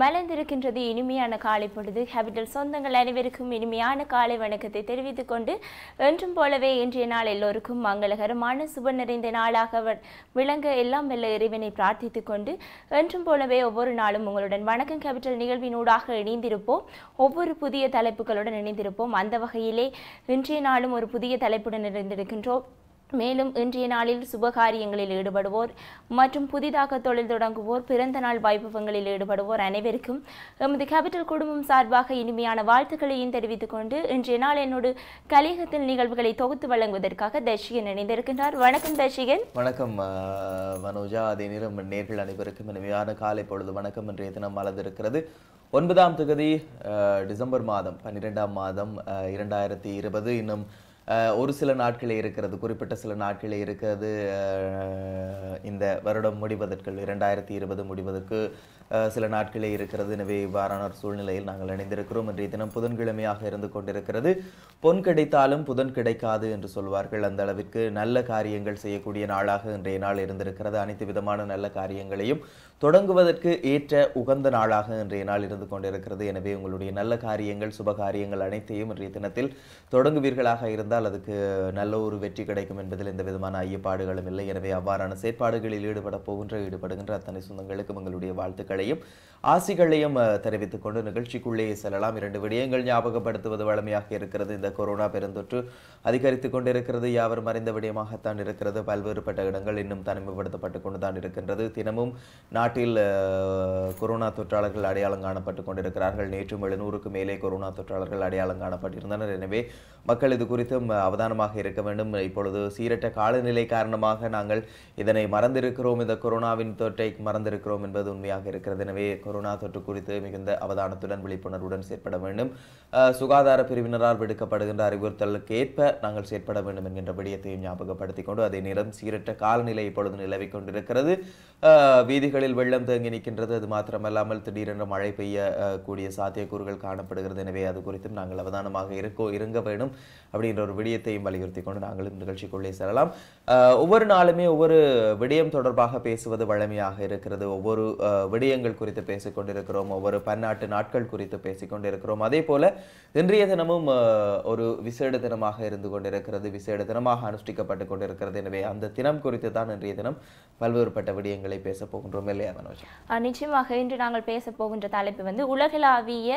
மலர்ந்திருக்கின்றது இனிமையான காலை பொழுது. கேபிட்டல் சொந்தங்கள் அனைவருக்கும் இனிமையான காலை வணக்கத்தை தெரிவித்துக் கொண்டு, என்றும் போலவே இன்றைய நாள் எல்லோருக்கும் மங்களகரமான சுப நிறைந்த நாளாக விளங்க எல்லாம் வெல்ல இறைவனை பிரார்த்தித்துக் கொண்டு, என்றும் போலவே ஒவ்வொரு நாளும் உங்களுடன் வணக்கம் கேபிட்டல் நிகழ்வினூடாக இணைந்திருப்போம். ஒவ்வொரு புதிய தலைப்புகளுடன் இணைந்திருப்போம். அந்த வகையிலே இன்றைய நாளும் ஒரு புதிய தலைப்புடன் இணைந்திருக்கின்றோம். மேலும் இன்றைய நாளில் சுபகாரியங்களில் ஈடுபடுவோர் மற்றும் புதிதாக தொழில் தொடங்குவோர், பிறந்த நாள் வைபவங்களில் ஈடுபடுவோர் அனைவருக்கும் எமது கேபிட்டல் குடும்பம் சார்பாக இனிமையான வாழ்த்துக்களையும் தெரிவித்துக் கொண்டு, இன்றைய நாள் என்னோடு கலிகத்தில் நிகழ்வுகளை தொகுத்து வழங்குவதற்காக தர்ஷிகன் இணைந்திருக்கின்றார். வணக்கம் தர்ஷிகன். வணக்கம் மனோஜா. அதே நேரம் நேர்கள் அனைவருக்கும் இனிமையான காலை பொழுது வணக்கம். இன்றைய தினம் மலர்ந்திருக்கிறது 9ஆம் தேதி டிசம்பர் மாதம் 12ஆம் மாதம் 2020. இன்னும் ஒரு சில நாட்களே இருக்கிறது, குறிப்பிட்ட சில நாட்களே இருக்கிறது இந்த வருடம் முடிவதற்கு, 2020 முடிவதற்கு சில நாட்களே இருக்கிறது. எனவே இவ்வாறான ஒரு சூழ்நிலையில் நாங்கள் இணைந்திருக்கிறோம். இன்றைய தினம் புதன்கிழமையாக இருந்து கொண்டிருக்கிறது. பொன் கிடைத்தாலும் புதன் கிடைக்காது என்று சொல்வார்கள். அந்த அளவிற்கு நல்ல காரியங்கள் செய்யக்கூடிய நாளாக இன்றைய நாள் இருந்திருக்கிறது. அனைத்து விதமான நல்ல காரியங்களையும் தொடங்குவதற்கு ஏற்ற உகந்த நாளாக இன்றைய நாள் இருந்து கொண்டிருக்கிறது. எனவே உங்களுடைய நல்ல காரியங்கள், சுப காரியங்கள் அனைத்தையும் இன்றைய தினத்தில் தொடங்குவீர்களாக இருந்தால் அதுக்கு நல்ல ஒரு வெற்றி கிடைக்கும் என்பதில் எந்த விதமான ஐயப்பாடுகளும் இல்லை. எனவே அவ்வாறான செயற்பாடுகளில் ஈடுபடுகின்ற அத்தனை சொந்தங்களுக்கும் உங்களுடைய வாழ்த்துக்களையும் ஆசிகளையும் தெரிவித்துக் கொண்டு நிகழ்ச்சிக்குள்ளே செல்லலாம். 2 விடயங்கள் ஞாபகப்படுத்துவது வழமையாக இருக்கிறது. இந்த கொரோனா பெருந்தொற்று அதிகரித்துக் கொண்டிருக்கிறது. யாவரும் அறிந்த விடயமாகத்தான் இருக்கிறது. பல்வேறுபட்ட இடங்கள் இன்னும் தனிமைப்படுத்தப்பட்டு கொண்டுதான் இருக்கின்றது. தினமும் நாட்டில் கொரோனா தொற்றாளர்கள் அடையாளம் காணப்பட்டு கொண்டிருக்கிறார்கள். நேற்றும் 700க்கு மேலே கொரோனா தொற்றாளர்கள் அடையாளம் காணப்பட்டிருந்தனர். எனவே மக்கள் இது குறித்தும் அவதானமாக இருக்க வேண்டும். இப்பொழுது சீரற்ற காலநிலை காரணமாக நாங்கள் இதனை மறந்திருக்கிறோம், இந்த கொரோனாவின் தொற்றை மறந்திருக்கிறோம் என்பது உண்மையாக இருக்கிறது. எனவே கொரோனா தொற்று குறித்து மிகுந்த அவதானத்துடன் விழிப்புணர்வுடன் செயற்பட வேண்டும். சுகாதார பிரிவினரால் விடுக்கப்படுகின்ற அறிவுறுத்தலுக்கு ஏற்ப நாங்கள் செயற்பட வேண்டும் என்கின்ற விடயத்தையும் ஞாபகப்படுத்திக் கொண்டு, அதே நேரம் சீரற்ற காலநிலை இப்பொழுது நிலவிக் கொண்டிருக்கிறது. வீதிகளில் வெள்ளம் தேங்கி நிற்கின்றது. அது மாத்திரமல்லாமல் திடீரென மழை பெய்ய கூடிய சாத்தியக்கூறுகள் காணப்படுகிறது. எனவே அது குறித்தும் நாங்கள் அவதானமாக இருங்க வேண்டும் அப்படின்ற ஒரு விடயத்தையும் வலியுறுத்தி கொண்டு நாங்களும் நிகழ்ச்சிக்குள்ளே செல்லலாம். ஒவ்வொரு நாளுமே ஒவ்வொரு விடயம் தொடர்பாக பேசுவது வழமையாக இருக்கிறது. ஒவ்வொரு விடயங்கள் குறித்து பேசிக் கொண்டிருக்கிறோம். ஒவ்வொரு பன்னாட்டு நாட்கள் குறித்து பேசிக் கொண்டிருக்கிறோம். அதே போல இன்றைய தினமும் ஒரு விசேட தினமாக இருந்து கொண்டிருக்கிறது, விசேட தினமாக அனுஷ்டிக்கப்பட்டு கொண்டிருக்கிறது. எனவே அந்த தினம் குறித்து தான் இன்றைய தினம் பல்வேறுபட்ட விடயங்களை பேச போகின்றோம் இல்லையா மனோஜ்? நிச்சயமாக இன்று நாங்கள் பேச போகின்ற தலைப்பு உலகளாவிய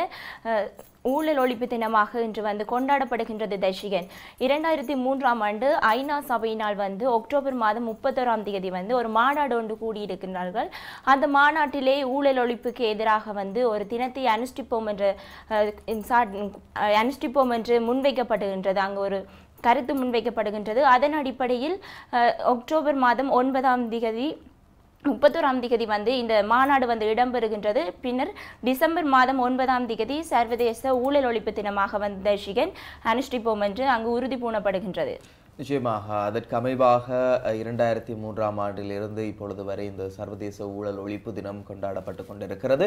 ஊழல் ஒழிப்பு தினமாக இன்று கொண்டாடப்படுகின்றது தர்ஷிகன். 2003ஆம் ஆண்டு ஐநா சபையினால் அக்டோபர் மாதம் 31ஆம் தேதி ஒரு மாநாடு ஒன்று கூடியிருக்கிறார்கள். அந்த மாநாட்டிலே ஊழல் ஒழிப்புக்கு எதிராக ஒரு தினத்தை அனுஷ்டிப்போம் என்று முன்வைக்கப்படுகின்றது. அங்கு ஒரு கருத்து முன்வைக்கப்படுகின்றது. அதன் அடிப்படையில் அக்டோபர் மாதம் 9ஆம் தேதி 31ஆம் தேதி இந்த மாநாடு இடம்பெறுகின்றது. பின்னர் டிசம்பர் மாதம் 9ஆம் தேதி சர்வதேச ஊழல் ஒழிப்பு தினமாக தர்ஷிகன் அனுஷ்டிப்போம் என்று அங்கு உறுதி பூணப்படுகின்றது. நிச்சயமாக அதற்கு அமைவாக 2003ஆம் ஆண்டிலிருந்து இப்பொழுது வரை இந்த சர்வதேச ஊழல் ஒழிப்பு தினம் கொண்டாடப்பட்டு கொண்டிருக்கிறது.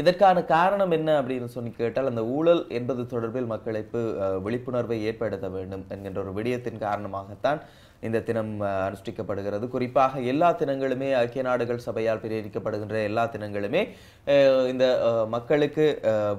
இதற்கான காரணம் என்ன அப்படின்னு சொல்லி கேட்டால், அந்த ஊழல் என்பது தொடர்பில் மக்களுக்கு விழிப்புணர்வை ஏற்படுத்த வேண்டும் என்கின்ற ஒரு விடயத்தின் காரணமாகத்தான் இந்த தினம் அனுஷ்டிக்கப்படுகிறது. குறிப்பாக எல்லா தினங்களுமே ஐக்கிய நாடுகள் சபையால் பிரேரிக்கப்படுகின்ற எல்லா தினங்களுமே இந்த மக்களுக்கு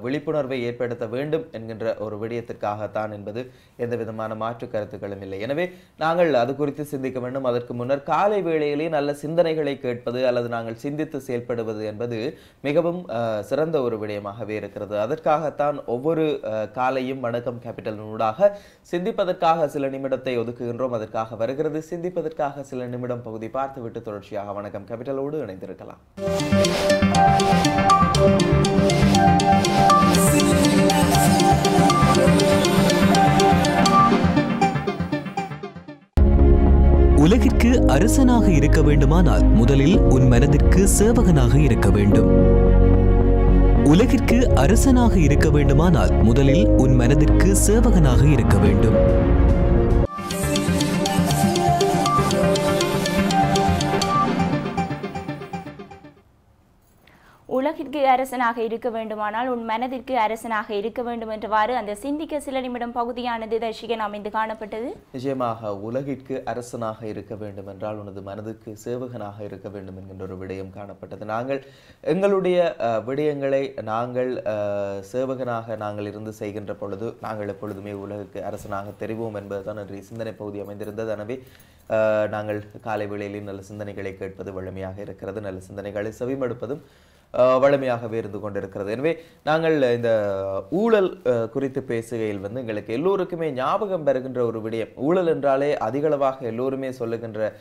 விழிப்புணர்வை ஏற்படுத்த வேண்டும் என்கின்ற ஒரு விடயத்திற்காகத்தான் என்பது எந்த விதமான மாற்று கருத்துக்களும் இல்லை. எனவே நாங்கள் அது குறித்து சிந்திக்க வேண்டும். அதற்கு முன்னர் காலை வேளையிலே நல்ல சிந்தனைகளை கேட்பது அல்லது நாங்கள் சிந்தித்து செயல்படுவது என்பது மிகவும் சிறந்த ஒரு விடயமாகவே இருக்கிறது. அதற்காகத்தான் ஒவ்வொரு காலையும் வணக்கம் கேபிட்டல் ஊடாக சிந்திப்பதற்காக சில நிமிடத்தை ஒதுக்குகின்றோம். அதற்காக வருகிறது சிந்திப்பதற்காக சில நிமிடம் பகுதி பார்த்துவிட்டு தொடர்ச்சியாக வணக்கம் கேபிட்டலோடு இணைந்திருக்கலாம். உலகிற்கு அரசனாக இருக்க வேண்டுமானால் முதலில் உன் மனதிற்கு சேவகனாக இருக்க வேண்டும். உலகிற்கு அரசனாக இருக்க வேண்டுமானால் முதலில் உன் மனதிற்கு சேவகனாக இருக்க வேண்டும். உலகிற்கு அரசனாக இருக்க வேண்டுமானால் உன் மனதிற்கு அரசனாக இருக்க வேண்டும் என்றவாறு அந்த சிந்திக்க சில நிமிடம் பகுதியானது தர்ஷிகன் அமைந்து காணப்பட்டது. நிச்சயமாக உலகிற்கு அரசனாக இருக்க வேண்டும் என்றால் உனது மனதுக்கு சேவகனாக இருக்க வேண்டும் என்கின்ற ஒரு விடயம் காணப்பட்டது. நாங்கள் எங்களுடைய விடயங்களை நாங்கள் சேவகனாக நாங்கள் இருந்து செய்கின்ற பொழுது நாங்கள் எப்பொழுதுமே உலகிற்கு அரசனாக தெரிவோம் என்பதுதான் இன்றைய சிந்தனை பகுதி அமைந்திருந்தது. எனவே நாங்கள் காலை வேளையில் நல்ல சிந்தனைகளை கேட்பது வலிமையாக இருக்கிறது, நல்ல சிந்தனைகளை செவிமடுப்பதும் வலிமையாகவே இருந்து கொண்டிருக்கிறது. எனவே நாங்கள் இந்த ஊழல் குறித்து பேசுகையில் எங்களுக்கு எல்லோருக்குமே ஞாபகம் பெறுகின்ற ஒரு விடயம், ஊழல் என்றாலே அதிகளவாக எல்லோருமே சொல்லுகின்ற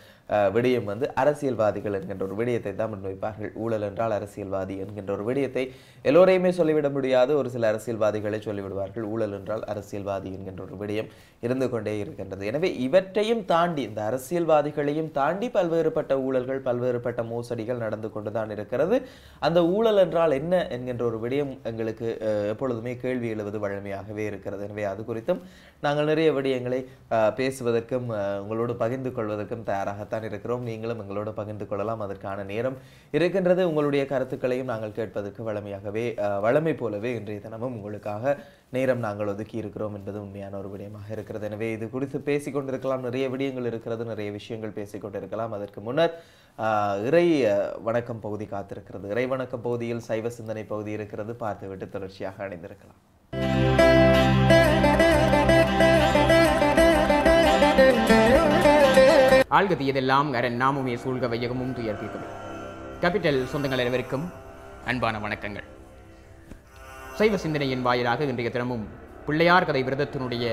விடயம் அரசியல்வாதிகள் என்கின்ற ஒரு விடயத்தை தான் முன்வைப்பார்கள். ஊழல் என்றால் அரசியல்வாதி என்கின்ற ஒரு விடயத்தை எல்லோரையுமே சொல்லிவிட முடியாது, ஒரு சில அரசியல்வாதிகளை சொல்லிவிடுவார்கள். ஊழல் என்றால் அரசியல்வாதி என்கின்ற ஒரு விடயம் இருந்து கொண்டே இருக்கின்றது. எனவே இவற்றையும் தாண்டி இந்த அரசியல்வாதிகளையும் தாண்டி பல்வேறுபட்ட ஊழல்கள் பல்வேறுபட்ட மோசடிகள் நடந்து கொண்டுதான் இருக்கிறது. அந்த ஊழல் என்றால் என்ன என்கின்ற ஒரு விடயம் எங்களுக்கு எப்பொழுதுமே கேள்வி எழுவது வழமையாகவே இருக்கிறது. எனவே அது குறித்தும் நாங்கள் நிறைய விடயங்களை பேசுவதற்கும் உங்களோடு பகிர்ந்து கொள்வதற்கும் தயாராகத்தான் இருக்கிறோம். நீங்களும் எங்களோடு பகிர்ந்து கொள்ளலாம், அதற்கான நேரம் இருக்கின்றது. உங்களுடைய கருத்துக்களையும் நாங்கள் கேட்பதற்கு வழமை போலவே இன்றைய தினமும் உங்களுக்காக நேரம் நாங்கள் ஒதுக்கி இருக்கிறோம் என்பது உண்மையான ஒரு விடயமாக இருக்கிறது. எனவே இது குறித்து பேசிக் கொண்டிருக்கலாம், நிறைய விடயங்கள் இருக்கிறது, நிறைய விஷயங்கள் பேசிக் கொண்டிருக்கலாம். அதற்கு முன்னர் இறை வணக்கம் பகுதி காத்திருக்கிறது. இறை வணக்கம் பகுதியில் சைவ சிந்தனை பகுதி இருக்கிறது, பார்த்துவிட்டு தொடர்ச்சியாக அணிந்திருக்கலாம். ஆழ்கதியதெல்லாம் அரண் நாமுமே சூழ்க வையகமும் துயர் தீர்க்கவே. கேபிட்டல் சொந்தங்கள் அனைவருக்கும் அன்பான வணக்கங்கள். சைவ சிந்தனையின் வாயிலாக இன்றைய தினமும் பிள்ளையார் கதை விரதத்தினுடைய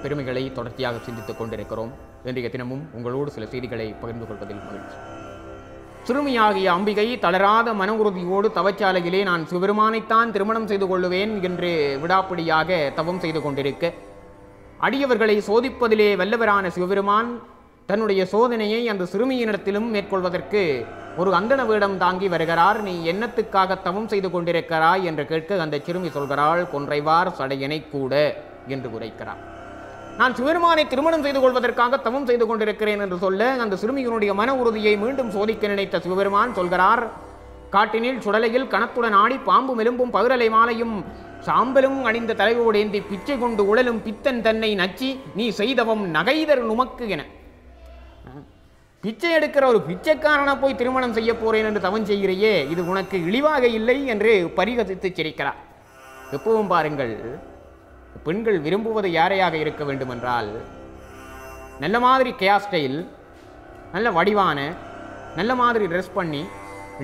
பெருமைகளை தொடர்ச்சியாக சிந்தித்துக் கொண்டிருக்கிறோம். இன்றைய தினமும் உங்களோடு சில செய்திகளை பகிர்ந்து கொள்வதில் மகிழ்ச்சி. சிறுமியாகிய அம்பிகை தளராத மன உறுதியோடு தவச்சாலையிலே நான் சிவபெருமானைத்தான் திருமணம் செய்து கொள்ளுவேன் என்று விடாப்பிடியாக தவம் செய்து கொண்டிருக்க, அடியவர்களை சோதிப்பதிலே வல்லவரான சிவபெருமான் தன்னுடைய சோதனையை அந்த சிறுமியினிடத்திலும் மேற்கொள்வதற்கு ஒரு அந்தன வேடம் தாங்கி வருகிறார். நீ என்னத்துக்காக தவம் செய்து கொண்டிருக்கிறாய் என்று கேட்க அந்த சிறுமி சொல்கிறாள், கொன்றைவார் சடையனை கூட என்று உரைக்கிறார். நான் சிவபெருமானை திருமணம் செய்து கொள்வதற்காக தவம் செய்து கொண்டிருக்கிறேன் என்று சொல்ல, அந்த சிறுமியினுடைய மன உறுதியை மீண்டும் சோதிக்க நினைத்த சிவபெருமான் சொல்கிறார், காட்டினில் சுடலையில் கணத்துடன் ஆடி பாம்பும் எலும்பும் பகிரலை மாலையும் சாம்பலும் அணிந்த தலைவோடு ஏந்தி பிச்சை கொண்டு உழலும் பித்தன் தன்னை நச்சி நீ செய்தவம் நகைதர் நுமக்கு என. பிச்சை எடுக்கிற ஒரு பிச்சைக்காரனை போய் திருமணம் செய்ய போறேன் என்று தவம் செய்கிறையே, இது உனக்கு இழிவாக இல்லை என்று பரிகசித்து சிரிக்கிறார். எப்பவும் பாருங்கள், பெண்கள் விரும்புவது யாரையாக இருக்க வேண்டும் என்றால், நல்ல மாதிரி கேர் ஸ்டைல், நல்ல வடிவான, நல்ல மாதிரி ட்ரெஸ் பண்ணி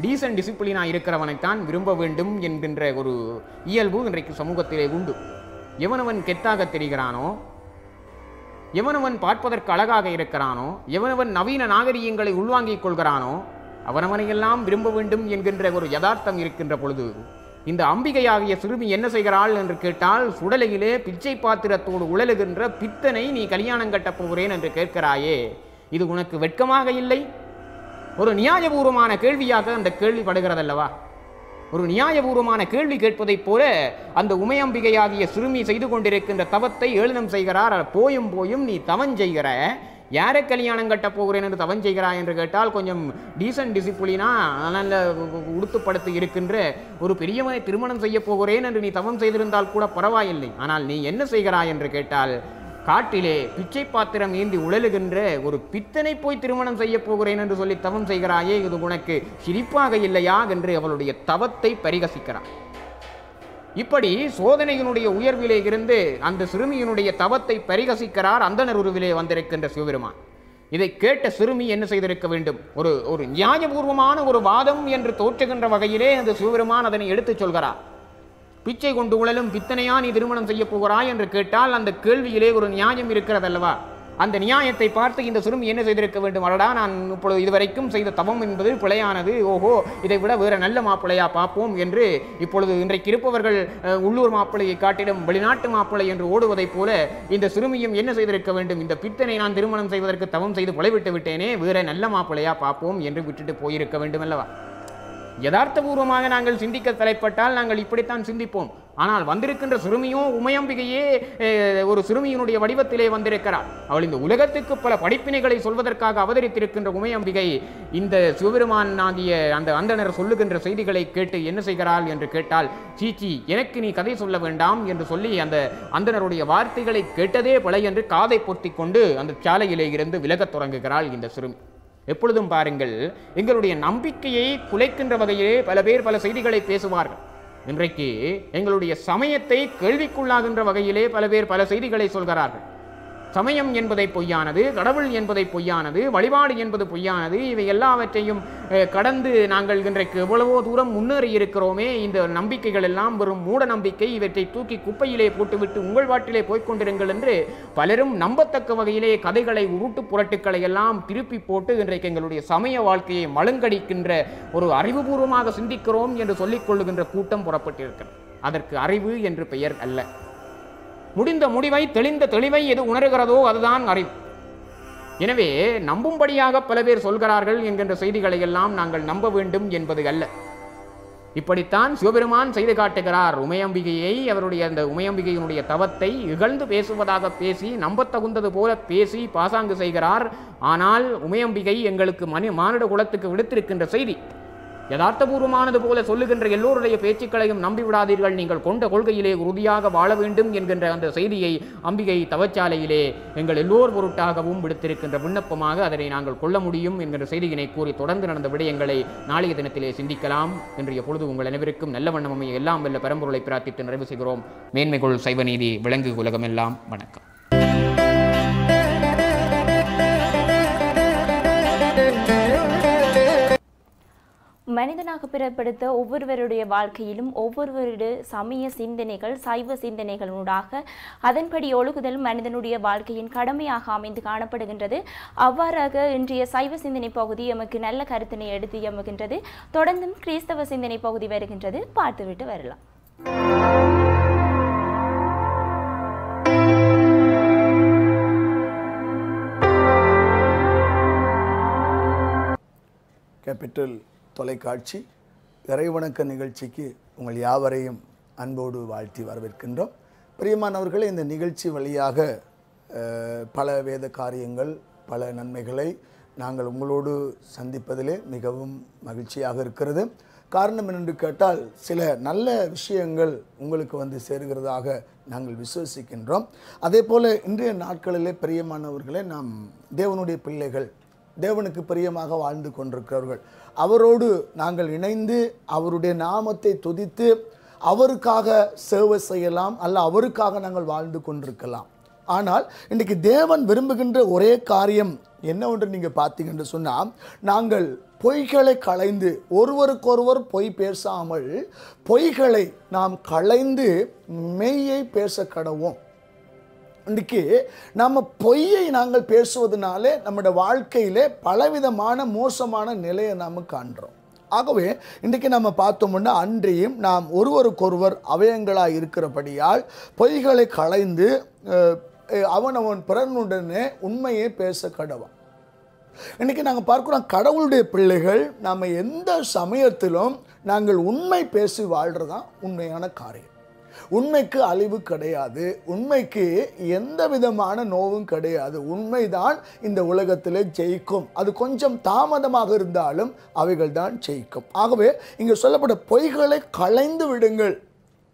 டீசன்ட் டிசிப்ளினாக இருக்கிறவனைத்தான் விரும்ப வேண்டும் என்கின்ற ஒரு இயல்பு இன்றைக்கு சமூகத்திலே உண்டு. எவனவன் கெத்தாக தெரிகிறானோ, எவனவன் பார்ப்பதற்கு அழகாக இருக்கிறானோ, எவனவன் நவீன நாகரிகங்களை உள்வாங்கிக் கொள்கிறானோ அவனவனையெல்லாம் விரும்ப வேண்டும் என்கின்ற ஒரு யதார்த்தம் இருக்கின்ற பொழுது, இந்த அம்பிகையாகிய சிறுமி என்ன செய்கிறாள் என்று கேட்டால், சுடலையிலே பிச்சை பாத்திரத்தோடு உழலுகின்ற பித்தனை நீ கல்யாணம் கட்டப் போகிறேன் என்று கேட்கிறாயே, இது உனக்கு வெட்கமாக இல்லை? ஒரு நியாயபூர்வமான கேள்வியாக அந்த கேள்வி படுகிறதல்லவா? ஒரு நியாயபூர்வமான கேள்வி கேட்பதைப் போல அந்த உமையம்பிகையாகிய சிறுமி செய்து கொண்டிருக்கின்ற தவத்தை ஏளனம் செய்கிறார். போயும் போயும் நீ தவம் செய்கிற, யாரை கல்யாணம் கட்ட போகிறேன் என்று தவம் செய்கிறாய் என்று கேட்டால், கொஞ்சம் டீசன்ட் டிசிப்ளினா நல்ல உடுத்துப்படுத்தி இருக்கின்ற ஒரு பெரியவனை திருமணம் செய்ய போகிறேன் என்று நீ தவம் செய்திருந்தால் கூட பரவாயில்லை. ஆனால் நீ என்ன செய்கிறாய் என்று கேட்டால், காட்டிலே பிச்சை பாத்திரம் ஏந்தி உழலுகின்ற ஒரு பித்தனை போய் திருமணம் செய்ய போகிறேன் என்று சொல்லி தவம் செய்கிறாயே, இது உனக்கு சிரிப்பாக இல்லையா என்று அவளுடைய தவத்தை பரிகசிக்கிறார். இப்படி சோதனையினுடைய உயர்விலே இருந்து அந்த சிறுமியினுடைய தவத்தை பரிகசிக்கிறார் அந்தணர் உருவிலே வந்திருக்கின்ற சிவபெருமான். இதை கேட்ட சிறுமி என்ன செய்திருக்க வேண்டும்? ஒரு நியாயபூர்வமான ஒரு வாதம் என்று தோற்றுகின்ற வகையிலே அந்த சிவபெருமான் அதனை எடுத்துச் சொல்கிறார். பிச்சை கொண்டு உழலும் பித்தனையா நீ திருமணம் செய்ய போகிறாய் என்று கேட்டால் அந்த கேள்வியிலே ஒரு நியாயம் இருக்கிறதல்லவா? அந்த நியாயத்தை பார்த்து இந்த சிறுமி என்ன செய்திருக்க வேண்டும்? அடடா, நான் இப்பொழுது இதுவரைக்கும் செய்த தவம் என்பது பிழையானது, ஓஹோ இதை விட வேற நல்ல மாப்பிள்ளையா பார்ப்போம் என்று இப்பொழுது இன்றைக்கு இருப்பவர்கள் உள்ளூர் மாப்பிள்ளையை காட்டிலும் வெளிநாட்டு மாப்பிள்ளை என்று ஓடுவதைப் போல இந்த சிறுமியும் என்ன செய்திருக்க வேண்டும்? இந்த பித்தனை நான் திருமணம் செய்வதற்கு தவம் செய்து பிழைவிட்டு விட்டேனே, வேற நல்ல மாப்பிள்ளையா பார்ப்போம் என்று விட்டுட்டு போயிருக்க வேண்டும் அல்லவா? யதார்த்தபூர்வமாக நாங்கள் சிந்திக்க தலைப்பட்டால் நாங்கள் இப்படித்தான் சிந்திப்போம். ஆனால் வந்திருக்கின்ற சிறுமியோ உமையம்பிகையே ஒரு சிறுமியினுடைய வடிவத்திலே வந்திருக்கிறார். அவள் இந்த உலகத்துக்கு பல படிப்பினைகளை சொல்வதற்காக அவதரித்திருக்கின்ற உமையம்பிகை இந்த சிவபெருமான் ஆகிய அந்த அந்தனர் சொல்லுகின்ற செய்திகளை கேட்டு என்ன செய்கிறாள் என்று கேட்டால், சீச்சி எனக்கு நீ கதை சொல்ல வேண்டாம் என்று சொல்லி அந்த அந்தனருடைய வார்த்தைகளை கேட்டதே பலை என்று காதை பொத்தி கொண்டு அந்த சாலையிலே இருந்து விலகத் தொடங்குகிறாள் இந்த சிறுமி. எப்பொழுதும் பாருங்கள், எங்களுடைய நம்பிக்கையை குலைக்கின்ற வகையிலே பல பேர் பல செய்திகளை பேசுவார்கள். இன்றைக்கு எங்களுடைய சமயத்தை கேள்விக்குள்ளாகின்ற வகையிலே பல பேர் பல செய்திகளை சொல்கிறார்கள். சமயம் என்பதை பொய்யானது, கடவுள் என்பதை பொய்யானது, வழிபாடு என்பது பொய்யானது, இவை எல்லாவற்றையும் கடந்து நாங்கள் இன்றைக்கு எவ்வளவோ தூரம் முன்னேறி இருக்கிறோமே, இந்த நம்பிக்கைகள் எல்லாம் வெறும் மூட நம்பிக்கை, இவற்றை தூக்கி குப்பையிலே போட்டுவிட்டு உங்கள் வாட்டிலே போய்கொண்டிருங்கள் என்று பலரும் நம்பத்தக்க வகையிலே கதைகளை, உருட்டு புரட்டுக்களை எல்லாம் திருப்பி போட்டு இன்றைக்கு எங்களுடைய சமய வாழ்க்கையை மழுங்கடிக்கின்ற ஒரு அறிவுபூர்வமாக சிந்திக்கிறோம் என்று சொல்லிக் கொள்ளுகின்ற கூட்டம் புறப்பட்டிருக்கிறது. அதற்கு அறிவு என்று பெயர் அல்ல. முடிந்த முடிவை, தெளிந்த தெளிவை எது உணர்கிறதோ அதுதான் அறிவு. எனவே நம்பும்படியாக பல பேர் சொல்கிறார்கள் என்கின்ற செய்திகளை எல்லாம் நாங்கள் நம்ப வேண்டும் என்பது அல்ல. இப்படித்தான் சிவபெருமான் செய்து காட்டுகிறார். உமையம்பிகையை, அவருடைய அந்த உமையம்பிகையினுடைய தவத்தை இகழ்ந்து பேசுவதாக பேசி, நம்பத்தகுந்தது போல பேசி பாசாங்கு செய்கிறார். ஆனால் உமையம்பிகை எங்களுக்கு மானிட குலத்துக்கு விடுத்திருக்கின்ற செய்தி யதார்த்தபூர்வமானது போல சொல்லுகின்ற எல்லோருடைய பேச்சுக்களையும் நம்பிவிடாதீர்கள், நீங்கள் கொண்ட கொள்கையிலே உறுதியாக வாழ வேண்டும் என்கின்ற அந்த செய்தியை அம்பிகை தவச்சாலையிலே எங்கள் எல்லோர் பொருட்டாகவும் விடுத்திருக்கின்ற விண்ணப்பமாக அதனை நாங்கள் கொள்ள முடியும் என்கின்ற செய்தியினை கூறி தொடர்ந்து நடந்த விடயங்களை நாளைய தினத்திலே சிந்திக்கலாம். இன்றைய பொழுது உங்கள் அனைவருக்கும் நல்ல வண்ணம் அமைய எல்லாம் வல்ல பரம்பொருளை பிரார்த்தித்து நிறைவு செய்கிறோம். மேன்மைகொள் சைவநீதி விளங்கு உலகமெல்லாம். வணக்கம். மனிதனாக பிறப்படுத்த ஒவ்வொருவருடைய வாழ்க்கையிலும் ஒவ்வொருவருடைய சமய சிந்தனைகள், சைவ சிந்தனைகளூடாக அதன்படி ஒழுகுதல் மனிதனுடைய வாழ்க்கையின் கடமையாக அமைந்து காணப்படுகின்றது. அவ்வாறாக இன்றைய சைவ சிந்தனை பகுதி எமக்கு நல்ல கருத்தினை எடுத்து எம்முகின்றது. தொடர்ந்தும் கிறிஸ்தவ சிந்தனை பகுதி வருகின்றது, பார்த்துவிட்டு வரலாம். கேபிட்டல் தொலைக்காட்சி இறைவணக்க நிகழ்ச்சிக்கு உங்கள் யாவரையும் அன்போடு வாழ்த்தி வரவேற்கின்றோம். பிரியமானவர்களே, இந்த நிகழ்ச்சி வழியாக பல வேத காரியங்கள், பல நன்மைகளை நாங்கள் உங்களோடு சந்திப்பதிலே மிகவும் மகிழ்ச்சியாக இருக்கிறது. காரணம் என்னென்று கேட்டால், சில நல்ல விஷயங்கள் உங்களுக்கு வந்து சேருகிறதாக நாங்கள் விசுவசிக்கின்றோம். அதே போல் இன்றைய நாட்களிலே பிரியமானவர்களே, நாம் தேவனுடைய பிள்ளைகள், தேவனுக்கு பிரியமாக வாழ்ந்து கொண்டிருக்கிறவர்கள், அவரோடு நாங்கள் இணைந்து அவருடைய நாமத்தை துதித்து அவருக்காக சேவை செய்யலாம், அல்ல அவருக்காக நாங்கள் வாழ்ந்து கொண்டிருக்கலாம். ஆனால் இன்றைக்கு தேவன் விரும்புகின்ற ஒரே காரியம் என்னவென்று நீங்கள் பார்த்தீங்கன்னு சொன்னால், நாங்கள் பொய்களை களைந்து, ஒருவருக்கொருவர் பொய் பேசாமல் பொய்களை நாம் களைந்து மெய்யை பேச கடவோம். இன்றைக்கு நம்ம பொய்யை நாங்கள் பேசுவதனாலே நம்முடைய வாழ்க்கையிலே பலவிதமான மோசமான நிலையை நாம் காண்கிறோம். ஆகவே இன்றைக்கு நம்ம பார்த்தோம்னா, அன்றையும் நாம் ஒருவருக்கொருவர் அவயங்களாக இருக்கிறபடியால் பொய்களை களைந்து அவன் பிறனுடனே உண்மையை பேச கடவான். இன்றைக்கி நாங்கள் பார்க்குறோம், கடவுளுடைய பிள்ளைகள் நம்ம எந்த சமயத்திலும் நாங்கள் உண்மை பேசி வாழ்கிறது தான் உண்மையான காரியம். உண்மைக்கு அழிவு கிடையாது, உண்மைக்கு எந்த விதமான நோவும் கிடையாது. உண்மைதான் இந்த உலகத்தில் ஜெயிக்கும். அது கொஞ்சம் தாமதமாக இருந்தாலும் அவைகள் தான் ஜெயிக்கும். ஆகவே இங்கே சொல்லப்பட்ட பொய்களை களைந்து விடுங்கள்.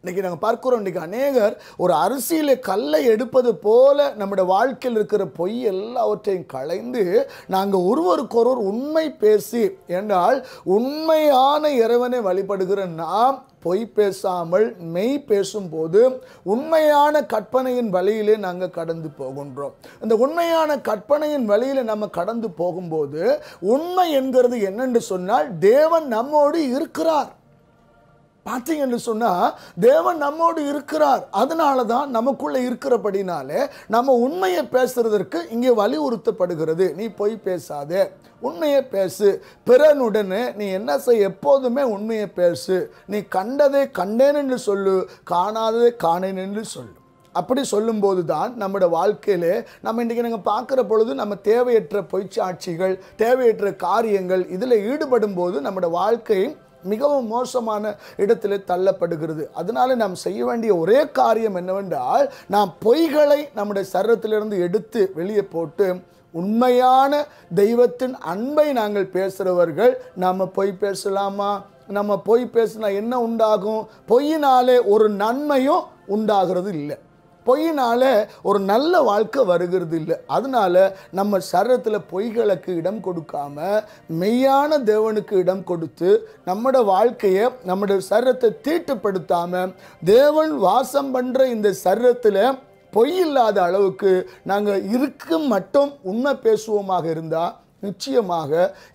இன்றைக்கி நாங்கள் பார்க்குறோம், இன்றைக்கி அநேகர் ஒரு அரிசியில் கல்லை எடுப்பது போல நம்முடைய வாழ்க்கையில் இருக்கிற பொய் எல்லாவற்றையும் களைந்து நாங்கள் ஒருவருக்கொருவர் உண்மை பேசி, என்றால் உண்மையான இறைவனை வழிபடுகிற நாம் பொய் பேசாமல் மெய் பேசும்போது உண்மையான கற்பனையின் வழியிலே நாங்கள் கடந்து போகின்றோம். இந்த உண்மையான கற்பனையின் வழியில் நம்ம கடந்து போகும்போது உண்மை என்கிறது என்னென்று சொன்னால், தேவன் நம்மோடு இருக்கிறார். பார்த்தீங்கன்னு சொன்னால் தேவன் நம்மோடு இருக்கிறார். அதனால தான் நமக்குள்ளே இருக்கிறபடினாலே நம்ம உண்மையை பேசுறதற்கு இங்கே வலியுறுத்தப்படுகிறது. நீ பொய் பேசாதே, உண்மையை பேசு. பிறனுடனே நீ என்ன செய்ய, எப்போதுமே உண்மையை பேசு. நீ கண்டதை கண்டேன் என்று சொல்லு, காணாததை காணேன் என்று சொல்லு. அப்படி சொல்லும்போது தான் நம்முடைய வாழ்க்கையிலே நம்ம இன்றைக்கி நாங்கள் பார்க்குற பொழுது நம்ம தேவையற்ற பொய்ச்சாட்சிகள், தேவையற்ற காரியங்கள் இதில் ஈடுபடும் போது நம்முடைய வாழ்க்கை மிகவும் மோசமான இடத்திலே தள்ளப்படுகிறது. அதனால நாம் செய்ய வேண்டிய ஒரே காரியம் என்னவென்றால், நாம் பொய்களை நம்முடைய சரீரத்திலிருந்து எடுத்து வெளியே போட்டு உண்மையான தெய்வத்தின் அன்பை நாங்கள் பேசுகிறவர்கள். நாம் பொய் பேசலாமா? நம்ம பொய் பேசினா என்ன உண்டாகும்? பொய்யினாலே ஒரு நன்மையும் உண்டாகிறது இல்லை. பொய்யினால ஒரு நல்ல வாழ்க்கை வருகிறது இல்லை. அதனால நம்ம சரீரத்தில் பொய்களுக்கு இடம் கொடுக்காம மெய்யான தேவனுக்கு இடம் கொடுத்து நம்மளோட வாழ்க்கையை நம்முடைய சரீரத்தை தீட்டுப்படுத்தாம தேவன் வாசம் பண்ணுற இந்த சரீரத்தில் பொய் இல்லாத அளவுக்கு நாங்கள் இருக்கும் மட்டும் உண்மை பேசுவோமாக இருந்தால் நிச்சயமாக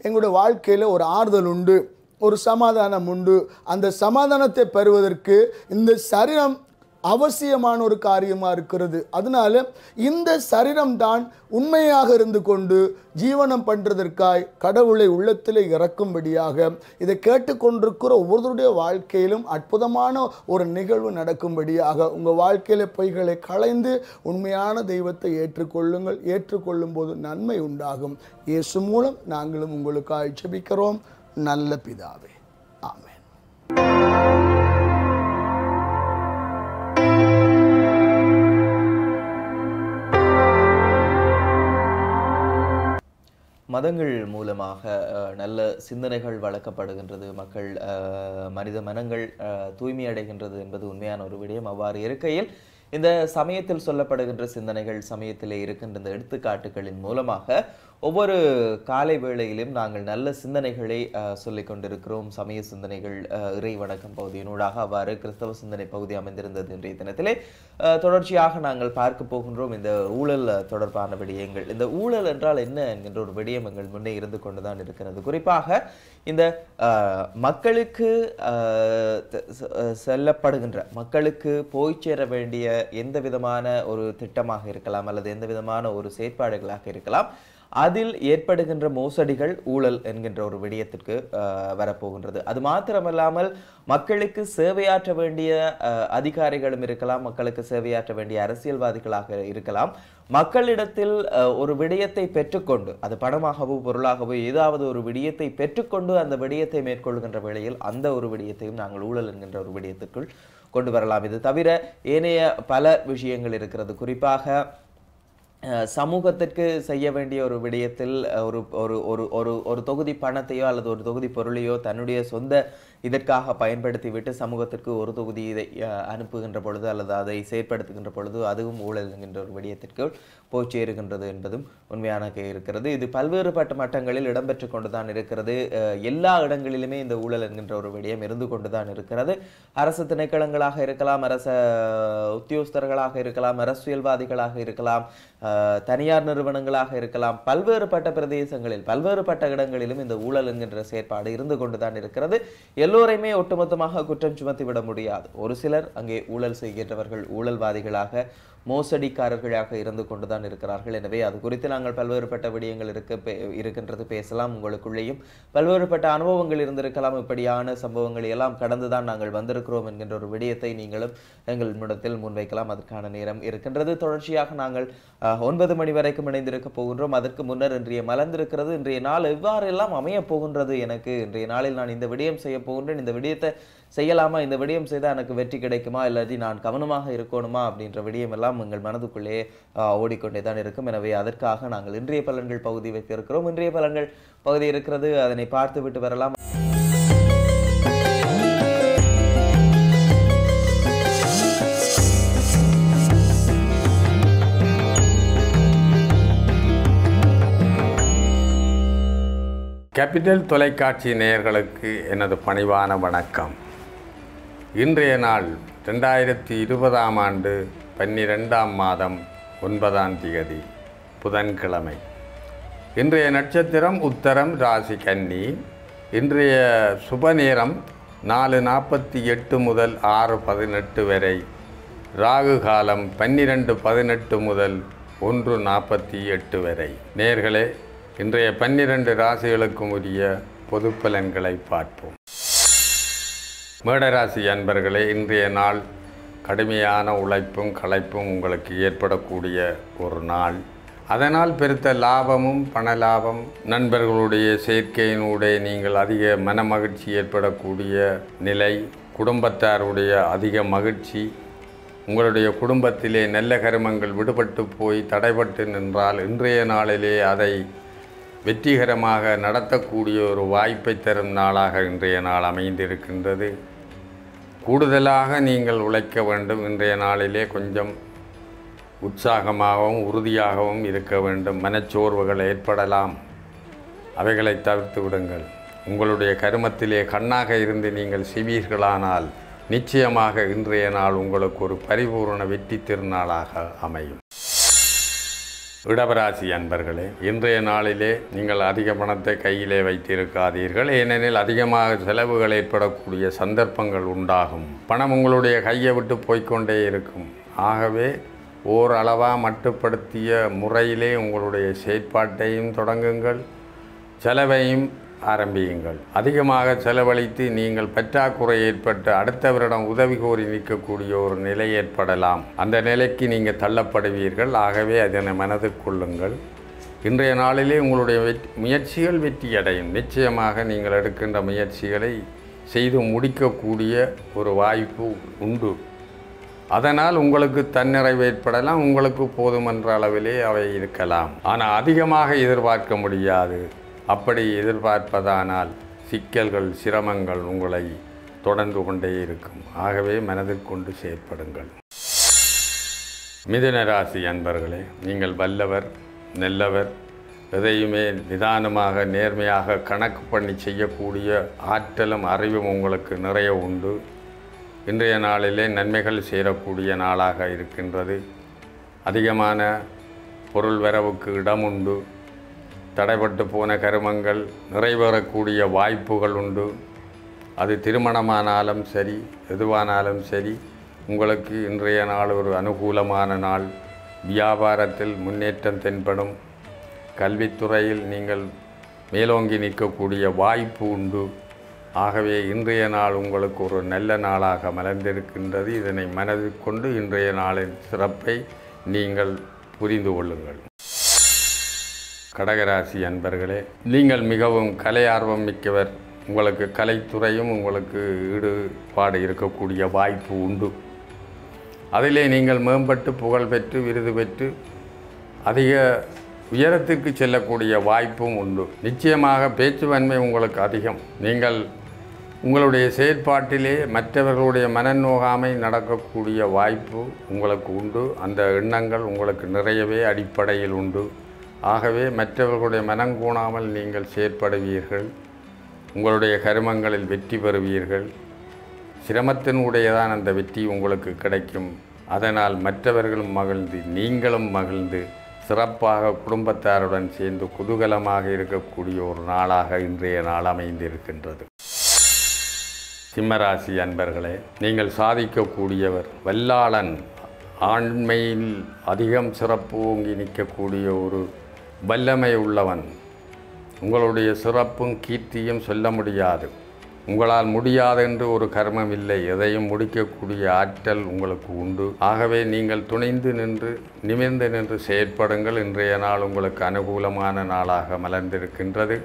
எங்களுடைய வாழ்க்கையில் ஒரு ஆறுதல் உண்டு, ஒரு சமாதானம் உண்டு. அந்த சமாதானத்தை பெறுவதற்கு இந்த சரீரம் அவசியமான ஒரு காரியமாக இருக்கிறது. அதனால இந்த சரீரம்தான் உண்மையாக இருந்து கொண்டு ஜீவனம் பண்ணுறதற்காய் கடவுளை உள்ளத்தில் இறக்கும்படியாக இதை கேட்டுக்கொண்டிருக்கிற ஒவ்வொருவருடைய வாழ்க்கையிலும் அற்புதமான ஒரு நிகழ்வு நடக்கும்படியாக உங்கள் வாழ்க்கையில் பொய்களை களைந்து உண்மையான தெய்வத்தை ஏற்றுக்கொள்ளுங்கள். ஏற்றுக்கொள்ளும் போது நன்மை உண்டாகும். இயேசு மூலம் நாங்களும் உங்களுக்காக ஜெபிக்கிறோம். நல்ல பிதாவே, ஆமென். மதங்கள் மூலமாக நல்ல சிந்தனைகள் வளர்க்கப்படுகின்றது. மக்கள் மனித மனங்கள் தூய்மை அடைகின்றது என்பது உண்மையான ஒரு விடயம். அவ்வாறு இருக்கையில் இந்த சமயத்தில் சொல்லப்படுகின்ற சிந்தனைகள், சமயத்திலே இருக்கின்ற இந்த எடுத்துக்காட்டுகளின் மூலமாக ஒவ்வொரு காலை வேளையிலும் நாங்கள் நல்ல சிந்தனைகளை சொல்லிக் கொண்டிருக்கிறோம். சமய சிந்தனைகள் இறை வணக்கம் பகுதியினூடாக அவ்வாறு கிறிஸ்தவ சிந்தனை பகுதி அமைந்திருந்தது. இன்றைய தினத்திலே தொடர்ச்சியாக நாங்கள் பார்க்க போகின்றோம் இந்த ஊழல் தொடர்பான விடயங்கள். இந்த ஊழல் என்றால் என்ன என்கின்ற ஒரு விடயம் எங்கள் முன்னே இருந்து கொண்டுதான் இருக்கிறது. குறிப்பாக இந்த மக்களுக்கு செல்லப்படுகின்ற, மக்களுக்கு போய் சேர வேண்டிய எந்த விதமான ஒரு திட்டமாக இருக்கலாம் அல்லது எந்த விதமான ஒரு செயற்பாடுகளாக இருக்கலாம், அதில் ஏற்படுகின்ற மோசடிகள் ஊழல் என்கின்ற ஒரு விடயத்திற்கு வரப்போகின்றது. அது மாத்திரமல்லாமல் மக்களுக்கு சேவையாற்ற வேண்டிய அதிகாரிகளும் இருக்கலாம், மக்களுக்கு சேவையாற்ற வேண்டிய அரசியல்வாதிகளாக இருக்கலாம். மக்களிடத்தில் ஒரு விடயத்தை பெற்றுக்கொண்டு, அது பணமாகவோ பொருளாகவோ ஏதாவது ஒரு விடயத்தை பெற்றுக்கொண்டு அந்த விடயத்தை மேற்கொள்கின்ற வேளையில் அந்த ஒரு விடயத்தையும் நாங்கள் ஊழல் என்கின்ற ஒரு விடயத்திற்குள் கொண்டு வரலாம். இது தவிர ஏனைய பல விஷயங்கள் இருக்கிறது. குறிப்பாக சமூகத்திற்கு செய்ய வேண்டிய ஒரு விடயத்தில் ஒரு ஒரு ஒரு ஒரு ஒரு தொகுதி பணத்தையோ அல்லது ஒரு தொகுதி பொருளையோ தன்னுடைய சொந்த இதற்காக பயன்படுத்தி விட்டு சமூகத்திற்கு ஒரு தொகுதி இதை அனுப்புகின்ற பொழுது அல்லது அதை செயற்படுத்துகின்ற பொழுது அதுவும் ஊழல் என்கின்ற ஒரு விடயத்திற்கு போய் சேருகின்றது என்பதும் உண்மையான இருக்கிறது. இது பல்வேறுபட்ட மட்டங்களில் இடம்பெற்று கொண்டுதான் இருக்கிறது. எல்லா இடங்களிலுமே இந்த ஊழல் என்கின்ற ஒரு விடயம் இருந்து கொண்டுதான் இருக்கிறது. அரசு திணைக்களங்களாக இருக்கலாம், அரச உத்தியோகஸ்தர்களாக இருக்கலாம், அரசியல்வாதிகளாக இருக்கலாம், தனியார் நிறுவனங்களாக இருக்கலாம், பல்வேறுபட்ட பிரதேசங்களில் பல்வேறுபட்ட இடங்களிலும் இந்த ஊழல் என்கின்ற செயற்பாடு இருந்து கொண்டுதான் இருக்கிறது. எல்லோரையுமே ஒட்டுமொத்தமாக குற்றம் சுமத்தி விட முடியாது. ஒரு சிலர் அங்கே ஊழல் செய்கின்றவர்கள் ஊழல்வாதிகளாக மோசடிக்காரர்களாக இருந்து கொண்டுதான் இருக்கிறார்கள். எனவே அது குறித்து நாங்கள் பல்வேறுபட்ட விடயங்கள் இருக்கின்றது பேசலாம். உங்களுக்குள்ளேயும் பல்வேறுபட்ட அனுபவங்கள் இருந்திருக்கலாம். இப்படியான சம்பவங்களை எல்லாம் கடந்துதான் நாங்கள் வந்திருக்கிறோம் என்கின்ற ஒரு விடயத்தை நீங்களும் எங்கள் இடத்தில் முன்வைக்கலாம். அதற்கான நேரம் இருக்கின்றது. தொடர்ச்சியாக நாங்கள் 9 மணி வரைக்கும் இணைந்திருக்க போகின்றோம். அதற்கு முன்னர் இன்றைய மலர்ந்திருக்கிறது. இன்றைய நாள் எவ்வாறெல்லாம் அமைய போகின்றது, எனக்கு இன்றைய நாளில் நான் இந்த விடயம் செய்ய போகின்றேன், இந்த விடயத்தை செய்யலாமா, இந்த விடயம் செய்தால் எனக்கு வெற்றி கிடைக்குமா, இல்லாட்டி நான் கவனமாக இருக்கணுமா அப்படின்ற விடயம் எல்லாம் எங்கள் மனதுக்குள்ளே ஓடிக்கொண்டே தான் இருக்கும். எனவே அதற்காக நாங்கள் இன்றைய பலன்கள் பகுதி வைத்திருக்கிறோம். இன்றைய பலன்கள் பகுதி இருக்கிறது, அதனை பார்த்து விட்டு வரலாம். கேபிட்டல் தொலைக்காட்சி நேயர்களுக்கு எனது பணிவான வணக்கம். இன்றைய நாள் 2020ஆம் ஆண்டு 12ஆம் மாதம் 9ஆம் தேதி புதன்கிழமை. இன்றைய நட்சத்திரம் உத்தரம், ராசி கன்னி. இன்றைய சுப நேரம் 4:48 முதல் 6:18 வரை. ராகு காலம் 12:18 முதல் 1:48 வரை. நேயர்களே, இன்றைய 12 ராசிகளுக்கும் உரிய பொது பலன்களை பார்ப்போம். மேடராசி அன்பர்களே, இன்றைய நாள் கடுமையான உழைப்பும் களைப்பும் உங்களுக்கு ஏற்படக்கூடிய ஒரு நாள். அதனால் பெருத்த லாபமும் பண லாபம், நண்பர்களுடைய சேர்க்கையினுடைய நீங்கள் அதிக மன மகிழ்ச்சி ஏற்படக்கூடிய நிலை, குடும்பத்தாருடைய அதிக மகிழ்ச்சி, உங்களுடைய குடும்பத்திலே நல்ல கருமங்கள் விடுபட்டு போய் தடைபட்டு நின்றால் இன்றைய நாளிலே அதை வெற்றிகரமாக நடத்தக்கூடிய ஒரு வாய்ப்பை தரும் நாளாக இன்றைய நாள் அமைந்திருக்கின்றது. கூடுதலாக நீங்கள் உழைக்க வேண்டும். இன்றைய நாளிலே கொஞ்சம் உற்சாகமாகவும் உறுதியாகவும் இருக்க வேண்டும். மனச்சோர்வுகள் ஏற்படலாம், அவைகளை தவிர்த்து விடுங்கள். உங்களுடைய கருமத்திலே கண்ணாக இருந்து நீங்கள் செய்வீர்களானால் நிச்சயமாக இன்றைய நாள் உங்களுக்கு ஒரு பரிபூர்ண வெற்றி திருநாளாக அமையும். இடபராசி அன்பர்களே, இன்றைய நாளிலே நீங்கள் அதிக பணத்தை கையிலே வைத்திருக்காதீர்கள். ஏனெனில் அதிகமாக செலவுகள் ஏற்படக்கூடிய சந்தர்ப்பங்கள் உண்டாகும். பணம் உங்களுடைய கையை விட்டு போய்கொண்டே இருக்கும். ஆகவே ஓரளவாக மட்டுப்படுத்திய முறையிலே உங்களுடைய செயற்பாட்டையும் தொடங்குங்கள், செலவையும் ஆரம்பியுங்கள். அதிகமாக செலவழித்து நீங்கள் பற்றாக்குறை ஏற்பட்டு அடுத்தவரிடம் உதவி கோரி நிற்கக்கூடிய ஒரு நிலை ஏற்படலாம். அந்த நிலைக்கு நீங்கள் தள்ளப்படுவீர்கள். ஆகவே அதனை மனதில் கொள்ளுங்கள். இன்றைய நாளிலே உங்களுடைய முயற்சிகள் வெற்றியடையும். நிச்சயமாக நீங்கள் எடுக்கின்ற முயற்சிகளை செய்து முடிக்கக்கூடிய ஒரு வாய்ப்பு உண்டு. அதனால் உங்களுக்கு தன்னிறைவு ஏற்படலாம். உங்களுக்கு போதுமென்ற அளவிலே அவை இருக்கலாம். ஆனால் அதிகமாக எதிர்பார்க்க முடியாது. அப்படி எதிர்பார்ப்பதானால் சிக்கல்கள், சிரமங்கள் உங்களை தொடர்ந்து கொண்டே இருக்கும். ஆகவே மனதில் கொண்டு செயற்படுங்கள். மிதுன ராசி அன்பர்களே, நீங்கள் வல்லவர், நல்லவர், எதையுமே நிதானமாக நேர்மையாக கணக்கு பண்ணி செய்யக்கூடிய ஆற்றலும் அறிவும் உங்களுக்கு நிறைய உண்டு. இன்றைய நாளிலே நன்மைகள் சேரக்கூடிய நாளாக இருக்கின்றது. அதிகமான பொருள் வரவுக்கு இடம் உண்டு. தடைபட்டு போன கருமங்கள் நிறைவேறக்கூடிய வாய்ப்புகள் உண்டு. அது திருமணமானாலும் சரி, எதுவானாலும் சரி, உங்களுக்கு இன்றைய நாள் ஒரு அனுகூலமான நாள். வியாபாரத்தில் முன்னேற்றம் தென்படும். கல்வித்துறையில் நீங்கள் மேலோங்கி நிற்கக்கூடிய வாய்ப்பு உண்டு. ஆகவே இன்றைய நாள் உங்களுக்கு ஒரு நல்ல நாளாக மலர்ந்திருக்கின்றது. இதனை மனதில் கொண்டு இன்றைய நாளின் சிறப்பை நீங்கள் புரிந்து கொள்ளுங்கள். கடகராசி அன்பர்களே, நீங்கள் மிகவும் கலை ஆர்வம் மிக்கவர். உங்களுக்கு கலைத்துறையும் உங்களுக்கு ஈடுபாடு இருக்கக்கூடிய வாய்ப்பு உண்டு. அதிலே நீங்கள் மேம்பட்டு புகழ் பெற்று விருது பெற்று அதிக உயரத்திற்கு செல்லக்கூடிய வாய்ப்பும் உண்டு. நிச்சயமாக பேச்சுவன்மை உங்களுக்கு அதிகம். நீங்கள் உங்களுடைய செயற்பாட்டிலே மற்றவர்களுடைய மனநோகாமை நடக்கக்கூடிய வாய்ப்பு உங்களுக்கு உண்டு. அந்த எண்ணங்கள் உங்களுக்கு நிறையவே அடிப்படையில் உண்டு. ஆகவே மற்றவர்களுடைய மனங்கூணாமல் நீங்கள் செயற்படுவீர்கள். உங்களுடைய கருமங்களில் வெற்றி பெறுவீர்கள். சிரமத்தினுடையதான் அந்த வெற்றி உங்களுக்கு கிடைக்கும். அதனால் மற்றவர்களும் மகிழ்ந்து நீங்களும் மகிழ்ந்து சிறப்பாக குடும்பத்தாருடன் சேர்ந்து குதூகலமாக இருக்கக்கூடிய ஒரு நாளாக இன்றைய நாள் அமைந்திருக்கின்றது. சிம்மராசி அன்பர்களே, நீங்கள் சாதிக்கக்கூடியவர், வல்லாளன், ஆண்மையில் அதிகம் சிறப்பு ஓங்கி நிற்கக்கூடிய ஒரு வல்லமை உள்ளவன். உங்களுடைய சிறப்பும் கீர்த்தியும் சொல்ல முடியாது. உங்களால் முடியாது என்று ஒரு கர்மம் இல்லை. எதையும் முடிக்கக்கூடிய ஆற்றல் உங்களுக்கு உண்டு. ஆகவே நீங்கள் துணிந்து நின்று நிமிர்ந்து நின்று செயற்படுங்கள். இன்றைய நாள் உங்களுக்கு அனுகூலமான நாளாக மலர்ந்திருக்கின்றது.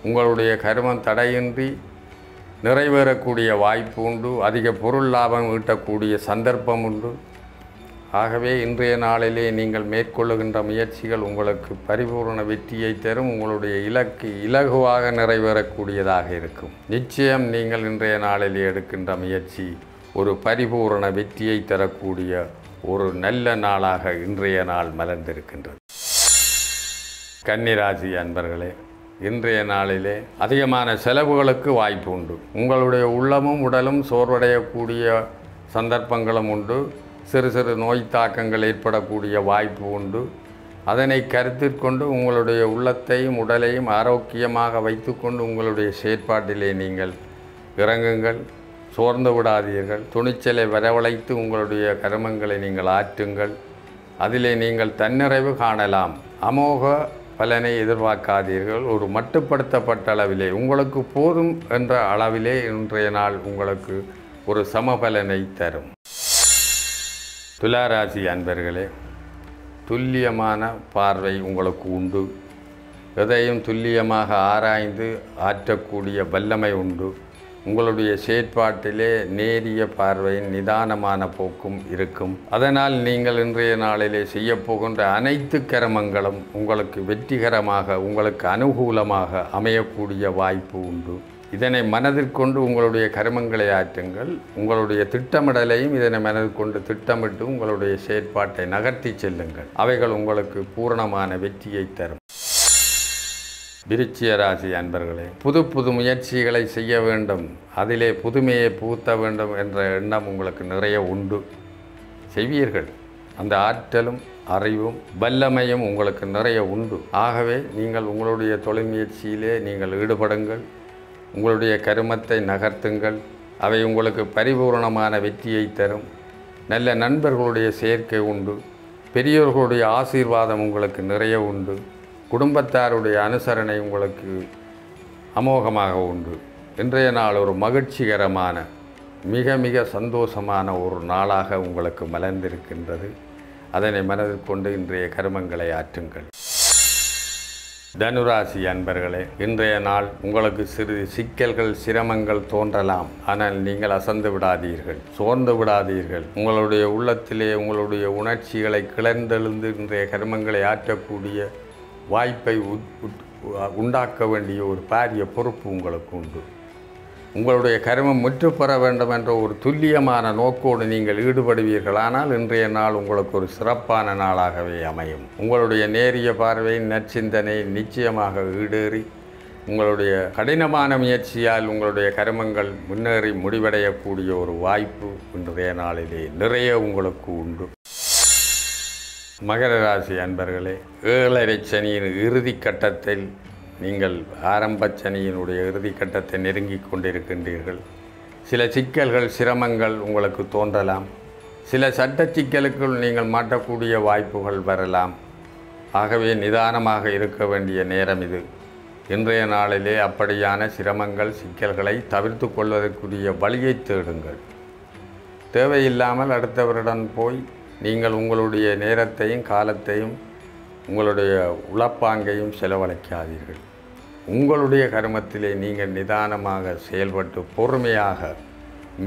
உங்களுடைய கர்மம் தடையின்றி நிறைவேறக்கூடிய வாய்ப்பு உண்டு. அதிக பொருள் லாபம் ஈட்டக்கூடிய சந்தர்ப்பம் உண்டு. ஆகவே இன்றைய நாளிலே நீங்கள் மேற்கொள்ளுகின்ற முயற்சிகள் உங்களுக்கு பரிபூர்ண வெற்றியை தரும். உங்களுடைய இலக்கு இலகுவாக நிறைவேறக்கூடியதாக இருக்கும். நிச்சயம் நீங்கள் இன்றைய நாளிலே எடுக்கின்ற முயற்சி ஒரு பரிபூர்ண வெற்றியை தரக்கூடிய ஒரு நல்ல நாளாக இன்றைய நாள் மலர்ந்திருக்கின்றது. கன்னிராசி அன்பர்களே, இன்றைய நாளிலே அதிகமான செலவுகளுக்கு வாய்ப்பு உண்டு. உங்களுடைய உள்ளமும் உடலும் சோர்வடையக்கூடிய சந்தர்ப்பங்களும் உண்டு. சிறு சிறு நோய் தாக்கங்கள் ஏற்படக்கூடிய வாய்ப்பு உண்டு. அதனை கருத்திற்கொண்டு உங்களுடைய உள்ளத்தையும் உடலையும் ஆரோக்கியமாக வைத்துக்கொண்டு உங்களுடைய செயற்பாட்டிலே நீங்கள் இறங்குங்கள். சோர்ந்து விடாதீர்கள். துணிச்சலை வரவழைத்து உங்களுடைய கர்மங்களை நீங்கள் ஆற்றுங்கள். அதிலே நீங்கள் தன்னிறைவு காணலாம். அமோக பலனை எதிர்பார்க்காதீர்கள். ஒரு மட்டுப்படுத்தப்பட்ட அளவிலே உங்களுக்கு போதும் என்ற அளவிலே இன்றைய நாள் உங்களுக்கு ஒரு சமபலனை தரும். துளாராசி அன்பர்களே, துல்லியமான பார்வை உங்களுக்கு உண்டு. எதையும் துல்லியமாக ஆராய்ந்து ஆற்றக்கூடிய வல்லமை உண்டு. உங்களுடைய செயற்பாட்டிலே நேரிய பார்வையின் நிதானமான போக்கும் இருக்கும். அதனால் நீங்கள் இன்றைய நாளிலே செய்யப்போகின்ற அனைத்து கர்மங்களும் உங்களுக்கு வெற்றிகரமாக, உங்களுக்கு அனுகூலமாக அமையக்கூடிய வாய்ப்பு உண்டு. இதனை மனதிற்கொண்டு உங்களுடைய கர்மங்களை ஆற்றுங்கள். உங்களுடைய திட்டமிடலையும் இதனை மனதிற்கொண்டு திட்டமிட்டு உங்களுடைய செயற்பாட்டை நகர்த்தி செல்லுங்கள். அவைகள் உங்களுக்கு பூரணமான வெற்றியை தரும். விருச்சிக ராசி அன்பர்களே, புது முயற்சிகளை செய்ய வேண்டும், அதிலே புதுமையை புகுத்த வேண்டும் என்ற எண்ணம் உங்களுக்கு நிறைய உண்டு. செய்வீர்கள். அந்த ஆற்றலும் அறிவும் வல்லமையும் உங்களுக்கு நிறைய உண்டு. ஆகவே நீங்கள் உங்களுடைய தொழில் முயற்சியிலே நீங்கள் ஈடுபடுங்கள். உங்களுடைய கருமத்தை நகர்த்துங்கள். அவை உங்களுக்கு பரிபூர்ணமான வெற்றியை தரும். நல்ல நண்பர்களுடைய சேர்க்கை உண்டு. பெரியோர்களுடைய ஆசீர்வாதம் உங்களுக்கு நிறைய உண்டு. குடும்பத்தாருடைய அனுசரணை உங்களுக்கு அமோகமாக உண்டு. இன்றைய நாள் ஒரு மகிழ்ச்சிகரமான, மிக மிக சந்தோஷமான ஒரு நாளாக உங்களுக்கு மலர்ந்திருக்கின்றது. அதனை மனதில் கொண்டு இன்றைய கர்மங்களை ஆற்றுங்கள். தனுராசி அன்பர்களே, இன்றைய நாள் உங்களுக்கு சிறிது சிக்கல்கள், சிரமங்கள் தோன்றலாம். ஆனால் நீங்கள் அசந்து விடாதீர்கள், சோர்ந்து விடாதீர்கள். உங்களுடைய உள்ளத்திலே உங்களுடைய உணர்ச்சிகளை கிளர்ந்தெழுந்து இன்றைய கர்மங்களை ஆற்றக்கூடிய வாய்ப்பை உண்டாக்க வேண்டிய ஒரு பாரிய பொறுப்பு உங்களுக்கு உண்டு. உங்களுடைய கர்மம் முற்றுப்பெற வேண்டும் என்ற ஒரு துல்லியமான நோக்கோடு நீங்கள் ஈடுபடுவீர்கள். ஆனால் இன்றைய நாள் உங்களுக்கு ஒரு சிறப்பான நாளாகவே அமையும். உங்களுடைய நேரிய பார்வையின் நற்சிந்தனை நிச்சயமாக ஈடேறி உங்களுடைய கடினமான முயற்சியால் உங்களுடைய கர்மங்கள் முன்னேறி முடிவடையக்கூடிய ஒரு வாய்ப்பு இன்றைய நாளிலே நிறைய உங்களுக்கு உண்டு. மகர ராசி அன்பர்களே, 7.5 சனியின் இறுதி கட்டத்தில் நீங்கள் ஆரம்ப சனியினுடைய இறுதி கட்டத்தை நெருங்கி கொண்டிருக்கின்றீர்கள். சில சிக்கல்கள், சிரமங்கள் உங்களுக்கு தோன்றலாம். சில சட்ட சிக்கலுக்குள் நீங்கள் மாட்டக்கூடிய வாய்ப்புகள் வரலாம். ஆகவே நிதானமாக இருக்க வேண்டிய நேரம் இது. இன்றைய நாளிலே அப்படியான சிரமங்கள், சிக்கல்களை தவிர்த்து கொள்வதற்குரிய வழியை தேடுங்கள். தேவையில்லாமல் அடுத்தவரிடம் போய் நீங்கள் உங்களுடைய நேரத்தையும் காலத்தையும் உங்களுடைய உழைப்பாங்கையும் செலவழிக்காதீர்கள். உங்களுடைய கர்மத்திலே நீங்கள் நிதானமாக செயல்பட்டு பொறுமையாக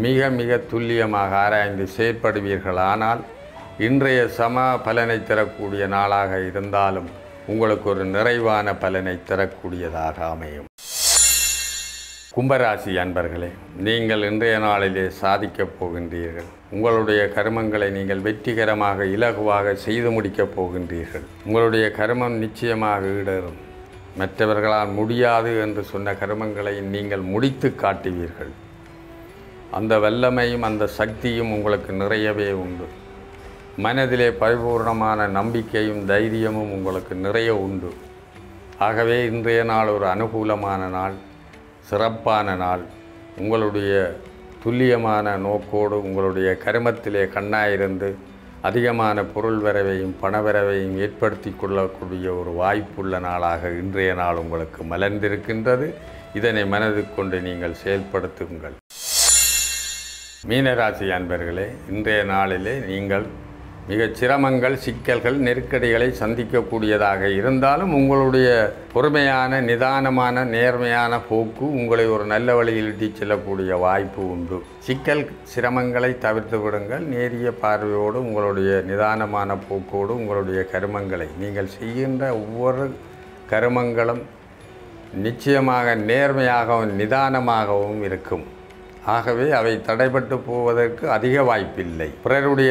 மிக மிக துல்லியமாக ஆராய்ந்து செயற்படுவீர்கள். ஆனால் இன்றைய சம பலனை தரக்கூடிய நாளாக இருந்தாலும் உங்களுக்கு ஒரு நிறைவான பலனை தரக்கூடியதாக அமையும். கும்பராசி அன்பர்களே, நீங்கள் இன்றைய நாளிலே சாதிக்கப் போகின்றீர்கள். உங்களுடைய கர்மங்களை நீங்கள் வெற்றிகரமாக இலகுவாக செய்து முடிக்கப் போகின்றீர்கள். உங்களுடைய கர்மம் நிச்சயமாக ஈடேறும். மற்றவர்களால் முடியாது என்று சொன்ன கர்மங்களை நீங்கள் முடித்து காட்டுவீர்கள். அந்த வல்லமையும் அந்த சக்தியும் உங்களுக்கு நிறையவே உண்டு. மனதிலே பரிபூர்ணமான நம்பிக்கையும் தைரியமும் உங்களுக்கு நிறைய உண்டு. ஆகவே இன்றைய நாள் ஒரு அனுகூலமான நாள், சிறப்பான நாள். உங்களுடைய துல்லியமான நோக்கோடு உங்களுடைய கர்மத்திலே கண்ணாயிருந்து அதிகமான பொருள் வரவையும் பணவரவையும் ஏற்படுத்தி கொள்ளக்கூடிய ஒரு வாய்ப்புள்ள நாளாக இன்றைய நாள் உங்களுக்கு மலர்ந்திருக்கின்றது. இதனை மனதில் கொண்டு நீங்கள் செயல்படுத்துங்கள். மீனராசி அன்பர்களே, இன்றைய நாளிலே நீங்கள் மிகச் சிரமங்கள், சிக்கல்கள், நெருக்கடிகளை சந்திக்கக்கூடியதாக இருந்தாலும் உங்களுடைய பொறுமையான, நிதானமான, நேர்மையான போக்கு உங்களை ஒரு நல்ல வழியில் இட்டுச் செல்லக்கூடிய வாய்ப்பு உண்டு. சிக்கல், சிரமங்களை தவிர்த்து விடுங்கள். நேரிய பார்வையோடு உங்களுடைய நிதானமான போக்கோடு உங்களுடைய கர்மங்களை நீங்கள் செய்கின்ற ஒவ்வொரு கர்மங்களும் நிச்சயமாக நேர்மையாகவும் நிதானமாகவும் இருக்கும். ஆகவே அவை தடைபட்டு போவதற்கு அதிக வாய்ப்பில்லை. பிறருடைய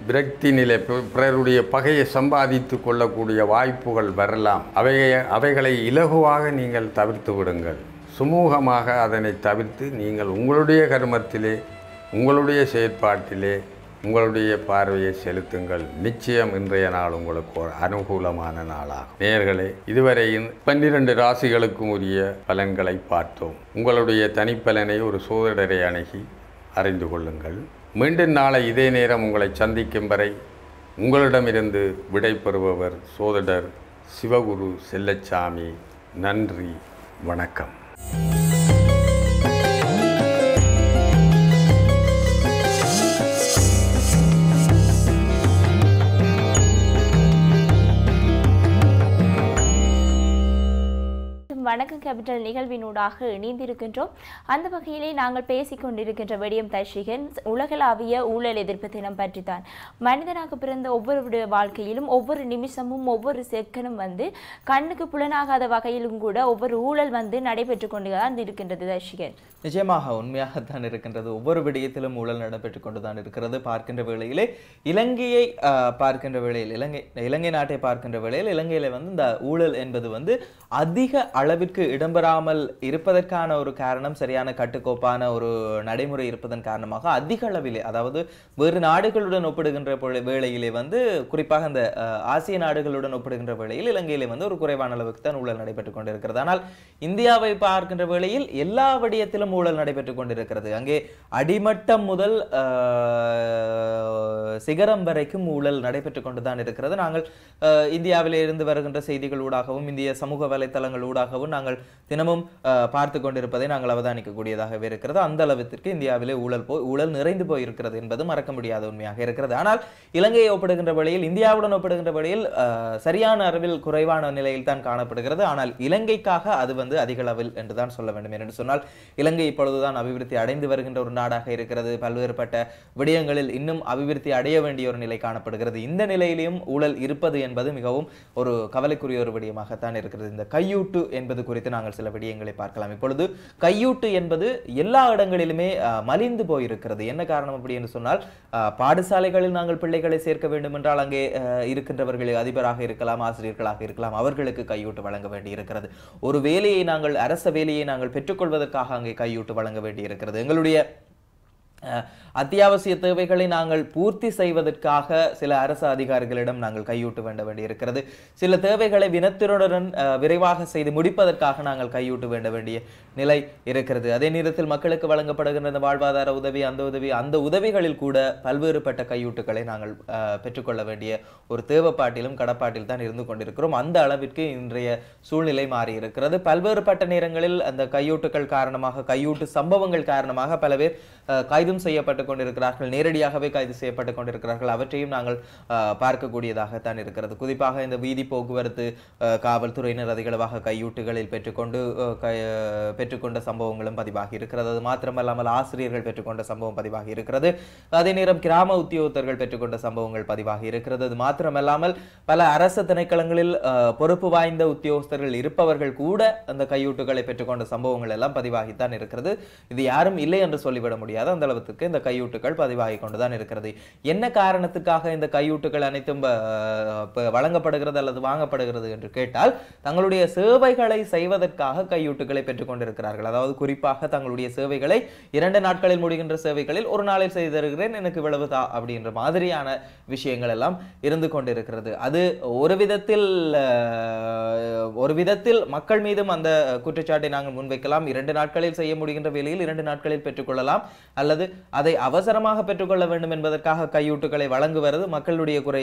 விரக்தி நிலை, பிறருடைய பகையை சம்பாதித்து கொள்ளக்கூடிய வாய்ப்புகள் வரலாம். அவைகளை இலகுவாக நீங்கள் தவிர்த்து விடுங்கள். சுமூகமாக அதனை தவிர்த்து நீங்கள் உங்களுடைய கர்மத்திலே, உங்களுடைய செயற்பாட்டிலே உங்களுடைய பார்வையை செலுத்துங்கள். நிச்சயம் இன்றைய நாள் உங்களுக்கு ஒரு அனுகூலமான நாளாகும். நேயர்களே, இதுவரையின் 12 ராசிகளுக்கும் உரிய பலன்களை பார்த்தோம். உங்களுடைய தனிப்பலனை ஒரு சோதிடரை அணுகி அறிந்து கொள்ளுங்கள். மீண்டும் நாளை இதே நேரம் உங்களை சந்திக்கும் வரை உங்களிடமிருந்து விடை பெறுபவர் சோதிடர் சிவகுரு செல்லச்சாமி. நன்றி, வணக்கம். வணக்கம் கேபிட்டல் நிகழ்வினூடாக இணைந்திருக்கின்றோம். அந்த வகையிலே நாங்கள் பேசிக் கொண்டிருக்கின்ற விடயம் தர்ஷிகன் உலகளாவிய ஊழல் எதிர்ப்பு தினம் பற்றித்தான். மனிதனாக பிறந்த ஒவ்வொருடைய வாழ்க்கையிலும் ஒவ்வொரு நிமிஷமும் ஒவ்வொரு செகண்டும் கண்ணுக்கு புலனாகாத வகையிலும் கூட ஒவ்வொரு ஊழல் நடைபெற்று கொண்டுதான் இருக்கின்றது தர்ஷிகன். நிச்சயமாக உண்மையாகத்தான் இருக்கின்றது. ஒவ்வொரு விடயத்திலும் ஊழல் நடைபெற்றுக் கொண்டுதான் இருக்கிறது. பார்க்கின்ற வேளையிலே இலங்கையை பார்க்கின்ற வேளையில் இலங்கை நாட்டை பார்க்கின்ற வேளையில் இலங்கையில இந்த ஊழல் என்பது அதிக அளவிற்கு இடம்பெறாமல் இருப்பதற்கான ஒரு காரணம் சரியான கட்டுக்கோப்பான ஒரு நடைமுறை இருப்பதன் காரணமாக அதிக அளவிலே, அதாவது வேறு நாடுகளுடன் ஒப்பிடுகின்ற வேளையிலே குறிப்பாக இந்த ஆசிய நாடுகளுடன் ஒப்பிடுகின்ற வேளையில் இலங்கையிலே ஒரு குறைவான அளவுக்கு தான் ஊழல் நடைபெற்றுக் கொண்டிருக்கிறது. ஆனால் இந்தியாவை பார்க்கின்ற வேளையில் எல்லா விடயத்திலும் ஊழல் நடைபெற்றுக் கொண்டிருக்கிறது. அங்கே அடிமட்டம் முதல் சிகரம் வரைக்கும் ஊழல் நடைபெற்றுக் கொண்டுதான் இருக்கிறது. நாங்கள் இந்தியாவிலே இருந்து வருகின்ற செய்திகள் ஊடாகவும் இந்திய சமூக வலைத்தளங்கள் ஊடாகவும் நாங்கள் தினமும் பார்த்து கொண்டிருப்பதை நாங்கள் அவதானிக்கக்கூடியதாகவே இருக்கிறது. அந்த அளவிற்கு இந்தியாவிலே ஊழல் நிறைந்து போயிருக்கிறது என்பது மறக்க முடியாத உண்மையாக இருக்கிறது. ஆனால் இலங்கையை ஒப்பிடுகின்ற வேளையில் இந்தியாவுடன் ஒப்பிடுகின்ற வேளையில் சரியான அளவில் குறைவான நிலையில் தான் காணப்படுகிறது. ஆனால் இலங்கைக்காக அது அதிக அளவில் என்றுதான் சொல்ல வேண்டும். என்று சொன்னால் இலங்கை இப்பொழுதுதான் அபிவிருத்தி அடைந்து வருகின்ற ஒரு நாடாக இருக்கிறது. பல்வேறுபட்ட விடயங்களில் இன்னும் அபிவிருத்தி அடைய வேண்டிய ஒரு நிலை காணப்படுகிறது. இந்த நிலையிலும் ஊழல் இருப்பது என்பது மிகவும் ஒரு கவலைக்குரிய ஒரு விடயமாகத்தான் இருக்கிறது. இந்த கையூட்டு என்பது குறித்து நாங்கள் சில விடயங்களை பார்க்கலாம். இப்பொழுது கையூட்டு என்பது எல்லா இடங்களிலுமே மலிந்து போயிருக்கிறது. என்ன காரணம் அப்படி என்று சொன்னால், பாடசாலைகளில் நாங்கள் பிள்ளைகளை சேர்க்க வேண்டும் என்றால் அங்கே இருக்கின்றவர்கள் அதிபராக இருக்கலாம், ஆசிரியர்களாக இருக்கலாம், அவர்களுக்கு கையூட்டு வழங்க வேண்டி இருக்கிறது. ஒரு வேலையை நாங்கள் அரச வேலையை நாங்கள் பெற்றுக்கொள்வதற்காக அங்கே கையூட்டு வழங்க வேண்டி இருக்கிறது. எங்களுடைய அத்தியாவசிய தேவைகளை நாங்கள் பூர்த்தி செய்வதற்காக சில அரசு அதிகாரிகளிடம் நாங்கள் கையூட்டு வேண்ட வேண்டி இருக்கிறது. சில தேவைகளை வினத்தினுடன் விரைவாக செய்து முடிப்பதற்காக நாங்கள் கையூட்டு வேண்ட வேண்டிய நிலை இருக்கிறது. அதே நேரத்தில் மக்களுக்கு வழங்கப்படுகின்ற வாழ்வாதார உதவி, அந்த உதவிகளில் கூட பல்வேறுபட்ட கையூட்டுகளை நாங்கள் பெற்றுக்கொள்ள வேண்டிய ஒரு தேவைப்பாட்டிலும் கடப்பாட்டில் தான் இருந்து கொண்டிருக்கிறோம். அந்த அளவிற்கு இன்றைய சூழ்நிலை மாறி இருக்கிறது. பல்வேறுபட்ட நேரங்களில் அந்த கையூட்டுகள் காரணமாக, கையூட்டு சம்பவங்கள் காரணமாக பல பேர் கைதும் செய்யப்பட்டுக் கொண்டிருக்கிறார்கள், நேரடியாகவே கைது செய்யப்பட்டுக் கொண்டிருக்கிறார்கள். அவற்றையும் நாங்கள் பார்க்கக்கூடியதாகத்தான் இருக்கிறது. குறிப்பாக இந்த வீதி போக்குவரத்து காவல்துறையினர் அதிகளவாக கையூட்டுகளில் பெற்றுக்கொண்ட சம்பவங்களும் பதிவாகி இருக்கிறது. அது மாத்திரமல்லாமல் ஆசிரியர்கள் பெற்றுக்கொண்ட சம்பவம் பதிவாகி இருக்கிறது. அதே நேரம் கிராம உத்தியோகத்தர்கள் பெற்றுக்கொண்ட சம்பவங்கள் பதிவாகி இருக்கிறது. அது மாத்திரமல்லாமல் பல அரசு திணைக்களங்களில் பொறுப்பு வாய்ந்த உத்தியோகஸ்தர்கள் இருப்பவர்கள் கூட அந்த கையூட்டுகளை பெற்றுக்கொண்ட சம்பவங்கள் எல்லாம் பதிவாகித்தான் இருக்கிறது. இது யாரும் இல்லை என்று சொல்லிவிட முடியாது. அந்த அளவுக்கு இந்த கையூட்டுகள் பதிவாகி கொண்டுதான் இருக்கிறது. என்ன காரணத்துக்காக இந்த கையூட்டுகள் அனைத்தும் வழங்கப்படுகிறது அல்லது வாங்கப்படுகிறது என்று கேட்டால், தங்களுடைய சேவைகளை செய்வதற்காக கையூட்டுகளை பெற்றுக் கொண்டிருக்கிறார்கள். அதாவது குறிப்பாக தங்களுடைய சேவைகளை 2 நாட்களில் முடிகின்ற சேவைகளில் ஒரு நாளில் செய்து தருகிறேன், எனக்கு இவ்வளவு தா அப்படின்ற மாதிரியான விஷயங்கள் எல்லாம் இருந்து கொண்டிருக்கிறது. அது ஒரு விதத்தில் மக்கள் மீதும் அந்த குற்றச்சாட்டை நாங்கள் முன்வைக்கலாம். 2 நாட்களில் செய்ய முடிகின்ற வேலையில் 2 நாட்களில் பெற்றுக்கொள்ளலாம், அல்லது அதை அவசரமாக பெற்றுக்கொள்ள வேண்டும் என்பதற்காக கையூட்டுகளை வழங்குவது மக்களுடைய குறை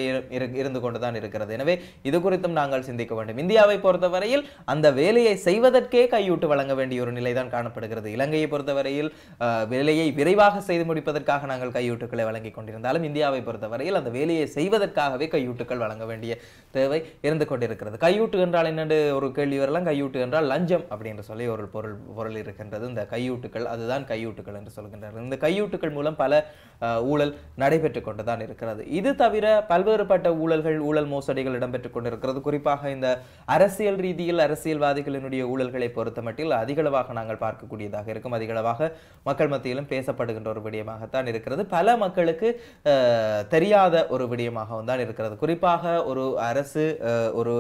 இருந்து கொண்டுதான் இருக்கிறது. எனவே இது குறித்தும் நாங்கள் சிந்திக்க வேண்டும். இந்தியாவை பொறுத்தவரையில் அந்த வேலையை செய்வதற்கே கையூட்டு வழங்க வேண்டிய ஒரு நிலைதான் காணப்படுகிறது. இலங்கையை பொறுத்தவரையில் வேலையை விரைவாக செய்து முடிப்பதற்காக நாங்கள் கையூட்டுகளை வழங்கி கொண்டிருந்தாலும், இந்தியாவை பொறுத்தவரையில் அந்த வேலையை செய்வதற்காகவே கையூட்டுகள் வழங்க வேண்டிய தேவை இருந்து கொண்டிருக்கிறது. கையூட்டு என்றால் என்னென்று ஒரு கேள்வி வரலாம். கையூட்டு என்றால் லஞ்சம் அப்படின்னு சொல்லி ஒரு பொருள் இருக்கின்றது. இந்த கையூட்டுகள், அதுதான் கையூட்டுகள் என்று சொல்கின்றனர். இந்த கையூட்டுகள் மூலம் பல ஊழல் நடைபெற்றுக் கொண்டுதான் இருக்கிறது. இது தவிர பல்வேறுபட்ட ஊழல் மோசடிகள் இடம்பெற்றுக் கொண்டிருக்கிறது. குறிப்பாக இந்த அரசியல் ரீதியில் அரசியல்வாதிகளினுடைய ஊழல்களை பொறுத்தமட்டில் அதிகளவாக நாங்கள் பார்க்கக்கூடியதாக இருக்கும். அதிகளவாக மக்கள் மத்தியிலும் பேசப்படுகின்ற ஒரு விடயமாகத்தான் இருக்கிறது. பல மக்களுக்கு தெரியாத ஒரு விடயமாகவும் தான் இருக்கிறது. குறிப்பாக ஒரு அரசு ஒரு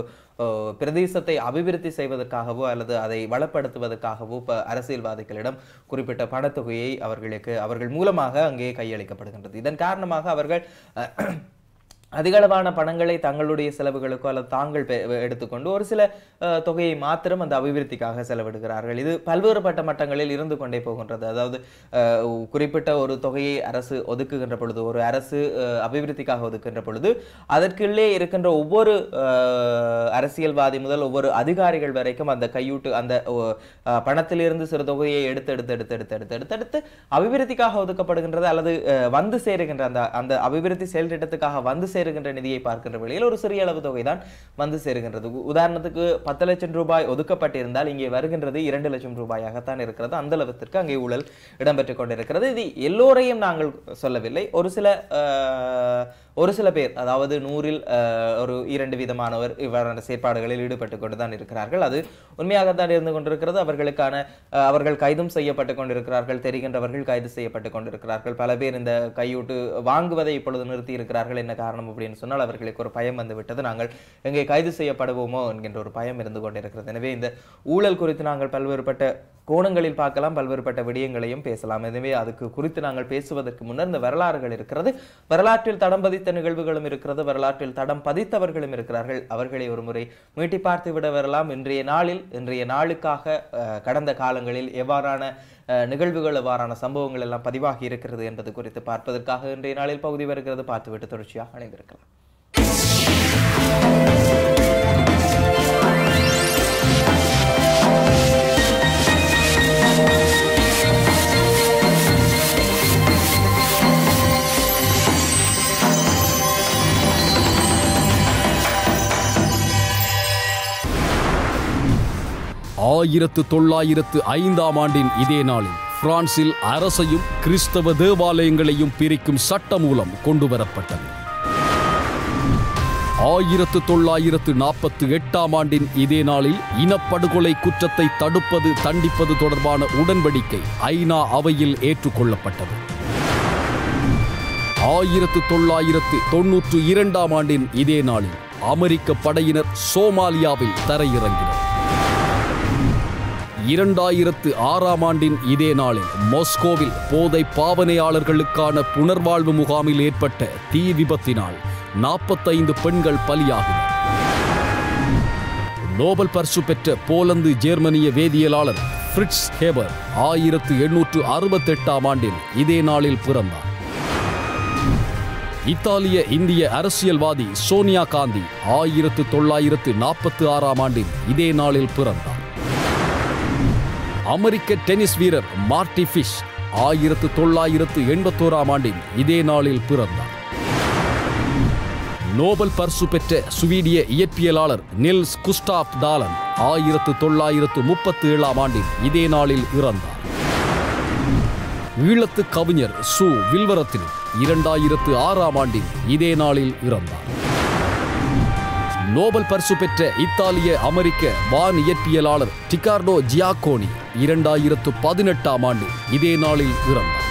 பிரதேசத்தை அபிவிருத்தி செய்வதற்காகவோ அல்லது அதை வளப்படுத்துவதற்காகவோ அரசியல்வாதிகளிடம் குறிப்பிட்ட பணத்தொகையை அவர்கள் மூலமாக அங்கே கையளிக்கப்படுகின்றது. இதன் காரணமாக அவர்கள் அதிகளவான பணங்களை தங்களுடைய செலவுகளுக்கோ அல்லது தாங்கள் எடுத்துக்கொண்டு ஒரு சில தொகையை மாத்திரம் அந்த அபிவிருத்திக்காக செலவிடுகிறார்கள். இது பல்வேறுபட்ட மட்டங்களில் இருந்து கொண்டே போகின்றது. அதாவது குறிப்பிட்ட ஒரு தொகையை அரசு ஒதுக்குகின்ற பொழுது, ஒரு அரசு அபிவிருத்திக்காக ஒதுக்குகின்ற பொழுது, அதற்குள்ளே இருக்கின்ற ஒவ்வொரு அரசியல்வாதி முதல் ஒவ்வொரு அதிகாரிகள் வரைக்கும் அந்த கையூட்டு அந்த பணத்திலிருந்து சிறு தொகையை எடுத்து அபிவிருத்திக்காக ஒதுக்கப்படுகின்றது அல்லது வந்து சேருகின்ற அந்த அபிவிருத்தி செயல் திட்டத்துக்காக வந்து சேருகின்ற நிதியை பார்க்கின்ற வேளையில் ஒரு சிறிய அளவு தொகை தான் வந்து சேருகின்றது. உதாரணத்துக்கு 10 லட்சம் ரூபாய் ஒதுக்கப்பட்டிருந்தால் இங்கே வருகின்றது 2 லட்சம் ரூபாயாகத்தான் இருக்கிறது. அந்த அளவுக்கு அங்கே ஊழல் இடம்பெற்றுக் கொண்டிருக்கிறது. இது எல்லோரையும் நாங்கள் சொல்லவில்லை. ஒரு சில பேர், அதாவது 100-இல் ஒரு 2 விதமானவர் இவ்வாறான செயற்பாடுகளில் ஈடுபட்டு கொண்டுதான் இருக்கிறார்கள். அது உண்மையாகத்தான் இருந்து கொண்டிருக்கிறது. அவர்கள் கைதும் செய்யப்பட்டு கொண்டிருக்கிறார்கள். தெரிகின்றவர்கள் கைது செய்யப்பட்டு கொண்டிருக்கிறார்கள். பல பேர் இந்த கையூட்டு வாங்குவதை இப்பொழுது நிறுத்தி இருக்கிறார்கள். என்ன காரணம் அப்படின்னு சொன்னால் அவர்களுக்கு ஒரு பயம் வந்து விட்டது. நாங்கள் எங்கே கைது செய்யப்படுவோமோ என்கின்ற ஒரு பயம் இருந்து கொண்டிருக்கிறது. எனவே இந்த ஊழல் குறித்து நாங்கள் பல்வேறுபட்ட கோணங்களில் பார்க்கலாம், பல்வேறுபட்ட விடயங்களையும் பேசலாம். எனவே அதுக்கு குறித்து நாங்கள் பேசுவதற்கு முன்னர் இந்த வரலாறுகள் இருக்கிறது. வரலாற்றில் தடம் பதித்த நிகழ்வுகளும் இருக்கிறது. வரலாற்றில் தடம் பதித்தவர்களும் இருக்கிறார்கள். அவர்களை ஒரு முறை மீட்டி பார்த்து விட வரலாம். இன்றைய நாளுக்காக கடந்த காலங்களில் எவ்வாறான நிகழ்வுகள், எவ்வாறான சம்பவங்கள் எல்லாம் பதிவாகி இருக்கிறது என்பது குறித்து பார்ப்பதற்காக இன்றைய நாளில் பகுதி வருகிறது. பார்த்துவிட்டு தொடர்ச்சியாக இணைந்திருக்கலாம். 1905ஆம் ஆண்டின் இதே நாளில் பிரான்சில் அரசையும் கிறிஸ்தவ தேவாலயங்களையும் பிரிக்கும் சட்டமூலம் கொண்டுவரப்பட்டது. 1948ஆம் ஆண்டின் இதே நாளில் இனப்படுகொலை குற்றத்தை தடுப்பது, தண்டிப்பது தொடர்பான உடன்படிக்கை ஐநா அவையில் ஏற்றுக்கொள்ளப்பட்டது. 1992ஆம் ஆண்டின் இதே நாளில் அமெரிக்க படையினர் சோமாலியாவில் தரையிறங்கினர். 2006ஆம் ஆண்டின் இதே நாளில் மாஸ்கோவில் போதை பாவனையாளர்களுக்கான புனர்வாழ்வு முகாமில் ஏற்பட்ட தீ விபத்தினால் 45 பெண்கள் பலியாகினர். நோபல் பரிசு பெற்ற போலந்து ஜெர்மனிய வேதியியலாளர் ஃப்ரிட்ஸ் ஹேபர் 1868ஆம் ஆண்டில் இதே நாளில் பிறந்தார். இத்தாலிய இந்திய அரசியல்வாதி சோனியா காந்தி 1946ஆம் ஆண்டில் இதே நாளில் பிறந்தார். அமெரிக்க டென்னிஸ் வீரர் மார்ட்டி ஃபிஷ் 1981ஆம் ஆண்டில் இதே நாளில் பிறந்தார். நோபல் பரிசு பெற்ற சுவீடிய இயற்பியலாளர் நில்ஸ் குஸ்டாஃப் தாலன் 1937ஆம் ஆண்டில் இதே நாளில் இறந்தார். ஈழத்து கவிஞர் சு வில்வரத்தினம் 2006ஆம் ஆண்டில் இதே நாளில் இறந்தார். நோபல் பரிசு பெற்ற இத்தாலிய அமெரிக்க வான் இயற்பியலாளர் டிகார்டோ ஜியாக்கோனி 2018ஆம் ஆண்டில் இதே நாளில் இறந்தார்.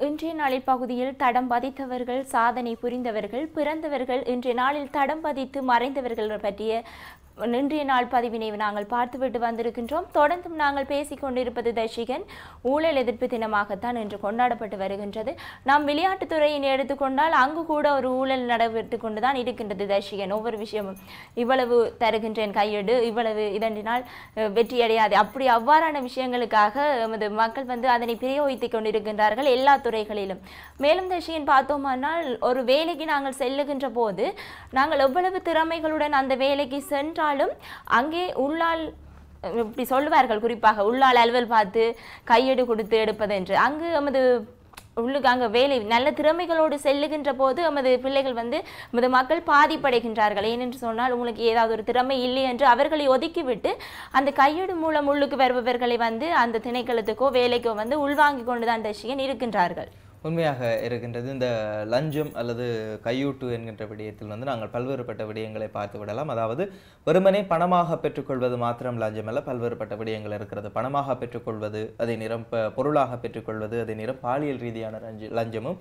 இன்றைய நாளில் பகுதியில் தடம் பதித்தவர்கள், சாதனை புரிந்தவர்கள், பிறந்தவர்கள், இன்றைய நாளில் தடம் பதித்து மறைந்தவர்கள் பற்றிய இன்றைய நாள் பதிவினை நாங்கள் பார்த்துவிட்டு வந்திருக்கின்றோம். தொடர்ந்தும் நாங்கள் பேசிக் கொண்டிருப்பது தர்ஷிகன் ஊழல் எதிர்ப்பு தினமாகத்தான் இன்று கொண்டாடப்பட்டு வருகின்றது. நாம் விளையாட்டுத்துறையினை எடுத்துக்கொண்டால் அங்கு கூட ஒரு ஊழல் நடைபெற்று கொண்டுதான் இருக்கின்றது தர்ஷிகன். ஒவ்வொரு விஷயமும் இவ்வளவு தருகின்றேன் கையெடு, இவ்வளவு இதனால் வெற்றி அடையாது, அப்படி அவ்வாறான விஷயங்களுக்காக எமது மக்கள் அதனை பிரயோகித்துக் கொண்டிருக்கின்றார்கள் எல்லா துறைகளிலும். மேலும் தர்ஷிகன் பார்த்தோமானால் ஒரு வேலைக்கு நாங்கள் செல்லுகின்ற போது நாங்கள் எவ்வளவு திறமைகளுடன் அந்த வேலைக்கு சென்றால் அங்கே உள்ளால் இப்படி சொல்லுவார்கள், குறிப்பாக உள்ளால் அலுவல் பார்த்து கையெடு கொடுத்து எடுப்பது என்று. அங்கு எமது உள்ளுக்கு அங்கே வேலை நல்ல திறமைகளோடு செல்லுகின்ற போது எமது பிள்ளைகள் எமது மக்கள் பாதிப்படைகின்றார்கள். ஏனென்று சொன்னால் உங்களுக்கு ஏதாவது ஒரு திறமை இல்லை என்று அவர்களை ஒதுக்கிவிட்டு அந்த கையெடு மூலம் உள்ளுக்கு வருபவர்களை அந்த திணைக்களத்துக்கோ வேலைக்கோ உள்வாங்கி கொண்டுதான் தர்ஷிகன் இருக்கின்றார்கள். உண்மையாக இருக்கின்றது. இந்த லஞ்சம் அல்லது கையூட்டு என்கின்ற விடயத்தில் நாங்கள் பல்வேறுபட்ட விடயங்களை பார்த்து விடலாம். அதாவது வெறுமனே பணமாக பெற்றுக்கொள்வது மாத்திரம் லஞ்சம் அல்ல, பல்வேறுபட்ட விடயங்கள் இருக்கிறது. பணமாக பெற்றுக்கொள்வது, அதே நேரம் பொருளாக பெற்றுக்கொள்வது, அதே நேரம் பாலியல் ரீதியான லஞ்சமும்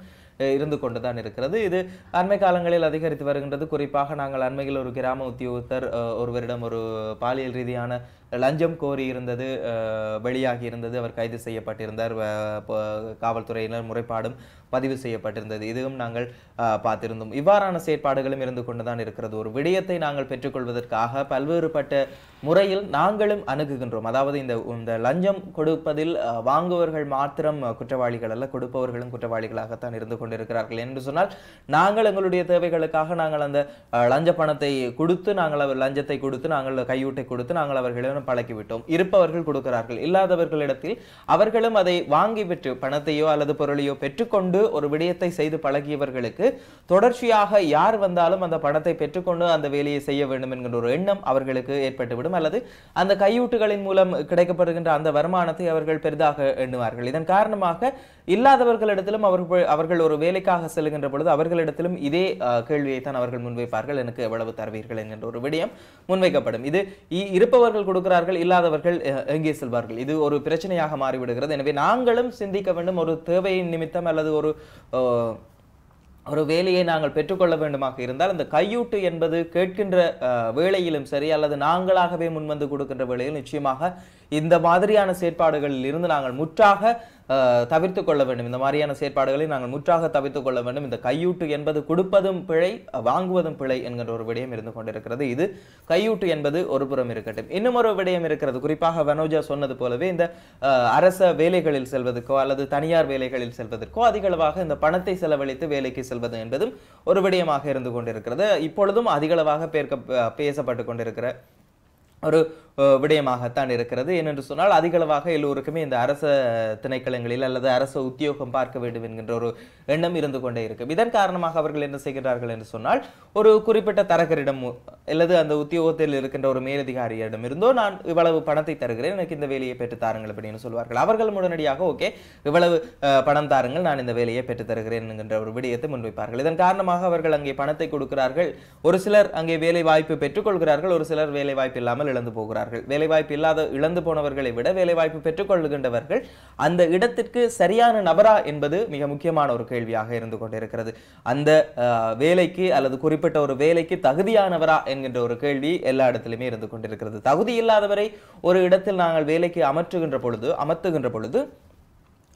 இருந்து கொண்டுதான் இருக்கிறது. இது அண்மை காலங்களில் அதிகரித்து வருகின்றது. குறிப்பாக நாங்கள் அண்மையில் ஒரு கிராம உத்தியோகத்தர் ஒருவரிடம் ஒரு பாலியல் ரீதியான லஞ்சம் கோரி இருந்தது வெளியாகி இருந்தது. அவர் கைது செய்யப்பட்டிருந்தார். காவல்துறையினர் முறைப்பாடும் பதிவு செய்யப்பட்டிருந்தது. இதுவும் நாங்கள் பார்த்திருந்தோம். இவ்வாறான செயற்பாடுகளும் இருந்து கொண்டுதான் இருக்கிறது. ஒரு விடயத்தை நாங்கள் பெற்றுக்கொள்வதற்காக பல்வேறுபட்ட முறையில் நாங்களும் அணுகுகின்றோம். அதாவது இந்த லஞ்சம் கொடுப்பதில் வாங்குவர்கள் மாத்திரம் குற்றவாளிகள் அல்ல, கொடுப்பவர்களும் குற்றவாளிகளாகத்தான் இருந்து கொண்டிருக்கிறார்கள். என்று சொன்னால் நாங்கள் எங்களுடைய தேவைகளுக்காக நாங்கள் அந்த லஞ்ச பணத்தை கொடுத்து நாங்கள் லஞ்சத்தை கொடுத்து நாங்கள் கையூட்டை கொடுத்து நாங்கள் அவர்களிடம் பழக்கிவிட்டோம். இருப்பவர்கள் கொடுக்கிறார்கள், இல்லாதவர்களிடத்தில் அவர்களும் அதை வாங்கி பெற்று பணத்தையோ அல்லது பொருளையோ பெற்றுக்கொண்டு ஒரு விடயத்தை செய்து பழகியவர்களுக்கு தொடர்ச்சியாக யார் வந்தாலும் அந்த பணத்தை பெற்றுக்கொண்டு அந்த வேலையை செய்ய வேண்டும் என்கின்ற ஒரு எண்ணம் அவர்களுக்கு ஏற்பட்டுவிடும், அல்லது அந்த கையூட்டுகளின் மூலம் கிடைக்கப்படுகின்ற அந்த வருமானத்தை அவர்கள் பெரிதாக எண்ணுவார்கள். இதன் காரணமாக இல்லாதவர்களிடத்திலும் அவர்கள் ஒரு வேலைக்காக செல்கின்ற பொழுது அவர்களிடத்திலும் இதே கேள்வியை தான் அவர்கள் முன்வைப்பார்கள், எனக்கு எவ்வளவு தருவீர்கள் என்கின்ற ஒரு விடயம் முன்வைக்கப்படும். இது இருப்பவர்கள் கொடுக்கிறார்கள், இல்லாதவர்கள் எங்கே செல்வார்கள், இது ஒரு பிரச்சனையாக மாறிவிடுகிறது. எனவே நாங்களும் சிந்திக்க வேண்டும், ஒரு தேவையின் நிமித்தம் அல்லது ஒரு வேலையை நாங்கள் பெற்றுக்கொள்ள வேண்டுமாக இருந்தால் அந்த கையூட்டு என்பது கேட்கின்ற வேளையிலும் சரி அல்லது நாங்களாகவே முன்வந்து கொடுக்கின்ற வேளையில் நிச்சயமாக இந்த மாதிரியான செயற்பாடுகளில் இருந்து நாங்கள் முற்றாக தவிர்த்து கொள்ள வேண்டும். இந்த மாதிரியான செயற்பாடுகளை நாங்கள் முற்றாக தவிர்த்து கொள்ள வேண்டும். இந்த கையூட்டு என்பது கொடுப்பதும் பிழை, வாங்குவதும் பிழை என்கின்ற ஒரு விடயம் இருந்து கொண்டிருக்கிறது. இது கையூட்டு என்பது ஒரு புறம் இருக்கட்டும். இன்னும் ஒரு விடயம் இருக்கிறது. குறிப்பாக வனோஜா சொன்னது போலவே இந்த அரச வேலைகளில் செல்வதற்கோ அல்லது தனியார் வேலைகளில் செல்வதற்கோ அதிகளவாக இந்த பணத்தை செலவழித்து வேலைக்கு செல்வது என்பதும் ஒரு விடயமாக இருந்து கொண்டிருக்கிறது. இப்பொழுதும் அதிகளவாக பேசப்பட்டு கொண்டிருக்கிற ஒரு விடயமாகத்தான் இருக்கிறது. ஏனென்று சொன்னால் அதிகளவாக எல்லோருக்குமே இந்த அரச திணைக்களங்களில் அல்லது அரச உத்தியோகம் பார்க்க வேண்டும் என்கின்ற ஒரு எண்ணம் இருந்து கொண்டே இருக்கும். இதன் காரணமாக அவர்கள் என்ன செய்கிறார்கள் என்று சொன்னால் ஒரு குறிப்பிட்ட தரகரிடம் அல்லது அந்த உத்தியோகத்தில் இருக்கின்ற ஒரு மேலதிகாரியிடம் இருந்தோ நான் இவ்வளவு பணத்தை தருகிறேன், எனக்கு இந்த வேலையை பெற்று தாருங்கள் அப்படின்னு சொல்வார்கள். அவர்கள் உடனடியாக ஓகே இவ்வளவு பணம் தாருங்கள், நான் இந்த வேலையை பெற்று தருகிறேன் என்கின்ற ஒரு விடயத்தை முன்வைப்பார்கள். இதன் காரணமாக அவர்கள் அங்கே பணத்தை கொடுக்கிறார்கள். ஒரு சிலர் அங்கே வேலை வாய்ப்பு பெற்றுக்கொள்கிறார்கள், ஒரு சிலர் வேலை வாய்ப்பு இல்லாமல் இழந்து போகிறார்கள். வேலைவாய்ப்பு இழந்து போனவர்களை விட வேலைவாய்ப்பு பெற்றுக்கொள்கின்றவர்கள் அந்த இடத்திற்கு சரியான நபரா என்பது மிக முக்கியமான ஒரு கேள்வியாக இருந்து கொண்டிருக்கிறது. அந்த வேலைக்கு அல்லது குறிப்பிட்ட ஒரு வேலைக்கு தகுதியானவரா என்கின்ற ஒரு கேள்வி எல்லா இடத்திலுமே இருந்து கொண்டிருக்கிறது. தகுதி இல்லாதவரை ஒரு இடத்தில் நாங்கள் வேலைக்கு அமர்த்துகின்ற பொழுது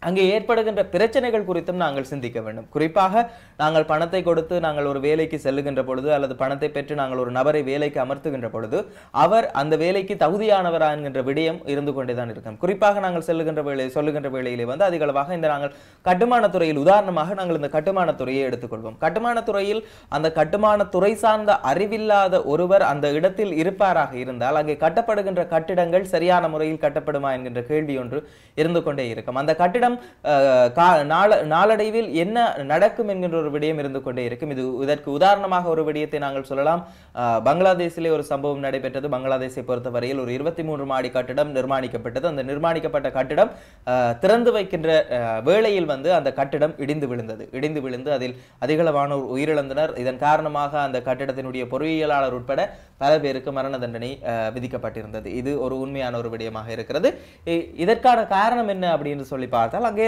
அங்கே ஏற்படுகின்ற பிரச்சனைகள் குறித்தும் நாங்கள் சிந்திக்க வேண்டும். குறிப்பாக நாங்கள் பணத்தை கொடுத்து நாங்கள் ஒரு வேலைக்கு செல்லுகின்ற பொழுது அல்லது பணத்தை பெற்று நாங்கள் ஒரு நபரை வேலைக்கு அமர்த்துகின்ற பொழுது அவர் அந்த வேலைக்கு தகுதியானவரா என்கின்ற விடயம் இருந்து கொண்டேதான் இருக்கும். குறிப்பாக நாங்கள் சொல்லுகின்ற வேளையிலே வந்து அதிகளவாக இந்த நாங்கள் கட்டுமான துறையில் உதாரணமாக நாங்கள் இந்த கட்டுமான துறையை எடுத்துக்கொள்வோம். கட்டுமான துறையில் அந்த கட்டுமான துறை சார்ந்த அறிவில்லாத ஒருவர் அந்த இடத்தில் இருப்பாராக இருந்தால் அங்கே கட்டப்படுகின்ற கட்டிடங்கள் சரியான முறையில் கட்டப்படுமா என்கின்ற கேள்வி ஒன்று இருந்து கொண்டே இருக்கும். அந்த கட்டிடம் நாளடைவில் என்ன நடக்கும் என்கின்ற ஒரு விடயம் இருந்து கொண்டே இருக்கும். இதற்கு உதாரணமாக ஒரு விடயத்தை நாங்கள் சொல்லலாம். பங்களாதேஷிலே ஒரு சம்பவம் நடைபெற்றது. பங்களாதேஷை பொறுத்தவரையில் ஒரு 23 மாடி கட்டிடம் நிர்மாணிக்கப்பட்டது. அந்த நிர்மாணிக்கப்பட்ட கட்டிடம் திறந்து வைக்கின்ற வேளையில் வந்து அந்த கட்டிடம் இடிந்து விழுந்து அதில் அதிகளவானோர் உயிரிழந்தனர். இதன் காரணமாக அந்த கட்டிடத்தினுடைய பொறியியலாளர் உட்பட பல பேருக்கு மரண தண்டனை விதிக்கப்பட்டிருந்தது. இது ஒரு உண்மையான ஒரு விடயமாக இருக்கிறது. இதற்கான காரணம் என்ன அப்படின்னு சொல்லி பார்த்தால் அங்கே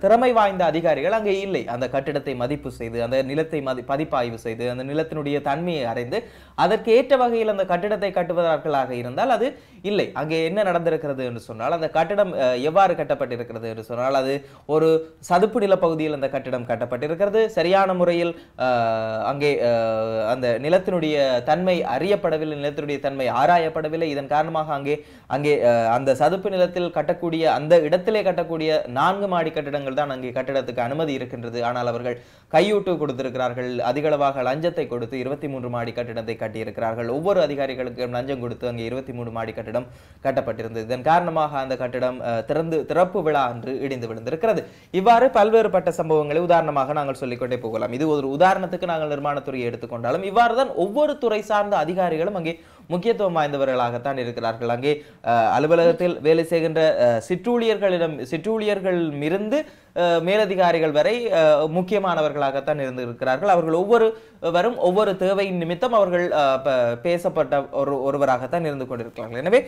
திறமை வாய்ந்த அதிகாரிகள் அங்கே இல்லை. அந்த கட்டிடத்தை மதிப்பு செய்து அந்த நிலத்தை பதிப்பாய்வு செய்து அந்த நிலத்தினுடைய தன்மையை அறிந்து அதற்கு ஏற்ற வகையில் அந்த கட்டிடத்தை கட்டுவதற்காக இருந்தால் அது இல்லை. அங்கே என்ன நடந்திருக்கிறது என்று சொன்னால் அந்த கட்டிடம் எவ்வாறு கட்டப்பட்டிருக்கிறது என்று சொன்னால் அது ஒரு சதுப்பு நிலப்பகுதியில் அந்த கட்டிடம் கட்டப்பட்டிருக்கிறது. சரியான முறையில் அங்கே அந்த நிலத்தினுடைய தன்மை அறியப்படவில்லை, நிலத்தினுடைய தன்மை ஆராயப்படவில்லை. இதன் காரணமாக அங்கே அந்த சதுப்பு நிலத்தில் கட்டக்கூடிய அந்த இடத்திலே கட்டக்கூடிய 4 மாடி கட்டிடங்கள் தான் அங்கே கட்டிடத்துக்கு அனுமதி இருக்கின்றது. ஆனால் அவர்கள் கையூட்டு கொடுத்திருக்கிறார்கள். அதிகளவாக லஞ்சத்தை கொடுத்து 23 மாடி கட்டிடத்தை கட்டியிருக்கிறார்கள். ஒவ்வொரு அதிகாரிகளுக்கும் லஞ்சம் கொடுத்து அங்கே 23 மாடி கட்டிடம் கட்டப்பட்டிருந்தது. இதன் காரணமாக அந்த கட்டிடம் திறப்பு விழா அன்று இடிந்து விழுந்திருக்கிறது. இவ்வாறு பல்வேறுபட்ட சம்பவங்களை உதாரணமாக நாங்கள் சொல்லிக்கொண்டே போகலாம். இது ஒரு உதாரணத்துக்கு நாங்கள் நிர்மாணத்துறையை எடுத்துக்கொண்டாலும் இவ்வாறுதான் ஒவ்வொரு துறை சார்ந்த அதிகாரிகளும் அங்கே முக்கியத்துவம் வாய்ந்தவர்களாகத்தான் இருக்கிறார்கள். அங்கே அலுவலகத்தில் வேலை செய்கின்ற சிற்றூழியர்கள் இருந்து மேலதிகாரிகள் வரை முக்கியமானவர்களாகத்தான் இருந்திருக்கிறார்கள். அவர்கள் ஒவ்வொரு தேவையின் நிமித்தம் அவர்கள் பேசப்பட்ட ஒருவராகத்தான் இருந்து கொண்டிருக்கிறார்கள். எனவே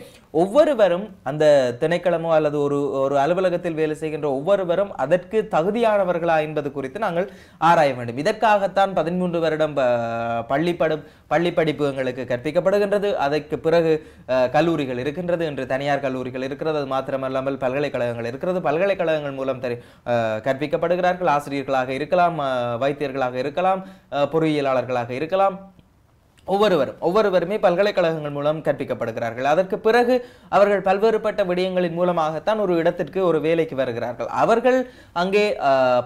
ஒவ்வொருவரும் அந்த திணைக்களமோ அல்லது ஒரு அலுவலகத்தில் வேலை செய்கின்ற ஒவ்வொருவரும் அதற்கு தகுதியானவர்களா என்பது குறித்து நாங்கள் ஆராய வேண்டும். இதற்காகத்தான் 13 வருடம் பள்ளி படிப்பு எங்களுக்கு கற்பிக்கப்படுகின்றது. அதற்கு பிறகு கல்லூரிகள் இருக்கின்றது. இன்று தனியார் கல்லூரிகள் இருக்கிறது. அது மாத்திரமல்லாமல் பல்கலைக்கழகங்கள் இருக்கிறது. பல்கலைக்கழகங்கள் மூலம் கற்பிக்கப்படுகிறார்கள். ஆசிரியர்களாக இருக்கலாம், வைத்தியர்களாக இருக்கலாம், பொறியியலாளர்களாக இருக்கலாம், ஒவ்வொருவருமே பல்கலைக்கழகங்கள் மூலம் கற்பிக்கப்படுகிறார்கள். அதற்கு பிறகு அவர்கள் பல்வேறுபட்ட விடயங்களின் மூலமாகத்தான் ஒரு இடத்திற்கு ஒரு வேலைக்கு வருகிறார்கள். அவர்கள் அங்கே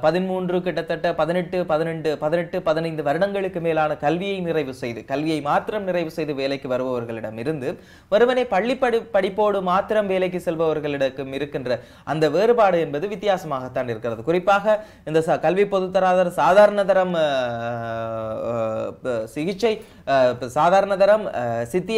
13 கிட்டத்தட்ட 18 வருடங்களுக்கு மேலான கல்வியை மாத்திரம் நிறைவு செய்து வேலைக்கு வருபவர்களிடம் இருந்து வெறுமனே பள்ளி படிப்போடு மாத்திரம் வேலைக்கு செல்பவர்களிடம் இருக்கின்ற அந்த வேறுபாடு என்பது வித்தியாசமாகத்தான் இருக்கிறது. குறிப்பாக இந்த கல்வி பொதுத்தராதர சாதாரண தரம் சிகிச்சை சாதாரண தரம் சித்தி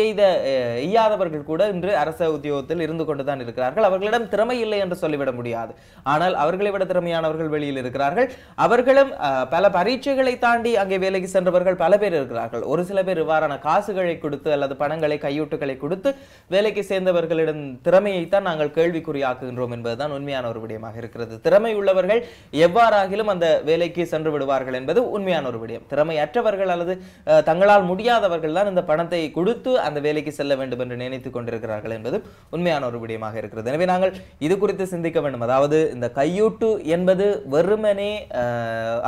எய்யாதவர்கள் கூட இன்று அரச உத்தியோகத்தில் இருந்து கொண்டுதான் இருக்கிறார்கள். அவர்களிடம் திறமை இல்லை என்று சொல்லிவிட முடியாது. ஆனால் அவர்களை விட திறமையானவர்கள் வெளியில் இருக்கிறார்கள். அவர்களும் பல பரீட்சைகளை தாண்டி அங்கே வேலைக்கு சென்றவர்கள் பல பேர் இருக்கிறார்கள். ஒரு சில பேர் இவ்வாறான காசுகளை கொடுத்து அல்லது பணங்களை கையூட்டுகளை கொடுத்து வேலைக்கு சேர்ந்தவர்களிடம் திறமையைத்தான் நாங்கள் கேள்விக்குறியாக்குகின்றோம் என்பதுதான் உண்மையான ஒரு விடயமாக இருக்கிறது. திறமை உள்ளவர்கள் எவ்வாறாகிலும் அந்த வேலைக்கு சென்று விடுவார்கள் என்பது உண்மையான ஒரு விடயம். திறமையற்றவர்கள் அல்லது தங்களால் முடியாதவர்கள் தான் இந்த பணத்தை கொடுத்து அந்த வேலைக்கு செல்ல வேண்டும் என்று நினைத்துக் கொண்டிருக்கிறார்கள் என்பது உண்மையான ஒரு விடயமாக இருக்கிறது. எனவே நாங்கள் இது குறித்து சிந்திக்க வேண்டும். அதாவது இந்த கையூட்டு என்பது வெறுமனே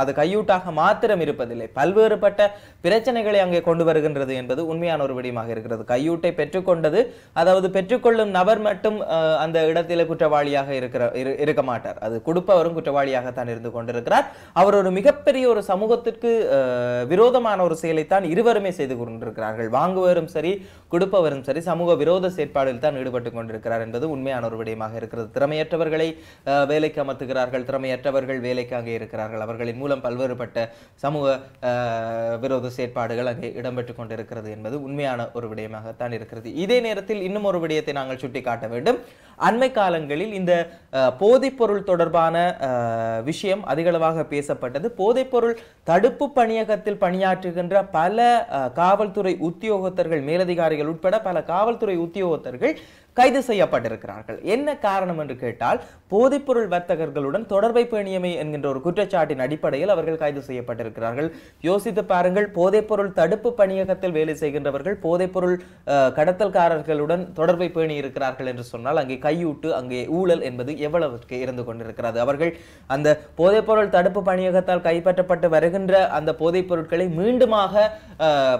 அது கையூட்டாக மாத்திரம் இருப்பதில்லை, பல்வேறுபட்ட பிரச்சனைகளை அங்கே கொண்டு வருகின்றது என்பது உண்மையான ஒரு விடயமாக இருக்கிறது. கையூட்டை பெற்றுக்கொண்டது, அதாவது பெற்றுக்கொள்ளும் நபர் மட்டும் அந்த இடத்திலே குற்றவாளியாக இருக்க மாட்டார். அது கொடுப்பவரும் குற்றவாளியாகத்தான் இருந்து கொண்டிருக்கிறார். அவர் ஒரு மிகப்பெரிய ஒரு சமூகத்திற்கு விரோதமான ஒரு செயலைத்தான் இருவருமே செய்து கொண்டிருக்கிறார்கள். வாங்குவரும் சரி கொடுப்பவரும் சரி சமூக விரோத செயற்பாடில் தான் ஈடுபட்டு கொண்டிருக்கிறார் என்பது உண்மையான ஒரு விடயமாக இருக்கிறது. திறமையற்றவர்களை வேலைக்கு அமர்த்துகிறார்கள், திறமையற்றவர்கள் வேலைக்கு அங்கே இருக்கிறார்கள். அவர்களின் மூலம் பல்வேறுபட்ட சமூக விரோத செயற்பாடுகள் அங்கே இடம்பெற்றுக் கொண்டிருக்கிறது என்பது உண்மையான ஒரு விடயமாகத்தான் இருக்கிறது. இதே நேரத்தில் இன்னும் ஒரு விடயத்தை நாங்கள் சுட்டிக்காட்ட வேண்டும். அண்மை காலங்களில் இந்த போதைப்பொருள் தொடர்பான விஷயம் அதிகளவாக பேசப்பட்டது. போதைப்பொருள் தடுப்பு பணியகத்தில் பணியாற்றுகின்ற பல காவல்துறை உத்தியோகத்தர்கள், மேலதிகாரிகள் உட்பட பல காவல்துறை உத்தியோகத்தர்கள் கைது செய்யப்பட்டிருக்கிறார்கள். என்ன காரணம் என்று கேட்டால், போதைப்பொருள் வர்த்தகர்களுடன் தொடர்பை பேணியமை என்கின்ற ஒரு குற்றச்சாட்டின் அடிப்படையில் அவர்கள் கைது செய்யப்பட்டிருக்கிறார்கள். யோசித்து பாருங்கள், போதைப்பொருள் தடுப்பு பணியகத்தில் வேலை செய்கின்றவர்கள் போதைப்பொருள் கடத்தல்காரர்களுடன் தொடர்பை பேணி இருக்கிறார்கள் என்று சொன்னால் அங்கே கையூட்டு, அங்கே ஊழல் என்பது எவ்வளவுக்கு இருந்து கொண்டிருக்கிறது. அவர்கள் அந்த போதைப்பொருள் தடுப்பு பணியகத்தால் கைப்பற்றப்பட்டு வருகின்ற அந்த போதைப் பொருட்களை மீண்டுமாக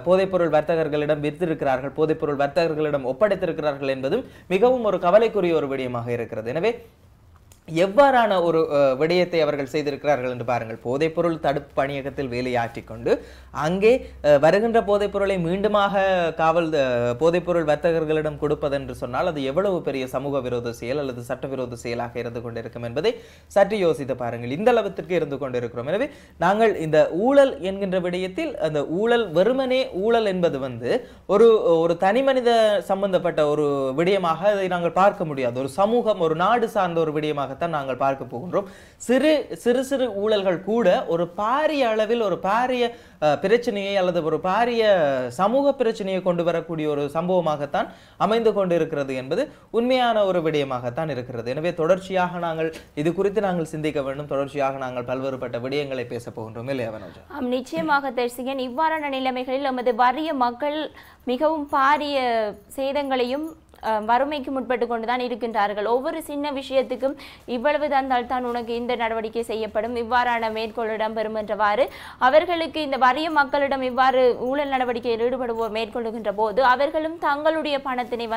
போதைப்பொருள் வர்த்தகர்களிடம் விற்றிருக்கிறார்கள், போதைப்பொருள் வர்த்தகர்களிடம் ஒப்படைத்திருக்கிறார்கள் என்பதும் மிகவும் ஒரு கவலைக்குரிய ஒரு விடயமாக இருக்கிறது. எனவே எவ்வாறான ஒரு விடயத்தை அவர்கள் செய்திருக்கிறார்கள் என்று பாருங்கள். போதைப்பொருள் தடுப்பு பணியகத்தில் வேலையாற்றிக் கொண்டு அங்கே வருகின்ற போதைப்பொருளை மீண்டுமாக போதைப்பொருள் வர்த்தகர்களிடம் கொடுப்பது என்று சொன்னால் அது எவ்வளவு பெரிய சமூக விரோத செயல் அல்லது சட்டவிரோத செயலாக இருந்து கொண்டிருக்கும் என்பதை சற்று யோசித்து பாருங்கள். இந்த அளவுக்கு இருந்து கொண்டிருக்கிறோம். எனவே நாங்கள் இந்த ஊழல் என்கின்ற விடயத்தில் அந்த ஊழல் வெறுமனே ஊழல் என்பது ஒரு தனி மனித சம்பந்தப்பட்ட ஒரு விடயமாக அதை நாங்கள் பார்க்க முடியாது. ஒரு சமூகம், ஒரு நாடு சார்ந்த ஒரு விடயமாக நாங்கள் பார்க்க போகின்றோம். சிறு ஊழல்கள் கூட ஒரு பாரிய அளவில் ஒரு பாரிய பிரச்சனையை அல்லது ஒரு பாரிய சமூக பிரச்சனையை கொண்டு வரக்கூடிய ஒரு சம்பவமாகத்தான் அமைந்து கொண்டிருக்கிறது என்பது உண்மையான ஒரு விடயமாகத்தான் இருக்கிறது. எனவே தொடர்ச்சியாக நாங்கள் இது குறித்து நாங்கள் சிந்திக்க வேண்டும். தொடர்ச்சியாக நாங்கள் பல்வேறுபட்ட விடயங்களை பேச போகின்றோம் இல்லையா வனோஜா? நிச்சயமாக தரிசிகன், இவ்வாறான நிலைமைகளில் நமது வறிய மக்கள் மிகவும் பாரிய சேதங்களையும் வறுமைக்கு முற்பட்டு கொண்டுதான் இருக்கின்றார்கள். ஒவ்வொரு சின்ன விஷயத்துக்கும் இவ்வளவு தந்தால் தான் உனக்கு இந்த நடவடிக்கை செய்யப்படும், இவ்வாறான மேற்கோள் இடம்பெறும் என்றவாறு அவர்களுக்கு இந்த வறிய மக்களிடம் இவ்வாறு ஊழல் நடவடிக்கையில் ஈடுபடுவோர் மேற்கொள்ளுகின்ற போது அவர்களும் தங்களுடைய பணத்தினை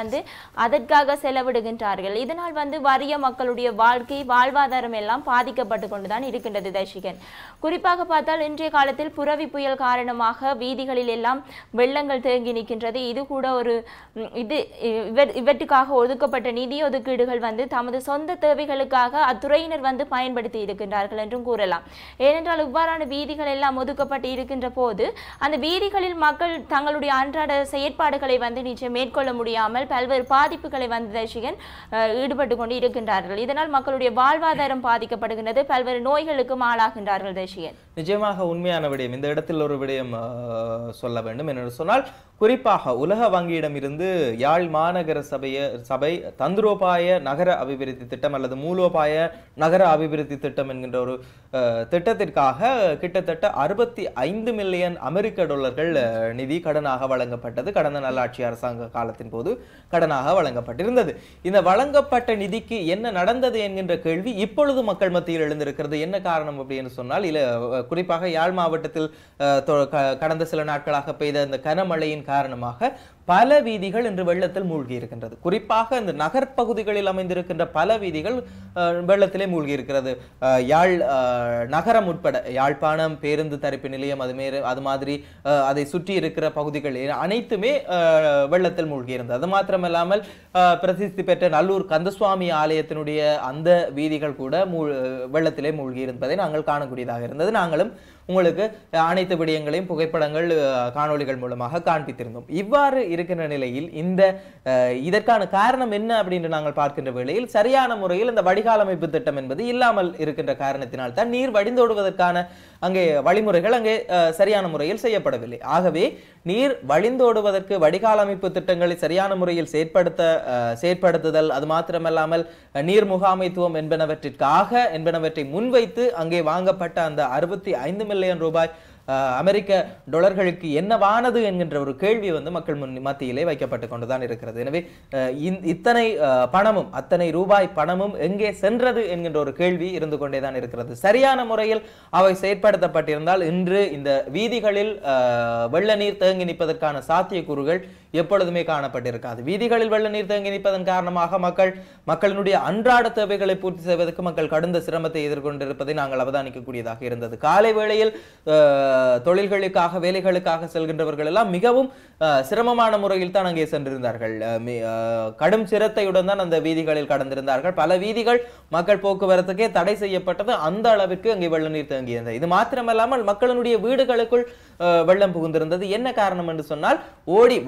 அதற்காக செலவிடுகின்றார்கள். இதனால் வறிய மக்களுடைய வாழ்வாதாரம் எல்லாம் பாதிக்கப்பட்டு கொண்டுதான் இருக்கின்றது தர்ஷிகன். குறிப்பாக பார்த்தால் இன்றைய காலத்தில் புரவி புயல் காரணமாக வீதிகளில் எல்லாம் வெள்ளங்கள் தேங்கி நிற்கின்றது. இது கூட ஒரு இவற்றுக்காக ஒதுக்கப்பட்ட நிதி ஒதுக்கீடுகள் தமது சொந்த தேவைகளுக்காக அத்துறையினர் பயன்படுத்தி இருக்கின்றார்கள் என்றும் கூறலாம். ஏனென்றால் இவ்வாறான வீதிகள் எல்லாம் ஒதுக்கப்பட்டு இருக்கின்ற போது அந்த வீதிகளில் மக்கள் தங்களுடைய அன்றாட செயற்பாடுகளை நிச்சயம் மேற்கொள்ள முடியாமல் பல்வேறு பாதிப்புகளை தர்ஷிகன் ஈடுபட்டு கொண்டு இருக்கின்றார்கள். இதனால் மக்களுடைய வாழ்வாதாரம் பாதிக்கப்படுகின்றது, பல்வேறு நோய்களுக்கும் ஆளாகின்றார்கள் தர்ஷிகன். நிச்சயமாக உண்மையான விடயம். இந்த இடத்தில் ஒரு விடயம் சொல்ல வேண்டும் என்று சொன்னால், குறிப்பாக உலக வங்கியிடம் இருந்து யாழ் மாநகர சபை தந்திரோபாய நகர அபிவிருத்தி திட்டம் அல்லது மூலோபாய நகர அபிவிருத்தி திட்டம் என்கின்ற ஒரு திட்டத்திற்காக கிட்டத்தட்ட 65 மில்லியன் அமெரிக்க டாலர்கள் நிதி கடனாக வழங்கப்பட்டது. கடந்த நல்லாட்சி அரசாங்க காலத்தின் போது கடனாக வழங்கப்பட்டிருந்தது. இந்த வழங்கப்பட்ட நிதிக்கு என்ன நடந்தது என்கின்ற கேள்வி இப்பொழுது மக்கள் மத்தியில் எழுந்திருக்கிறது. என்ன காரணம் அப்படின்னு சொன்னால், குறிப்பாக யாழ் மாவட்டத்தில் கடந்த சில நாட்களாக பெய்த இந்த கனமழையின் காரணமாக பல வீதிகள் இன்று வெள்ளத்தில் மூழ்கி இருக்கின்றது. குறிப்பாக இந்த நகர்ப்பகுதிகளில் அமைந்திருக்கின்ற பல வீதிகள் வெள்ளத்திலே மூழ்கி இருக்கிறது. யாழ் நகரம் உட்பட யாழ்ப்பாணம் பேருந்து தரிப்பு நிலையம் அது மாதிரி அதை சுற்றி இருக்கிற பகுதிகள் அனைத்துமே வெள்ளத்தில் மூழ்கி இருந்தது. அது மாத்திரமல்லாமல் பிரசித்தி பெற்ற நல்லூர் கந்தசுவாமி ஆலயத்தினுடைய அந்த வீதிகள் கூட வெள்ளத்திலே மூழ்கி இருப்பதை நாங்கள் காணக்கூடியதாக இருந்தது. நாங்களும் உங்களுக்கு அனைத்து விடயங்களையும் புகைப்படங்கள் காணொளிகள் மூலமாக காண்பித்திருந்தோம். இவ்வாறு இருக்கின்ற நிலையில் இதற்கான காரணம் என்ன அப்படின்னு நாங்கள் பார்க்கின்ற வேளையில் சரியான முறையில் இந்த வடிகால் அமைப்பு திட்டம் என்பது இல்லாமல் இருக்கின்ற காரணத்தினால் தான் நீர் வடிந்தோடுவதற்கான அங்கே வழிமுறைகள் அங்கே சரியான முறையில் செய்யப்படவில்லை. ஆகவே நீர் வழிந்தோடுவதற்கு வடிகால் அமைப்பு திட்டங்களை சரியான முறையில் செயற்படுத்துதல், அது மாத்திரமல்லாமல் நீர் முகாமைத்துவம் என்பனவற்றை முன்வைத்து அங்கே வாங்கப்பட்ட அந்த 65 மில்லியன் ரூபாய் அமெரிக்க டாலர்களுக்கு என்னவானது என்கின்ற ஒரு கேள்வி மக்கள் மத்தியிலே வைக்கப்பட்டு கொண்டுதான் இருக்கிறது. எனவே இத்தனை பணமும் அத்தனை ரூபாய் பணமும் எங்கே சென்றது என்கின்ற ஒரு கேள்வி இருந்து கொண்டேதான் இருக்கிறது. சரியான முறையில் அவை செயற்படுத்தப்பட்டிருந்தால் இன்று இந்த வீதிகளில் வெள்ள நீர் தேங்கி நிற்பதற்கான சாத்தியக்கூறுகள் எப்பொழுதுமே காணப்பட்டிருக்காது. வீதிகளில் வெள்ள நீர் தேங்கி நிற்பதன் காரணமாக மக்களினுடைய அன்றாட தேவைகளை பூர்த்தி செய்வதற்கு மக்கள் கடுந்த சிரமத்தை எதிர்கொண்டிருப்பதை நாங்கள் அவதானிக்கக்கூடியதாக இருந்தது. காலை வேளையில் தொழில்களுக்காக வேலைகளுக்காக செல்கின்றவர்கள் எல்லாம் மிகவும் சிரமமான முறையில் தான் அங்கே சென்றிருந்தார்கள். கடும் சிரத்தையுடன் தான் அந்த வீதிகளில் கடந்திருந்தார்கள். பல வீதிகள் மக்கள் போக்குவரத்துக்கே தடை செய்யப்பட்டது. அந்த அளவிற்கு அங்கே வெள்ள நீர் தேங்கியிருந்தது. இது மாத்திரமல்லாமல் மக்களினுடைய வீடுகளுக்குள் வெள்ளம் புகுந்திருந்தது. என்ன காரணம் என்று சொன்னால்,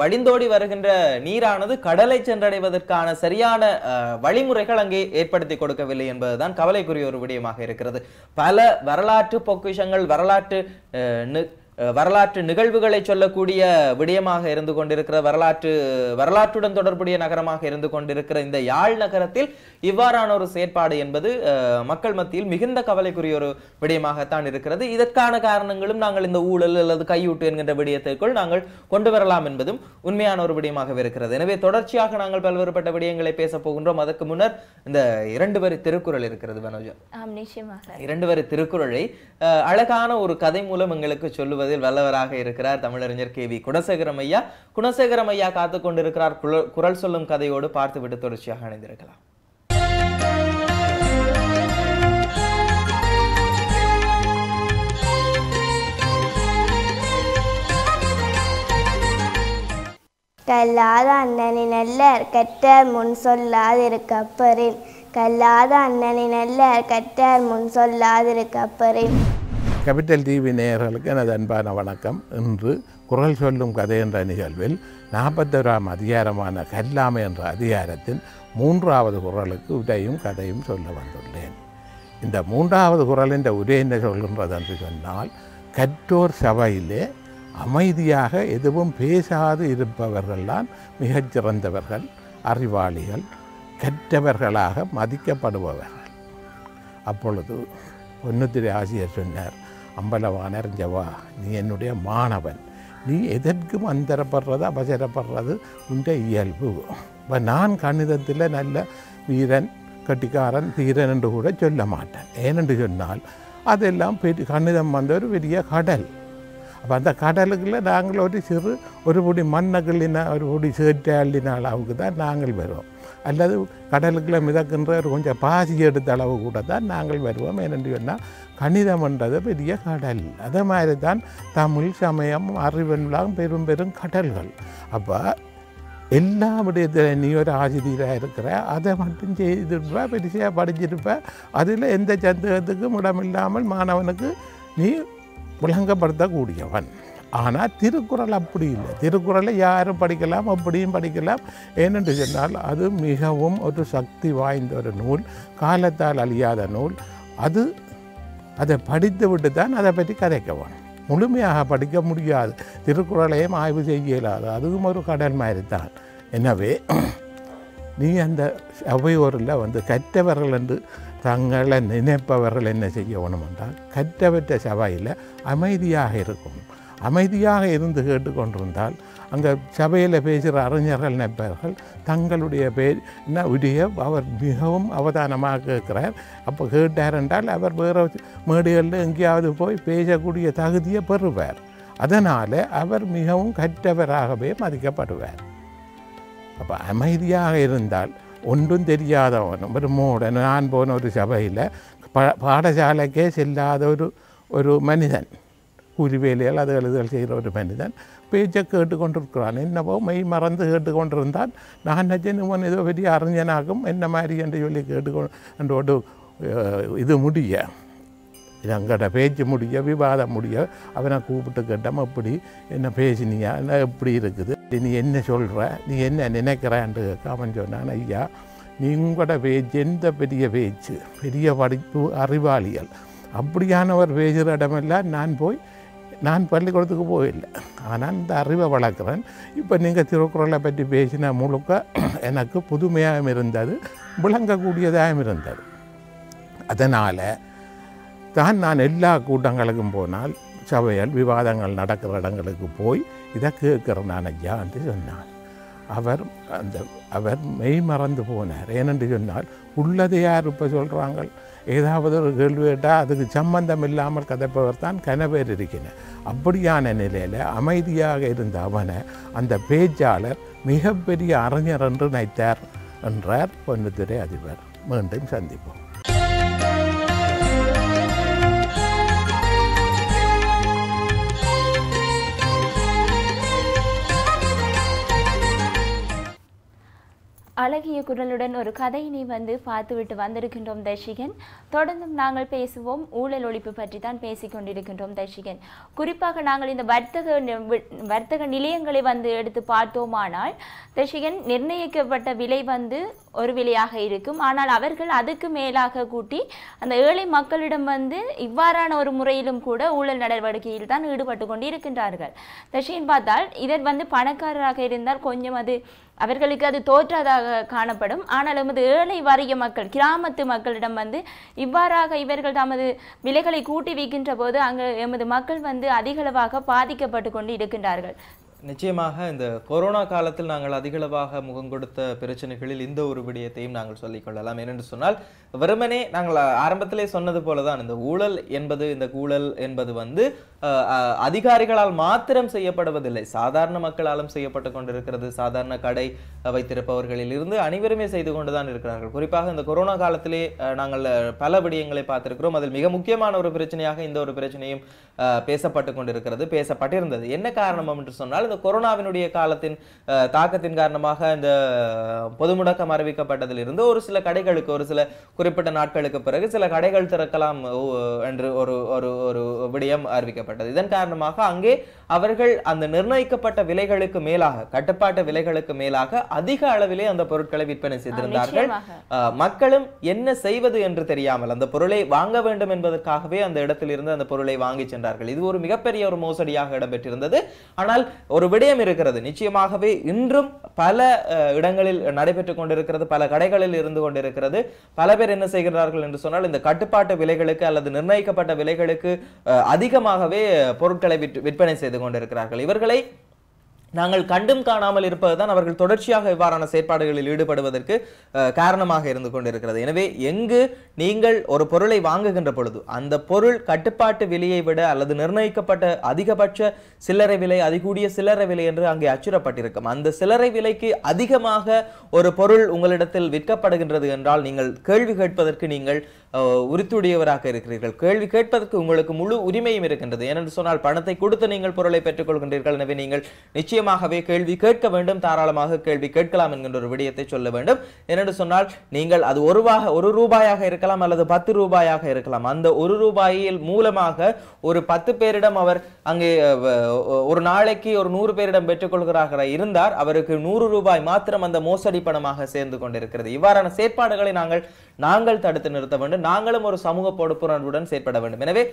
வழிந்தோடி வருகின்ற நீரானது கடலை சென்றடைவதற்கான சரியான வழிமுறைகள் அங்கே ஏற்படுத்தி கொடுக்கவில்லை என்பதுதான் கவலைக்குரிய ஒரு விடயமாக இருக்கிறது. பல வரலாற்று பொக்கிஷங்கள் வரலாற்று நிகழ்வுகளை சொல்லக்கூடிய விடயமாக இருந்து கொண்டிருக்கிற வரலாற்றுடன் தொடர்புடைய நகரமாக இருந்து கொண்டிருக்கிற இந்த யாழ் நகரத்தில் இவ்வாறான ஒரு செயற்பாடு என்பது மக்கள் மத்தியில் மிகுந்த கவலைக்குரிய ஒரு விடயமாகத்தான் இருக்கிறது. இதற்கான காரணங்களும் நாங்கள் இந்த ஊழல் அல்லது கையூட்டு என்கின்ற விடயத்திற்குள் நாங்கள் கொண்டு வரலாம் என்பதும் உண்மையான ஒரு விடயமாக இருக்கிறது. எனவே தொடர்ச்சியாக நாங்கள் பல்வேறுபட்ட விடயங்களை பேச போகின்றோம். அதற்கு முன்னர் இந்த 2 வரி திருக்குறள் இருக்கிறது மனோஜா. நிச்சயமாக 2 வரி திருக்குறளை அழகான ஒரு கதை மூலம் எங்களுக்கு சொல்லுவது வல்லவராக இருக்கிறார் தமிழறிஞர் KV குணசேகரம் ஐயா. குணசேகரம் ஐயா காத்துக் கொண்டிருக்கிறார். குறள் சொல்லும் கதையோடு பார்த்துவிட்டு தொடர்ச்சியாக இணைந்திருக்கலாம். கல்லாத அண்ணனின் அல்லர் கற்றார் முன் சொல்லாதிருக்கப்பரின். கல்லாத அண்ணனின் அல்லர் கற்றார் முன் சொல்லாதிருக்கப்பரின். கேபிட்டல் டிவி நேயர்களுக்கு எனது அன்பான வணக்கம். இன்று குறள் சொல்லும் கதை என்ற நிகழ்வில் 41ஆம் அதிகாரமான கல்லாமை என்ற அதிகாரத்தின் 3வது குறளுக்கு உரையும் கதையும் சொல்ல வந்துள்ளேன். இந்த 3வது குறளின் உரை என்ன சொல்கின்றது என்று சொன்னால், கற்றோர் சபையிலே அமைதியாக எதுவும் பேசாது இருப்பவர்கள்தான் மிகச்சிறந்தவர்கள், அறிவாளிகள், கற்றவர்களாக மதிக்கப்படுபவர்கள். அப்பொழுது பொன்னுத்திரை ஆசிரியர் சொன்னார், அம்பலவாணர் ஜவா, நீ என்னுடைய மாணவன், நீ எதற்கும் அந்தரப்படுறது அவசரப்படுறது உண்ட இயல்பு. இப்போ நான் கணிதத்தில் நல்ல வீரன் கட்டிக்காரன் தீரன் என்று கூட சொல்ல மாட்டேன். ஏனென்று சொன்னால் அதெல்லாம் கணிதம் ஒரு பெரிய கடல். அப்போ அந்த கடலுக்குள்ள நாங்கள் ஒரு பொடி மண்ணகிள்ளின ஒரு பொடி சேற்றை அள்ளின அளவுக்கு தான் நாங்கள் வருவோம். அல்லது கடலுக்குள்ள மிதக்கின்ற கொஞ்சம் பாசி எடுத்த அளவு கூட தான் நாங்கள் வருவோம். ஏனென்று சொன்னால் கணிதம் என்றது பெரிய கடல். அதே மாதிரி தான் தமிழ், சமயம், அறிவெல்லாம் பெரும் பெரும் கடல்கள். அப்போ எல்லா விடயத்தில் நீ ஒரு ஆசிரியராக இருக்கிற, அதை மட்டும் செய்திருப்ப, பெருசாக படிச்சிருப்ப, அதில் எந்த சந்தேகத்துக்கும் இடமில்லாமல் மாணவனுக்கு நீ விளங்கப்படுத்தக்கூடியவன். ஆனால் திருக்குறள் அப்படி இல்லை. திருக்குறளை யாரும் படிக்கலாம், அப்படியும் படிக்கலாம். ஏனென்று சொன்னால் அது மிகவும் ஒரு சக்தி வாய்ந்த ஒரு நூல், காலத்தால் அழியாத நூல். அதை படித்து விட்டு தான் அதை பற்றி கதைக்க வேணும். முழுமையாக படிக்க முடியாது, திருக்குறளையும் ஆய்வு செய்ய இயலாது. அதுவும் ஒரு கடல் மாதிரி தான். எனவே நீ அந்த சபையோரில் வந்து கற்றவர்கள் என்று தங்களை நினைப்பவர்கள் என்ன செய்யணும் என்றால் கற்றவற்ற சபையில் அமைதியாக இருக்கும். அமைதியாக இருந்து கேட்டுக்கொண்டிருந்தால் அங்கே சபையில் பேசுகிற அறிஞர்கள் நினைப்பவர்கள் தங்களுடைய உடைய அவர் மிகவும் அவதானமாக கேட்கிறார். அப்போ கேட்டார் என்றால் அவர் வேறு மேடைகளில் எங்கேயாவது போய் பேசக்கூடிய தகுதியை பெறுவார். அதனால் அவர் மிகவும் கற்றவராகவே மதிக்கப்படுவார். அப்போ அமைதியாக இருந்தால் ஒன்றும் தெரியாதவன் ஒரு மூடன். நான் போன ஒரு சபையில் பாடசாலைக்கே செல்லாத ஒரு மனிதன், கூலி வேலையால் அது எழுதுகள் செய்கிற ஒரு மனிதன் பேச்சை கேட்டுக்கொண்டிருக்கிறான். என்னவோ மெய் மறந்து கேட்டுக்கொண்டிருந்தான். நான் நிஜன் ஏதோ பெரிய அறிஞனாகும் என்ன மாதிரி என்று சொல்லி கேட்டுக்கொண்டு இது முடிய எங்கள்ட பேச்சு முடிய விவாதம் முடிய அவனை கூப்பிட்டு கேட்டோம், எப்படி என்ன பேசினியா, என்ன எப்படி இருக்குது, நீ என்ன சொல்கிற, நீ என்ன நினைக்கிறான்ட்டு அவன் சொன்னான், ஐயா நீ உங்களோட பேச்சு எந்த பெரிய பேச்சு, பெரிய படிப்பு அறிவாளிகள் அப்படியானவர் பேசுகிற இடமெல்லாம் நான் பள்ளிக்கூடத்துக்கு போயில்லை, ஆனால் இந்த அறிவை வளர்க்குறேன். இப்போ நீங்கள் திருக்குறளை பற்றி பேசின முழுக்க எனக்கு புதுமையாகவும் இருந்தது, விளங்கக்கூடியதாகவும் இருந்தது. அதனால் தான் நான் எல்லா கூட்டங்களுக்கும் போனால் சபைகள் விவாதங்கள் நடக்கிற இடங்களுக்கு போய் இதை கேட்குறேன் நான் ஐயா என்று சொன்னான். அவர் மெய் மறந்து போனார். ஏனென்று சொன்னால் உள்ளதை யார் இப்போ சொல்கிறாங்க, ஏதாவது ஒரு கேள்வி கேட்டால் அதுக்கு சம்பந்தம் இல்லாமல் கதைப்பவர் தான் கனவேர் இருக்கிறேன். அப்படியான நிலையில் அமைதியாக இருந்த அவனை அந்த பேச்சாளர் மிகப்பெரிய அறிஞர் என்று நினைத்தார் என்றார் பொன்னுத்துறை அதிபர். மீண்டும் சந்திப்போம். அழகிய குரலுடன் ஒரு கதையினை பார்த்துவிட்டு வந்திருக்கின்றோம் தர்ஷிகன். தொடர்ந்தும் நாங்கள் பேசுவோம். ஊழல் ஒழிப்பு பற்றி தான் பேசிக்கொண்டிருக்கின்றோம் தர்ஷிகன். குறிப்பாக நாங்கள் இந்த வர்த்தக நிலையங்களை எடுத்து பார்த்தோமானால் தர்ஷிகன், நிர்ணயிக்கப்பட்ட விலை ஒரு விலையாக இருக்கும். ஆனால் அவர்கள் அதுக்கு மேலாக கூட்டி அந்த ஏழை மக்களிடம் இவ்வாறான ஒரு முறையிலும் கூட ஊழல் நடவடிக்கையில் தான் ஈடுபட்டு கொண்டு இருக்கின்றார்கள். தர்ஷிகன் பார்த்தால் இதன் பணக்காரராக இருந்தால் கொஞ்சம் அவர்களுக்கு அது தோற்றாதாக காணப்படும். ஆனால் எமது ஏழை வறிய மக்கள், கிராமத்து மக்களிடம் இவ்வாறாக இவர்கள் தமது விலைகளை கூட்டி வைக்கின்ற போது அங்கு எமது மக்கள் அதிகளவாக பாதிக்கப்பட்டு கொண்டு இருக்கின்றார்கள். நிச்சயமாக இந்த கொரோனா காலத்தில் நாங்கள் அதிகளவாக முகம் கொடுத்த பிரச்சனைகளில் இந்த ஒரு விடயத்தையும் நாங்கள் சொல்லிக்கொள்ளலாம். ஏனென்று சொன்னால் வெறுமனே நாங்கள் ஆரம்பத்திலே சொன்னது போலதான் இந்த ஊழல் என்பது அதிகாரிகளால் மாத்திரம் செய்யப்படுவதில்லை, சாதாரண மக்களாலும் செய்யப்பட்டு கொண்டிருக்கிறது. சாதாரண கடை வைத்திருப்பவர்களில் இருந்து அனைவருமே செய்து கொண்டுதான் இருக்கிறார்கள். குறிப்பாக இந்த கொரோனா காலத்திலே நாங்கள் பல விடயங்களை பார்த்திருக்கிறோம். அதில் மிக முக்கியமான ஒரு பிரச்சனையாக இந்த ஒரு பிரச்சனையும் பேசப்பட்டு கொண்டிருக்கிறது, பேசப்பட்டிருந்தது. என்ன காரணம் என்று சொன்னால் இந்த கொரோனாவினுடைய காலத்தின் தாக்கத்தின் காரணமாக இந்த பொது முடக்கம் அறிவிக்கப்பட்டதிலிருந்து ஒரு சில கடைகளுக்கு ஒரு சில குறிப்பிட்ட நாட்களுக்கு பிறகு சில கடைகள் திறக்கலாம் என்று ஒரு விடயம் அறிவிக்கப்பட்டது. இதன் காரணமாக அங்கே அவர்கள் அந்த நிர்ணயிக்கப்பட்ட விலைகளுக்கு மேலாக, கட்டுப்பாட்டு விலைகளுக்கு மேலாக அதிக அளவிலே அந்த பொருட்களை விற்பனை செய்திருந்தார்கள். மக்களும் என்ன செய்வது என்று தெரியாமல் அந்த பொருளை வாங்க வேண்டும் என்பதற்காகவே அந்த இடத்தில் இருந்து அந்த பொருளை வாங்கி சென்றார்கள். இது ஒரு மிகப்பெரிய ஒரு மோசடியாக இடம்பெற்றிருந்தது. ஆனால் ஒரு விடயம் இருக்கிறது, நிச்சயமாகவே இன்றும் பல இடங்களில் நடைபெற்றுக் கொண்டிருக்கிறது, பல கடைகளில் இருந்து கொண்டிருக்கிறது. பல பேர் என்ன செய்கிறார்கள் என்று சொன்னால் இந்த கட்டுப்பாட்டு விலைகளுக்கு அல்லது நிர்ணயிக்கப்பட்ட விலைகளுக்கு அதிகமாகவே பொருட்களை விற்பனை செய்து கொண்டிருக்கிறார்கள். இவர்களை நாங்கள் கண்டும் காணாமல் இருப்பதுதான் அவர்கள் தொடர்ச்சியாக இவ்வாறான செயற்பாடுகளில் ஈடுபடுவதற்கு காரணமாக இருந்து கொண்டிருக்கிறது. எனவே எங்கு நீங்கள் ஒரு பொருளை வாங்குகின்ற பொழுது அந்த பொருள் கட்டுப்பாட்டு விலையை விட அல்லது நிர்ணயிக்கப்பட்ட அதிகபட்ச சில்லறை விலை, அதிகூடிய சில்லறை விலை என்று அங்கே அச்சுறப்பட்டிருக்கும். அந்த சில்லறை விலைக்கு அதிகமாக ஒரு பொருள் உங்களிடத்தில் விற்கப்படுகின்றது என்றால் நீங்கள் கேள்வி கேட்பதற்கு நீங்கள் உரித்துடையவராக இருக்கிறீர்கள். கேள்வி கேட்பதற்கு உங்களுக்கு முழு உரிமையும் இருக்கின்றது. ஏனென்று சொன்னால் பணத்தை கொடுத்து நீங்கள் பொருளை பெற்றுக் கொள்கின்றீர்கள். எனவே நீங்கள் நிச்சயமாகவே கேள்வி கேட்க வேண்டும், தாராளமாக கேள்வி கேட்கலாம் என்கின்ற ஒரு விடயத்தை சொல்ல வேண்டும். ஏனென்று சொன்னால் நீங்கள் அது ஒரு ரூபாயாக இருக்கலாம் அல்லது 10 ரூபாயாக இருக்கலாம். அந்த 1 ரூபாயில் மூலமாக ஒரு 10 பேரிடம் அவர் அங்கே ஒரு நாளைக்கு ஒரு 100 பேரிடம் பெற்றுக் கொள்கிறார்கள் இருந்தார், அவருக்கு 100 ரூபாய் மாத்திரம் அந்த மோசடி பணமாக சேர்ந்து கொண்டிருக்கிறது. இவ்வாறான செயற்பாடுகளை நாங்கள் தடுத்து நிறுத்த வேண்டும். நாங்களும் ஒரு சமூக பொறுப்புணர்வுடன் செயற்பட வேண்டும். எனவே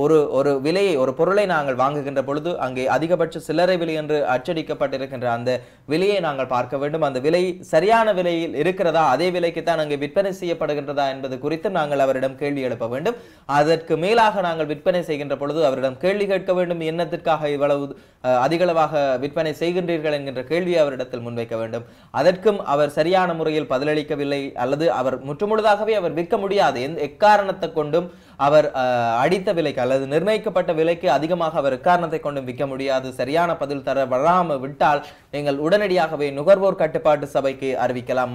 ஒரு விலையை, ஒரு பொருளை நாங்கள் வாங்குகின்ற பொழுது அங்கே அதிகபட்ச சில்லறை விலை என்று அச்சடிக்கப்பட்டிருக்கின்ற அந்த விலையை நாங்கள் பார்க்க வேண்டும். அந்த விலை சரியான விலையில் இருக்கிறதா, அதே விலைக்குத்தான் அங்கே விற்பனை செய்யப்படுகின்றதா என்பது குறித்து நாங்கள் அவரிடம் கேள்வி எழுப்ப வேண்டும். அதற்கு மேலாக நாங்கள் விற்பனை செய்கின்ற பொழுது அவரிடம் கேள்வி கேட்க வேண்டும். என்னத்திற்காக இவ்வளவு அதிகளவாக விற்பனை செய்கின்றீர்கள் என்கின்ற கேள்வியை அவரிடத்தில் முன்வைக்க வேண்டும். அதற்கும் அவர் சரியான முறையில் பதிலளிக்கவில்லை, அல்லது அவர் முற்றுமுழுதாகவே அவர் விற்க முடியாது, எக்காரணத்தை கொண்டும் அவர் அடித்த விலைக்கு அல்லது நிர்ணயிக்கப்பட்ட விலைக்கு அதிகமாக அவர் எக்காரணத்தை கொண்டும் விற்க முடியாது. சரியான பதில் தர வராமல் விட்டால் நீங்கள் உடனடியாகவே நுகர்வோர் கட்டுப்பாட்டு சபைக்கு அறிவிக்கலாம்.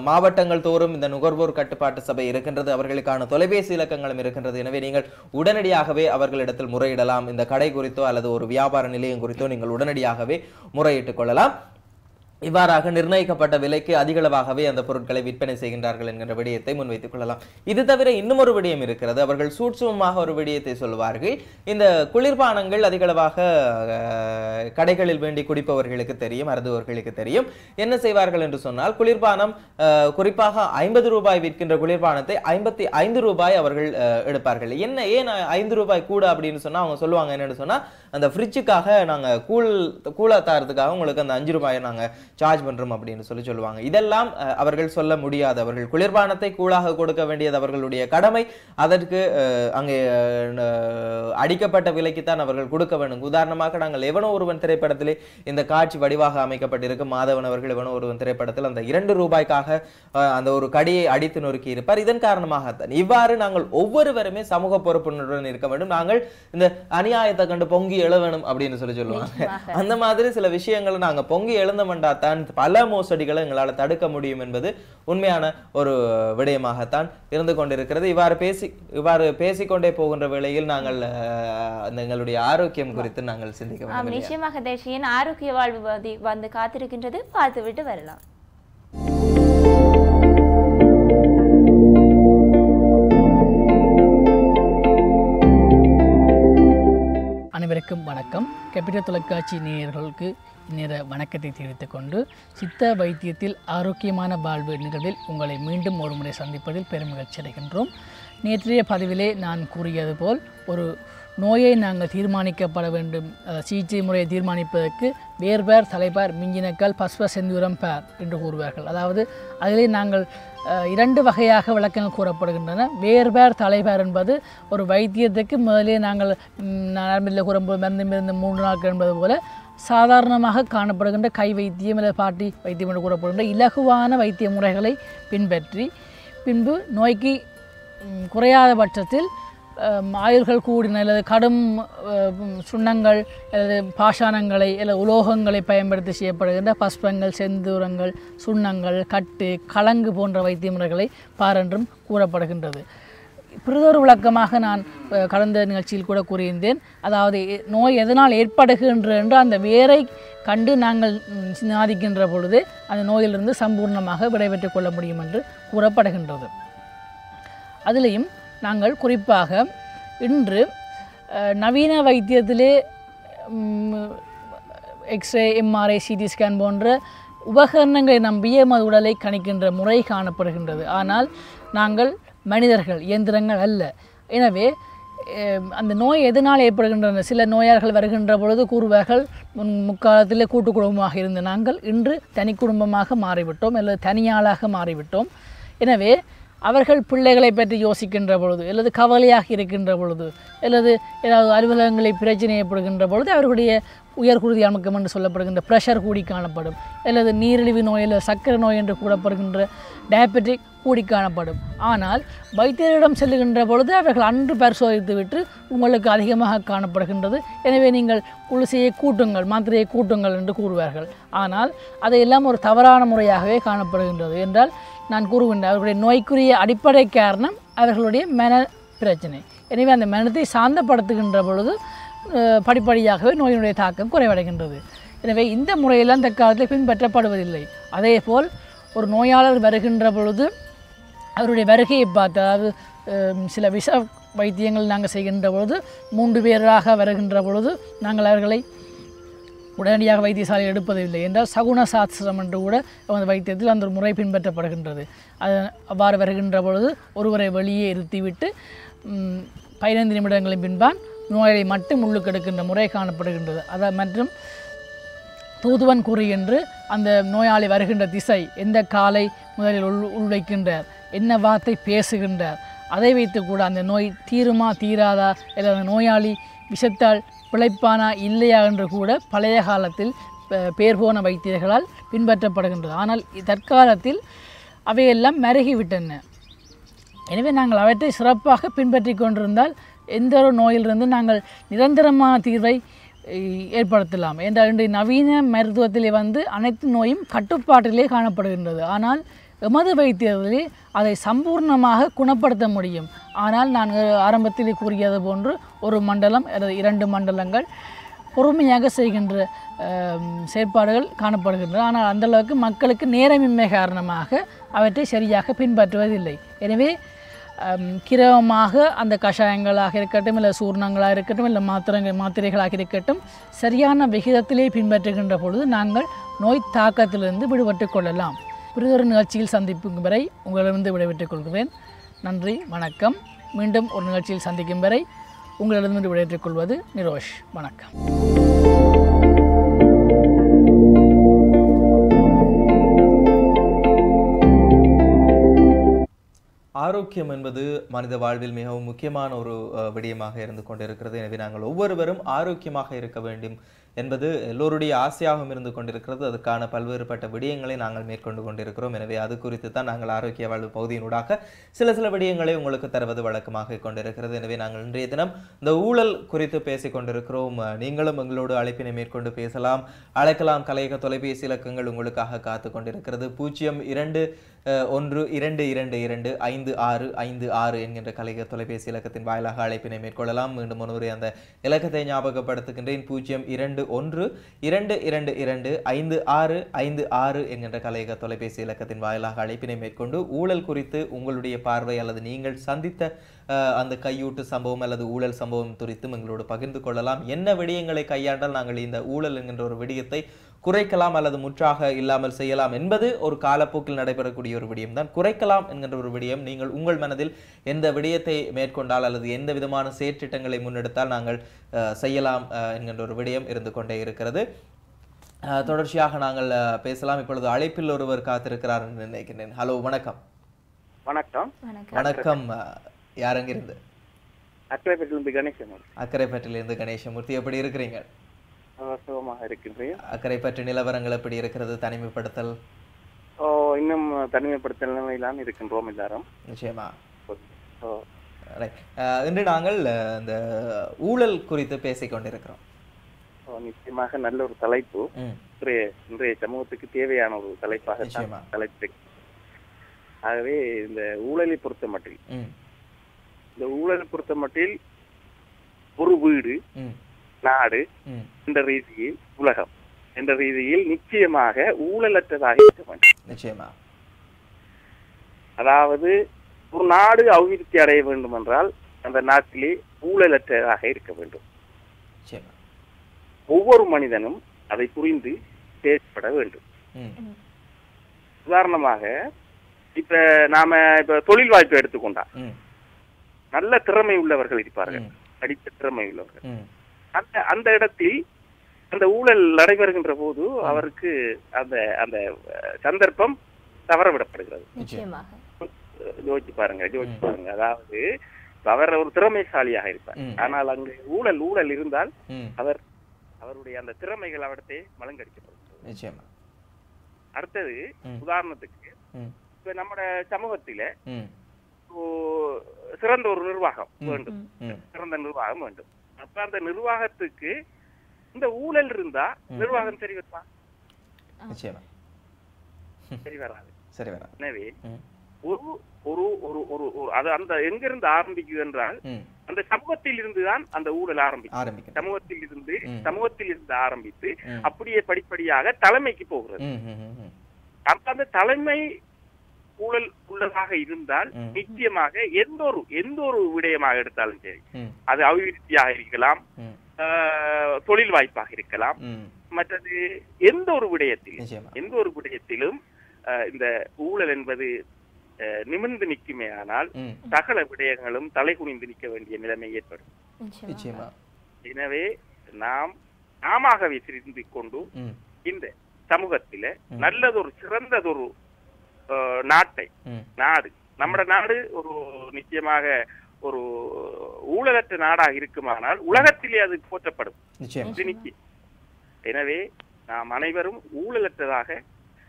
மாவட்டங்கள் தோறும் இந்த நுகர்வோர் கட்டுப்பாட்டு சபை இருக்கின்றது, அவர்களுக்கான தொலைபேசி இலக்கங்களும் இருக்கின்றது. எனவே நீங்கள் உடனடியாகவே அவர்களிடத்தில் முறையிடலாம். இந்த கடை குறித்தோ அல்லது ஒரு வியாபார நிலையம் குறித்தோ நீங்கள் உடனடியாகவே முறையிட்டுக் கொள்ளலாம். இவ்வாறாக நிர்ணயிக்கப்பட்ட விலைக்கு அதிகளவாகவே அந்த பொருட்களை விற்பனை செய்கின்றார்கள் என்கின்ற விடயத்தை முன்வைத்துக் கொள்ளலாம். இது தவிர இன்னும் ஒரு விடயம் இருக்கிறது. அவர்கள் சூட்சுமமாக ஒரு விடயத்தை சொல்வார்கள். இந்த குளிர்பானங்கள் அதிகளவாக கடைகளில் வேண்டி குடிப்பவர்களுக்கு தெரியும், அருந்துவர்களுக்கு தெரியும். என்ன செய்வார்கள் என்று சொன்னால், குளிர்பானம் குறிப்பாக 50 ரூபாய் விற்கின்ற குளிர்பானத்தை 55 ரூபாய் அவர்கள் எடுப்பார்கள். ஏன் 5 ரூபாய் கூட அப்படின்னு சொன்னா அவங்க சொல்லுவாங்க என்னன்னு சொன்னா, அந்த ஃப்ரிட்ஜுக்காக நாங்க கூலா தாரத்துக்காக உங்களுக்கு அந்த 5 ரூபாயை நாங்க சார்ஜ் பண்றோம் அப்படின்னு சொல்லுவாங்க. இதெல்லாம் அவர்கள் சொல்ல முடியாது. அவர்கள் குளிர்பானத்தை கூழாக கொடுக்க வேண்டியது அவர்களுடைய கடமை. அதற்கு அங்கே அடிக்கப்பட்ட விலைக்குத்தான் அவர்கள் கொடுக்க வேண்டும். உதாரணமாக நாங்கள் எவனோ ஒருவன் திரைப்படத்திலே இந்த காட்சி வடிவாக அமைக்கப்பட்டிருக்கு. மாதவன் அவர்கள் எவனோ ஒருவன் திரைப்படத்தில் அந்த 2 ரூபாய்க்காக அந்த ஒரு கடியை அடித்து நொறுக்கி இருப்பார். இதன் காரணமாகத்தான் இவ்வாறு நாங்கள் ஒவ்வொருவருமே சமூக பொறுப்புடன் இருக்க வேண்டும். நாங்கள் இந்த அநியாயத்தை கண்டு பொங்கி எழ வேணும் அப்படின்னு சொல்லுவாங்க. அந்த மாதிரி சில விஷயங்களை நாங்க பொங்கி எழுந்த தான் பல மோசடிகளை எங்களால் தடுக்க முடியும் என்பது உண்மையான ஒரு விடயமாகத்தான் இருந்து கொண்டிருக்கிறது. இவ்வாறு பேசிக்கொண்டே போகின்ற வேளையில் நாங்கள் எங்களுடைய ஆரோக்கியம் குறித்து நாங்கள் சிந்திக்க வேண்டும். நிச்சயமாக தேசியின் ஆரோக்கிய வாழ்வு வந்து காத்திருக்கின்றது, பார்த்துவிட்டு வரலாம். அனைவருக்கும் வணக்கம். கேபிட்டல் தொலைக்காட்சி நேயர்களுக்கு இந்நேர வணக்கத்தை தெரிவித்துக் கொண்டு, சித்த வைத்தியத்தில் ஆரோக்கியமான வாழ்வு நிகழ்வில் உங்களை மீண்டும் ஒரு முறை சந்திப்பதில் பெருமகிழ்ச்சி அடைகின்றோம். நேற்றைய பதிவிலே நான் கூறியது போல், ஒரு நோயை நாங்கள் தீர்மானிக்கப்பட வேண்டும், சிகிச்சை முறையை தீர்மானிப்பதற்கு வேர்பேர், தலைப்பார், மிஞ்சினக்கால், பஸ்வ செந்தூரம் பேர் என்று கூறுவார்கள். அதாவது அதிலே நாங்கள் 2 வகையாக விளக்கங்கள் கூறப்படுகின்றன. வேர்பேர், தலைப்பார் என்பது ஒரு வைத்தியத்துக்கு முதலே நாங்கள் நரம்பில் கூறும்போது மருந்து 3 நாட்கள் என்பது போல சாதாரணமாக காணப்படுகின்ற கை வைத்தியம் அல்லது பாட்டி வைத்தியம் என்று கூறப்படுகின்ற இலகுவான வைத்திய முறைகளை பின்பற்றி பின்பு நோய்க்கு குறையாத பட்சத்தில் ஆயுள்கள் கூடின அல்லது கடும் சுண்ணங்கள் அல்லது பாஷாணங்களை அல்லது உலோகங்களை பயன்படுத்தி செய்யப்படுகின்ற பஸ்பங்கள், செந்தூரங்கள், சுண்ணங்கள், கட்டு, கலங்கு போன்ற வைத்திய முறைகளை பாரென்றும் கூறப்படுகின்றது. பிறதொரு விளக்கமாக நான் கடந்த நிகழ்ச்சியில் கூட கூறியிருந்தேன். அதாவது நோய் எதனால் ஏற்படுகின்ற என்று அந்த வேரை கண்டு நாங்கள் சிந்திக்கின்ற பொழுது அந்த நோயிலிருந்து சம்பூர்ணமாக விடைபெற்றுக் கொள்ள முடியும் என்று கூறப்படுகின்றது. அதிலையும் நாங்கள் குறிப்பாக இன்று நவீன வைத்தியத்திலே எக்ஸ்ரே, எம்ஆர்ஐ, சிடி ஸ்கேன் போன்ற உபகரணங்களை நம்பிய உடலை கணிக்கின்ற முறை காணப்படுகின்றது. ஆனால் நாங்கள் மனிதர்கள், இயந்திரங்கள் அல்ல. எனவே அந்த நோய் எதனால் ஏற்படுகின்றன, சில நோயாளர்கள் வருகின்ற பொழுது கூறுவார்கள், முக்காலத்தில் கூட்டு குடும்பமாக இருந்த நாங்கள் இன்று தனி குடும்பமாக மாறிவிட்டோம் அல்லது தனியாளாக மாறிவிட்டோம். எனவே அவர்கள் பிள்ளைகளை பற்றி யோசிக்கின்ற பொழுது அல்லது கவலையாக இருக்கின்ற பொழுது அல்லது ஏதாவது அலுவலகங்களில் பிரச்சனை ஏற்படுகின்ற பொழுது அவர்களுடைய உயர்குருதி அமுக்கம் என்று சொல்லப்படுகின்ற ப்ரெஷர் கூடி காணப்படும், அல்லது நீரிழிவு நோய் அல்லது சர்க்கரை நோய் என்று கூறப்படுகின்ற டயபெட்டிக் கூடி காணப்படும். ஆனால் வைத்தியரிடம் செல்லுகின்ற பொழுது அவர்கள் அன்று பரிசோதித்து விட்டு உங்களுக்கு அதிகமாக காணப்படுகின்றது, எனவே நீங்கள் குளிசையை கூட்டுங்கள், மாத்திரையை கூட்டுங்கள் என்று கூறுவார்கள். ஆனால் அதையெல்லாம் ஒரு தவறான முறையாகவே காணப்படுகின்றது. என்றால் நான் கூறுகின்ற அவர்களுடைய நோய்க்குரிய அடிப்படை காரணம் அவர்களுடைய மன பிரச்சனை. எனவே அந்த மனத்தை சாந்தப்படுத்துகின்ற பொழுது படிப்படியாகவே நோயினுடைய தாக்கம் குறைவடைகின்றது. எனவே இந்த முறையெல்லாம் தற்காலத்தில் பின்பற்றப்படுவதில்லை. அதேபோல் ஒரு நோயாளர் வருகின்ற பொழுது அவருடைய வருகையை பார்த்து, அதாவது சில விஷ வைத்தியங்கள் நாங்கள் செய்கின்ற பொழுது 3 பேராக வருகின்ற பொழுது நாங்கள் அவர்களை உடனடியாக வைத்தியசாலை எடுப்பதில்லை. என்றால் சகுன சாஸ்திரம் என்று கூட அந்த வைத்தியத்தில் அந்த ஒரு முறை பின்பற்றப்படுகின்றது. அது அவ்வாறு வருகின்ற பொழுது ஒருவரை வெளியே இருத்திவிட்டு 15 நிமிடங்களின் பின்பான் நோயை மட்டும் உள்ளுக்கெடுக்கின்ற முறை காணப்படுகின்றது. மற்றும் தூதுவன் குறி என்று அந்த நோயாளி வருகின்ற திசை, எந்த காலை முதலில் உள்வைக்கின்றார், என்ன வார்த்தை பேசுகின்றார், அதை வைத்து கூட அந்த நோய் தீருமா தீராதா, இல்லை அந்த நோயாளி விஷத்தால் பிழைப்பானா இல்லையா என்று கூட பழைய காலத்தில் பேர் போன வைத்தியர்களால் பின்பற்றப்படுகின்றது. ஆனால் தற்காலத்தில் அவையெல்லாம் மருகிவிட்டன. எனவே நாங்கள் அவற்றை சிறப்பாக பின்பற்றி கொண்டிருந்தால் எந்த ஒரு நோயிலிருந்து நாங்கள் நிரந்தரமான தீர்வை ஏற்படுத்தலாம். என்றால் இன்றைய நவீன மருத்துவத்திலே அனைத்து நோயும் கட்டுப்பாட்டிலே காணப்படுகின்றது. ஆனால் எமது வைத்தியத்திலே அதை சம்பூர்ணமாக குணப்படுத்த முடியும். ஆனால் நான் ஆரம்பத்தில் கூறியது போன்று ஒரு மண்டலம் அல்லது 2 மண்டலங்கள் பொறுமையாக செய்கின்ற செயற்பாடுகள் காணப்படுகின்றன. ஆனால் அந்தளவுக்கு மக்களுக்கு நேரமின்மை காரணமாக அவற்றை சரியாக பின்பற்றுவதில்லை. எனவே கிரமமாக அந்த கஷாயங்களாக இருக்கட்டும், இல்லை சூர்ணங்களாக இருக்கட்டும், இல்லை மாத்திரைகளாக இருக்கட்டும், சரியான விகிதத்திலே பின்பற்றுகின்ற பொழுது நாங்கள் நோய் தாக்கத்திலிருந்து விடுபட்டு கொள்ளலாம். பிறகு நிகழ்ச்சியில் சந்திக்கும் வரை உங்களிடமிருந்து விடைபெற்றுக் கொள்கிறேன். நன்றி, வணக்கம். மீண்டும் ஒரு நிகழ்ச்சியில் சந்திக்கும் வரை உங்களிடமிருந்து விடைபெற்றுக் கொள்வது நிரோஷ். வணக்கம். ஆரோக்கியம் என்பது மனித வாழ்வில் மிகவும் முக்கியமான ஒரு விடயமாக இருந்து கொண்டிருக்கிறது. எனவே நாங்கள் ஒவ்வொருவரும் ஆரோக்கியமாக இருக்க வேண்டும் என்பது எல்லோருடைய ஆசையாகவும் இருந்து கொண்டிருக்கிறது. அதற்கான பல்வேறுபட்ட விடயங்களை நாங்கள் மேற்கொண்டு கொண்டிருக்கிறோம். எனவே அது குறித்து தான் நாங்கள் ஆரோக்கிய வாழ்வு பகுதியினூடாக சில விடயங்களை உங்களுக்கு தருவது வழக்கமாக கொண்டிருக்கிறது. எனவே நாங்கள் இன்றைய தினம் இந்த ஊழல் குறித்து பேசிக் கொண்டிருக்கிறோம். நீங்களும் எங்களோடு அழைப்பினை மேற்கொண்டு பேசலாம். அழைக்கலாம். கலையக தொலைபேசி இலக்கங்கள் உங்களுக்காக காத்து கொண்டிருக்கிறது. 0212225656 என்கின்ற கலையக தொலைபேசி இலக்கத்தின் வாயிலாக அழைப்பினை மேற்கொள்ளலாம். மீண்டும் ஒருமுறை அந்த இலக்கத்தை ஞாபகப்படுத்துகின்றேன். 0212225656 என்கின்ற கலையக தொலைபேசி இலக்கத்தின் வாயிலாக அழைப்பினை மேற்கொண்டு ஊழல் குறித்து உங்களுடைய பார்வை அல்லது நீங்கள் சந்தித்த அந்த கையூட்டு சம்பவம் அல்லது ஊழல் சம்பவம் குறித்தும் எங்களோடு பகிர்ந்து கொள்ளலாம். என்ன விடயங்களை கையாண்டால் நாங்கள் இந்த ஊழல் என்கின்ற ஒரு விடயத்தை குறைக்கலாம் அல்லது முற்றாக இல்லாமல் செய்யலாம் என்பது ஒரு காலப்போக்கில் நடைபெறக்கூடிய ஒரு விடயம் தான். குறைக்கலாம் என்கின்ற ஒரு விடயம் நீங்கள் உங்கள் மனதில் எந்த விடயத்தை மேற்கொண்டால் அல்லது எந்த விதமான செயற்றிட்டங்களை முன்னெடுத்தால் நாங்கள் செய்யலாம் என்கின்ற ஒரு விடயம் இருந்து கொண்டே இருக்கிறது. தொடர்ச்சியாக நாங்கள் பேசலாம். இப்பொழுது அழைப்பில் ஒருவர் காத்திருக்கிறார் என்று நினைக்கின்றேன். ஹலோ, வணக்கம். வணக்கம். வணக்கம். யார் அங்கிருந்து? அக்கரைப்பட்டிலிருந்து கணேசமூர்த்தி. அக்கரைப்பட்டிலிருந்து கணேசமூர்த்தி, எப்படி இருக்கிறீங்க? சுகமாக இருக்கின்றேன். அக்கரைப்பற்று நிலவரங்கள் எப்படி இருக்கிறது? தனிமைப்படுத்தல் இன்னும் தனிமைப்படுத்தல் நிலையிலாம் இருக்கின்றோம் எல்லாரும். நிச்சயமா. இன்று நாங்கள் இந்த ஊழல் குறித்து பேசிக் கொண்டிருக்கிறோம். நிச்சயமாக நல்ல ஒரு தலைப்பு. இன்றைய சமூகத்துக்கு தேவையான ஒரு தலைப்பாக தலைப்பு. ஆகவே இந்த ஊழலை பொறுத்த மட்டில் ஒரு வீடு, நாடு என்ற ரீதியில், உலகம் என்ற ரீதியில் நிச்சயமாக ஊழலற்றதாக இருக்க வேண்டும். நிச்சயமா. அதாவது ஒரு நாடு அபிவிருத்தி அடைய வேண்டும் என்றால் அந்த நாட்டிலே ஊழலற்றதாக இருக்க வேண்டும். ஒவ்வொரு மனிதனும் அதை புரிந்து செயற்பட வேண்டும். உதாரணமாக இப்ப தொழில் வாய்ப்பை எடுத்துக்கொண்டா நல்ல திறமை உள்ளவர்கள் இருப்பார்கள், படித்த திறமை உள்ளவர்கள். அந்த இடத்தில் அந்த ஊழல் நடைபெறுகின்ற போது அவருக்கு அந்த அந்த சந்தர்ப்பம் தவறவிடப்படுகிறது. யோசிச்சு பாருங்க. அதாவது அவர் ஒரு திறமைசாலியாக இருப்பார், ஆனால் அங்கு ஊழல் இருந்தால் அவருடைய அந்த திறமைகள் அவர்கிட்ட மலங்கடிக்கப்படுகிறது. அடுத்தது உதாரணத்துக்கு இப்ப நம்ம சமூகத்தில சிறந்த ஒரு நிர்வாகம் வேண்டும், சிறந்த நிர்வாகம் வேண்டும். அப்ப அந்த நிர்வாகத்துக்கு இந்த ஊழல் இருந்தா நிர்வாகம் சரி வருமா? சரி வராது. எனவே அது அந்த எங்கிருந்து ஆரம்பிக்குது என்றால் அந்த சமூகத்தில் இருந்துதான் அந்த ஊழல் ஆரம்பிக்கும். சமூகத்தில் இருந்து ஆரம்பித்து அப்படியே படிப்படியாக தலைமைக்கு போகிறது. அப்ப அந்த தலைமை ஊழல் உள்ளதாக இருந்தால் நிச்சயமாக எந்த ஒரு விடயமாக எடுத்தாலும் சரி, அது அபிவிருத்தியாக இருக்கலாம், தொழில் வாய்ப்பாக இருக்கலாம், மற்றது எந்த ஒரு விடயத்திலும் இந்த ஊழல் என்பது நிமிர்ந்து நிற்குமே ஆனால் சகல விடயங்களும் தலை குனிந்து நிற்க வேண்டிய நிலைமை ஏற்படும். எனவே நாமவே சிரிந்து கொண்டு இந்த சமூகத்தில நல்லதொரு சிறந்ததொரு நாட்டை நாடு நம்ம நாடு ஒரு நிச்சயமாக ஒரு ஊழலற்ற நாடாக இருக்குமானால் உலகத்திலே அது போற்றப்படும். எனவே நாம் அனைவரும் ஊழலற்றதாக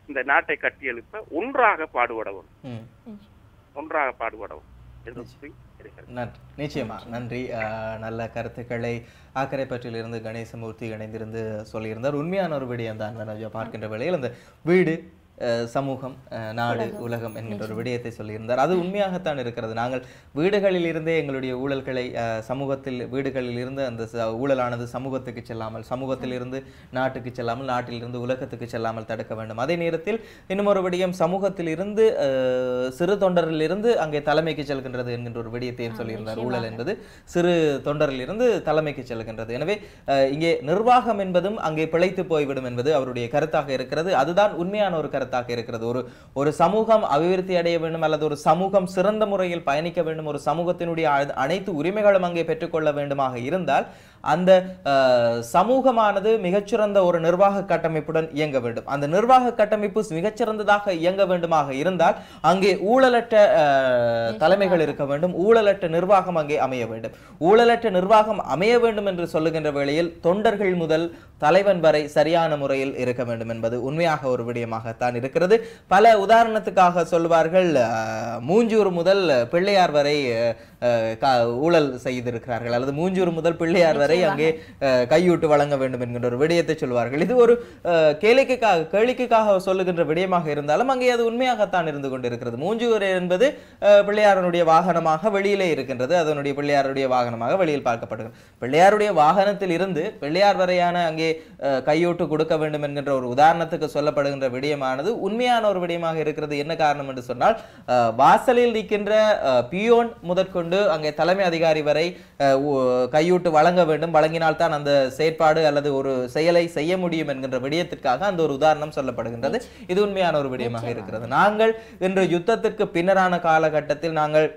இந்த நாட்டை கட்டியெழுப்ப ஒன்றாக பாடுபடவும் நிச்சயமா நன்றி. நல்ல கருத்துக்களை ஆக்கரைப்பற்றிலிருந்து கணேசமூர்த்தி இணைந்திருந்து சொல்லியிருந்தார். உண்மையான ஒரு விடயம் தான் பார்க்கின்ற வேளையில் அந்த வீடு, சமூகம், நாடு, உலகம் என்கின்ற ஒரு விடயத்தை சொல்லியிருந்தார். அது உண்மையாகத்தான் இருக்கிறது. நாங்கள் வீடுகளில் இருந்தே எங்களுடைய ஊழல்களை சமூகத்தில் வீடுகளில் இருந்து அந்த ஊழலானது சமூகத்துக்கு செல்லாமல், சமூகத்தில் இருந்து நாட்டுக்கு செல்லாமல், நாட்டிலிருந்து உலகத்துக்கு செல்லாமல் தடுக்க வேண்டும். அதே நேரத்தில் இன்னும் ஒரு விடயம், சமூகத்தில் இருந்து சிறு தொண்டரில் இருந்து அங்கே தலைமைக்கு செல்கின்றது என்கின்ற ஒரு விடயத்தையும் சொல்லியிருந்தார். ஊழல் என்பது சிறு தொண்டரில் இருந்து தலைமைக்கு செல்கின்றது. எனவே இங்கே நிர்வாகம் என்பதும் அங்கே பிழைத்து போய்விடும் என்பது அவருடைய கருத்தாக இருக்கிறது. அதுதான் உண்மையான ஒரு இருக்கிறது. ஒரு சமூகம் அபிவிருத்தி அடைய வேண்டும் அல்லது ஒரு சமூகம் சிறந்த முறையில் பயணிக்க வேண்டும், ஒரு சமூகத்தினுடைய அனைத்து உரிமைகளும் அங்கே பெற்றுக்கொள்ள வேண்டுமாக இருந்தால் அந்த சமூகமானது மிகச்சிறந்த ஒரு நிர்வாக கட்டமைப்புடன் இயங்க வேண்டும். அந்த நிர்வாக கட்டமைப்பு மிகச்சிறந்ததாக இயங்க வேண்டுமாக இருந்தால் அங்கே ஊழலற்ற தலைமைகள் இருக்க வேண்டும், ஊழலற்ற நிர்வாகம் அங்கே அமைய வேண்டும். ஊழலற்ற நிர்வாகம் அமைய வேண்டும் என்று சொல்லுகின்ற வேளையில் தொண்டர்கள் முதல் தலைவன் வரை சரியான முறையில் இருக்க வேண்டும் என்பது உண்மையாக ஒரு விடயமாகத்தான் இருக்கிறது. பல உதாரணத்துக்காக சொல்வார்கள், மூஞ்சூர் முதல் பிள்ளையார் வரை ஊழல் செய்திருக்கிறார்கள், அல்லது மூஞ்சூர் முதல் பிள்ளையார் வரை அங்கே கையூட்டு வழங்க வேண்டும் என்கின்ற ஒரு விடயத்தை சொல்வார்கள். இது ஒரு கேளிக்கைக்காக சொல்லுகின்ற விடயமாக இருந்தாலும் அங்கே அது உண்மையாகத்தான் இருந்து கொண்டிருக்கிறது. மூஞ்சூர் என்பது பிள்ளையாரனுடைய வாகனமாக வெளியிலே இருக்கின்றது, அதனுடைய பிள்ளையாருடைய வாகனமாக வெளியில் பார்க்கப்படுகிறது. பிள்ளையாருடைய வாகனத்தில் இருந்து பிள்ளையார் வரையான அங்கே கையூட்டு கொடுக்க வேண்டும் என்கின்ற ஒரு உதாரணத்துக்கு சொல்லப்படுகின்ற விடயமானது உண்மையான ஒரு விடயமாக இருக்கிறது. என்ன காரணம் என்று சொன்னால், வாசலில் நிற்கின்ற பியோன் முதற்கொண்டு அங்கே தலைமை அதிகாரி வரை கையூட்டு வழங்க வேண்டும், வழங்கினால்தான் அந்த செயற்பாடு அல்லது ஒரு செயலை செய்ய முடியும் என்கின்ற விடயத்திற்காக அந்த ஒரு உதாரணம் சொல்லப்படுகின்றது. இது உண்மையான ஒரு விடயமாக இருக்கிறது. நாங்கள் இன்று யுத்தத்திற்கு பின்னரான காலகட்டத்தில் நாங்கள்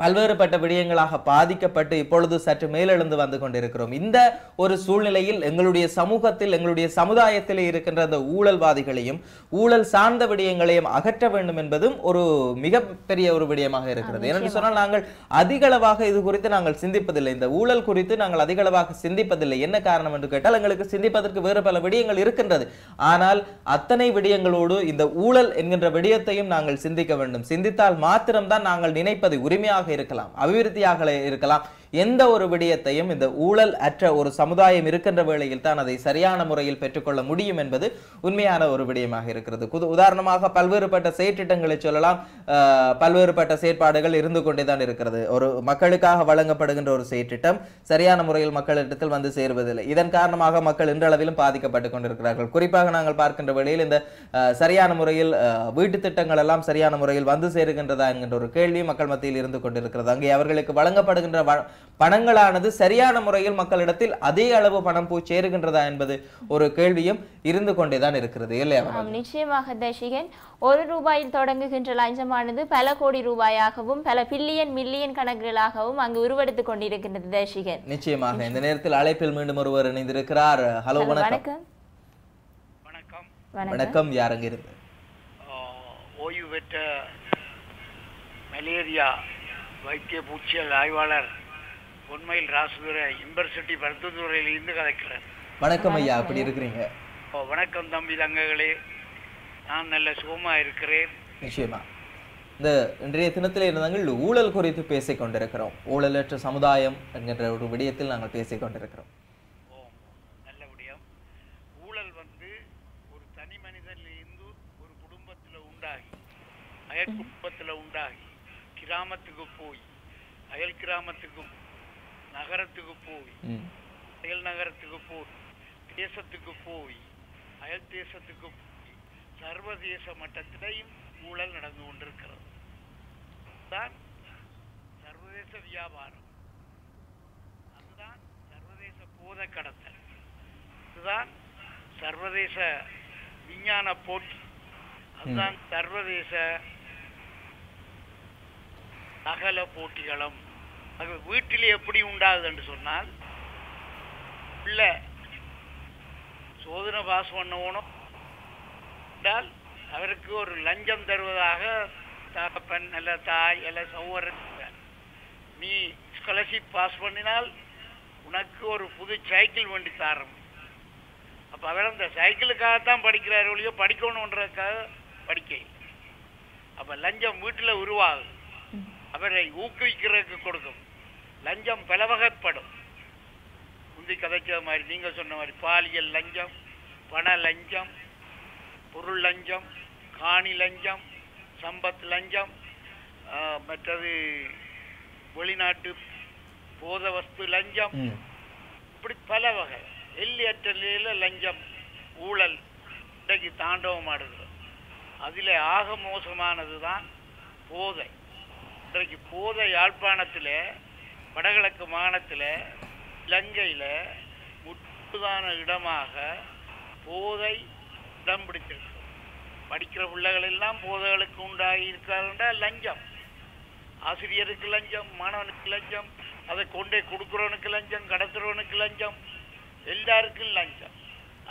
பல்வேறுபட்ட விடயங்களாக பாதிக்கப்பட்டு இப்பொழுது சற்று மேலெழுந்து வந்து கொண்டிருக்கிறோம். இந்த ஒரு சூழ்நிலையில் எங்களுடைய சமூகத்தில், எங்களுடைய சமுதாயத்தில் இருக்கின்ற அந்த ஊழல்வாதிகளையும் ஊழல் சார்ந்த விடயங்களையும் அகற்ற வேண்டும் என்பதும் ஒரு மிகப்பெரிய ஒரு விடயமாக இருக்கிறது. ஏனென்று சொன்னால் நாங்கள் அதிகளவாக இது குறித்து நாங்கள் சிந்திப்பதில்லை, இந்த ஊழல் குறித்து நாங்கள் அதிகளவாக சிந்திப்பதில்லை. என்ன காரணம் என்று கேட்டால், எங்களுக்கு சிந்திப்பதற்கு வேறு பல விடயங்கள் இருக்கின்றது. ஆனால் அத்தனை விடயங்களோடு இந்த ஊழல் என்கின்ற விடயத்தையும் நாங்கள் சிந்திக்க வேண்டும். சிந்தித்தால் மாத்திரம்தான் நாங்கள் நினைப்பது உரிமையாக இருக்கலாம், அபிவிருத்தியாக இருக்கலாம். எந்த ஒரு விடயத்தையும் இந்த ஊழல் அற்ற ஒரு சமுதாயம் இருக்கின்ற வேளையில் தான் அதை சரியான முறையில் பெற்றுக்கொள்ள முடியும் என்பது உண்மையான ஒரு விடயமாக இருக்கிறது. உதாரணமாக பல்வேறுபட்ட செயற்றிட்டங்களை சொல்லலாம், பல்வேறுபட்ட செயற்பாடுகள் இருந்து கொண்டேதான் இருக்கிறது. ஒரு மக்களுக்காக வழங்கப்படுகின்ற ஒரு செயற்றிட்டம் சரியான முறையில் மக்களிடத்தில் வந்து சேருவதில்லை. இதன் காரணமாக மக்கள் இன்றளவிலும் பாதிக்கப்பட்டுக் கொண்டிருக்கிறார்கள். குறிப்பாக நாங்கள் பார்க்கின்ற வேளையில் இந்த சரியான முறையில் வீட்டு திட்டங்கள் எல்லாம் சரியான முறையில் வந்து சேருகின்றதா என்கின்ற ஒரு கேள்வி மக்கள் மத்தியில் இருந்து கொண்டிருக்கிறது. அங்கே அவர்களுக்கு வழங்கப்படுகின்ற பணங்களானது சரியான முறையில் மக்களிடத்தில் அதே அளவு பணம் போய் சேருகின்றதா என்பது ஒரு கேள்வியும் இருந்து கொண்டேதான் இருக்கிறது இல்லையா? நிச்சயமாக தேசிகன், ₹1 தொடங்குகின்ற லஞ்சமானது பல கோடி ரூபாயாகவும் பல பில்லியன் மில்லியன் கணக்குகளாகவும் அங்கு உருவெடுத்துக் கொண்டிருக்கின்றது தேசிகன். நிச்சயமாக இந்த நேரத்தில் அழைப்பில் மீண்டும் ஒருவர் இணைந்திருக்கிறார். ஹலோ, வணக்கம். வணக்கம், யார் அங்க இருந்து? ஓய்வு பெற்ற மலேரியா வைத்திய பூச்சியல் ஆய்வாளர் பொன்மயில் ராசுதுர யுனிவர்சிட்டி மருத்துவத்துறையில் இருந்து கதைக்கிறேன். வணக்கம் ஐயா, அப்படி இருக்கிறீங்க? வணக்கம் தம்பி தங்கங்களே, நான் நல்ல சுகமா இருக்கிறேன். நிச்சயமா இந்த இன்றைய தினத்தில் இருந்தாங்கள் ஊழல் குறித்து பேசிக் கொண்டிருக்கிறோம். ஊழலற்ற சமுதாயம் என்கின்ற ஒரு விடயத்தில் நாங்கள் பேசிக் கொண்டிருக்கிறோம். நல்ல விடயம். ஊழல் ஒரு தனி மனிதனிலிருந்து ஒரு குடும்பத்தில் உண்டாகி, அயல் குடும்பத்தில் உண்டாகி, கிராமத்துக்கு போய், அயல் கிராமத்துக்கு, நகரத்துக்கு போய், அயல் நகரத்துக்கு போய், தேசத்துக்கு போய், அயல் தேசத்துக்கு போய், சர்வதேச மட்டத்திலையும் ஊழல் நடந்து கொண்டிருக்கிறது. அதுதான் சர்வதேச வியாபாரம், அதுதான் சர்வதேச போதை கடத்தல், அதுதான் சர்வதேச விஞ்ஞான போட்டி, அதுதான் சர்வதேச அகல போட்டிகளும். அது வீட்டிலே எப்படி உண்டாகுது என்று சொன்னால், உள்ள சோதனை பாஸ் பண்ணணும் என்றால் அவருக்கு ஒரு லஞ்சம் தருவதாக தகப்பன் அல்ல தாய் அல்ல சகோதரன், நீ ஸ்காலர்ஷிப் பாஸ் பண்ணினால் உனக்கு ஒரு புது சைக்கிள் வண்டி தரணும். அப்போ அவர் அந்த சைக்கிளுக்காகத்தான் படிக்கிறார் ஒழியோ படிக்கணுன்றதுக்காக படிக்க. அப்போ லஞ்சம் வீட்டில் உருவாகுது, அவரை ஊக்குவிக்கிறதுக்கு கொடுக்கும். லஞ்சம் பல வகைப்படும். முந்தி கதைச்ச மாதிரி நீங்கள் சொன்ன மாதிரி பாலியல் லஞ்சம், பண லஞ்சம், பொருள் லஞ்சம், காணி லஞ்சம், சம்பத் லஞ்சம், மற்றது வெளிநாட்டு போத வஸ்து லஞ்சம், இப்படி பல வகை எல்லையற்ற நிலையில் லஞ்சம் ஊழல் இன்றைக்கு தாண்டவம் ஆடுகிறது. அதில் ஆக மோசமானது தான் போதை. இன்றைக்கு போதை யாழ்ப்பாணத்தில், வடகிழக்கு மாகாணத்தில், இலங்கையில் முற்றுதான இடமாக போதை இடம் பிடித்திருக்கு. படிக்கிற பிள்ளைகள் எல்லாம் போதைகளுக்கு உண்டாகி இருக்காருன்றா லஞ்சம். ஆசிரியருக்கு லஞ்சம், மாணவனுக்கு லஞ்சம், அதை கொண்டே கொடுக்குறவனுக்கு லஞ்சம், கடத்துறவனுக்கு லஞ்சம், எல்லாருக்கும் லஞ்சம்.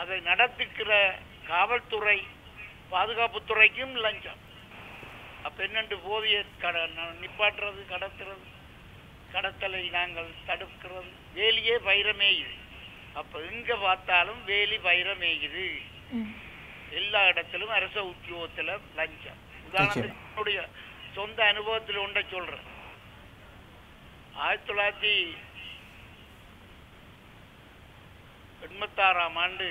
அதை நடத்துக்கிற காவல்துறை, பாதுகாப்புத்துறைக்கும் லஞ்சம். அப்போ என்னென்று போதையை நிப்பாட்டுறது, கடத்துறது, கடத்தலை நாங்கள் தடுக்கிறது, வேலியே வைரமேயுது. அப்போ எங்கே பார்த்தாலும் வேலி வைரமேயுது. எல்லா இடத்திலும் அரச உத்தியோகத்தில் லஞ்சம். உதாரணத்துக்கு என்னுடைய சொந்த அனுபவத்தில் ஒன்றை சொல்றேன். 1986ஆம் ஆண்டு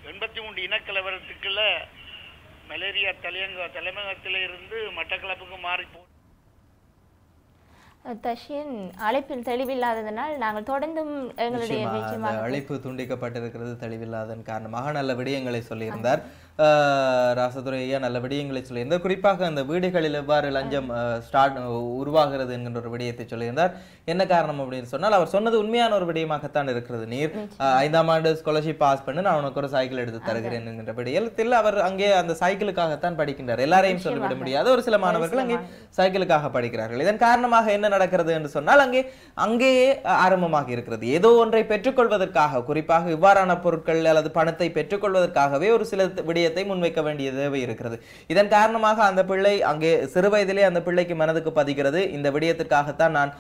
83 இனக்கலவரத்துக்குள்ள மலேரியா தலைமையகத்தில் இருந்து மட்டக்களப்புக்கு மாறி போ. தஷின் அழைப்பில் தெளிவில்லாததனால் நாங்கள் தொடர்ந்தும் எங்களுடைய அழைப்பு துண்டிக்கப்பட்டிருக்கிறது தெளிவில்லாதன் காரணமாக. நல்ல விடயங்களை சொல்லியிருந்தார் ராசதுரை ஐயா, நல்ல விடயங்களை சொல்லியிருந்தார். குறிப்பாக அந்த வீடுகளில் எவ்வாறு லஞ்சம் உருவாகிறது என்கின்ற ஒரு விடயத்தை சொல்லியிருந்தார். என்ன காரணம் அப்படின்னு சொன்னால், அவர் சொன்னது உண்மையான ஒரு விடயமாகத்தான் இருக்கிறது. நீர் 5ஆம் ஆண்டு ஸ்காலர்ஷிப் பாஸ் பண்ணி நான் உனக்கு ஒரு சைக்கிள் எடுத்து தருகிறேன் என்கின்ற விடயத்தில் அவர் அங்கே அந்த சைக்கிளுக்காகத்தான் படிக்கின்றார். எல்லாரையும் சொல்லிவிட முடியாது, ஒரு சில மாணவர்கள் அங்கே சைக்கிளுக்காக படிக்கிறார்கள். இதன் காரணமாக என்ன நடக்கிறது என்று சொன்னால், அங்கேயே ஆரம்பமாக இருக்கிறது. ஏதோ ஒன்றை பெற்றுக்கொள்வதற்காக, குறிப்பாக இவ்வாறான பொருட்கள் அல்லது பணத்தை பெற்றுக்கொள்வதற்காகவே ஒரு சில விடயத்தை முன்வைக்க வேண்டிய தேவை இருக்கிறது. இதன் காரணமாக அந்த பிள்ளை அங்கே சிறு வயதிலே அந்த பிள்ளைக்கு மனதுக்கு பதிக்கிறது, இந்த விடயத்திற்காகத்தான் நான்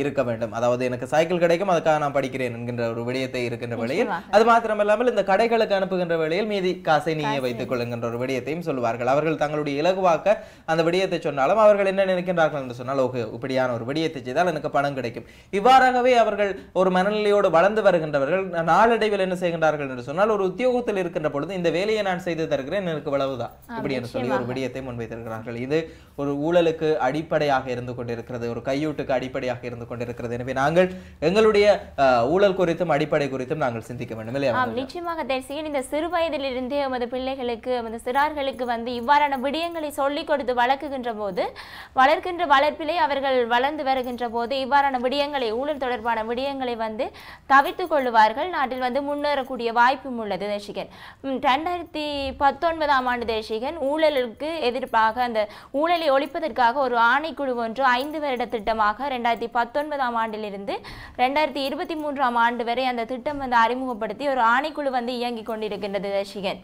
இருக்க வேண்டும், அதாவது எனக்கு சைக்கிள் கிடைக்கும் அதுக்காக நான் படிக்கிறேன் என்கின்ற ஒரு விடயத்தை இருக்கின்ற வேளையில், அது மாத்திரமல்லாமல் இந்த கடைகளுக்கு அனுப்புகின்ற வேளையில் மீதி காசை நீயே வைத்துக் கொள்ளுகின்ற ஒரு விடயத்தையும் சொல்வார்கள். அவர்கள் தங்களுடைய இலகுவாக்க அந்த விடயத்தை சொன்னாலும் அவர்கள் என்ன நினைக்கின்றார்கள் என்று சொன்னால், ஓகே இப்படியான ஒரு விடயத்தை செய்தால் எனக்கு பணம் கிடைக்கும். இவ்வாறாகவே அவர்கள் ஒரு மனநிலையோடு வளர்ந்து வருகின்றவர்கள் நாளடைவில் என்ன செய்கின்றார்கள் என்று சொன்னால், ஒரு உத்தியோகத்தில் இருக்கின்ற பொழுது இந்த வேலையை நான் செய்து தருகிறேன், எனக்கு இவ்வளவுதான் இப்படி என்று சொல்லி ஒரு விடயத்தை முன்வைத்திருக்கிறார்கள். இது ஒரு ஊழலுக்கு அடிப்படையாக இருந்து கொண்டிருக்கிறது, ஒரு கையூட்டுக்கு அடிப்படையாக இருந்து கொண்டிருக்கிறது. எனவே நாங்கள் எங்களுடைய ஊழல் குறித்தும் அடிப்படை குறித்தும் நாங்கள் சிந்திக்க வேண்டும் இல்லையா? நிச்சயமாக தேசியன், இந்த சிறு வயதிலிருந்தே நமது பிள்ளைகளுக்கு, நமது சிறார்களுக்கு இவ்வாறான விடயங்களை சொல்லிக் கொடுத்து வளர்க்குகின்ற போது, வளர்க்கின்ற வளர்ப்பிலே அவர்கள் வளர்ந்து வருகின்ற போது இவ்வாறான விடயங்களை, ஊழல் தொடர்பான விடயங்களை தவிர்த்து கொள்ளுவார்கள். நாட்டில் முன்னேறக்கூடிய வாய்ப்பும் உள்ளது. தேசிகன் 2019ஆம் ஆண்டு தேசிகன் ஊழலுக்கு எதிர்ப்பாக, அந்த ஊழலை ஒழிப்பதற்காக ஒரு ஆணைக்குழு ஒன்று 5 வருட திட்டமாக 2019ஆம் ஆண்டிலிருந்து 2023ஆம் ஆண்டு வரை அந்த திட்டம் அறிமுகப்படுத்தி ஒரு ஆணைக்குழு இயங்கிக் கொண்டிருக்கின்றது தேசிகன்.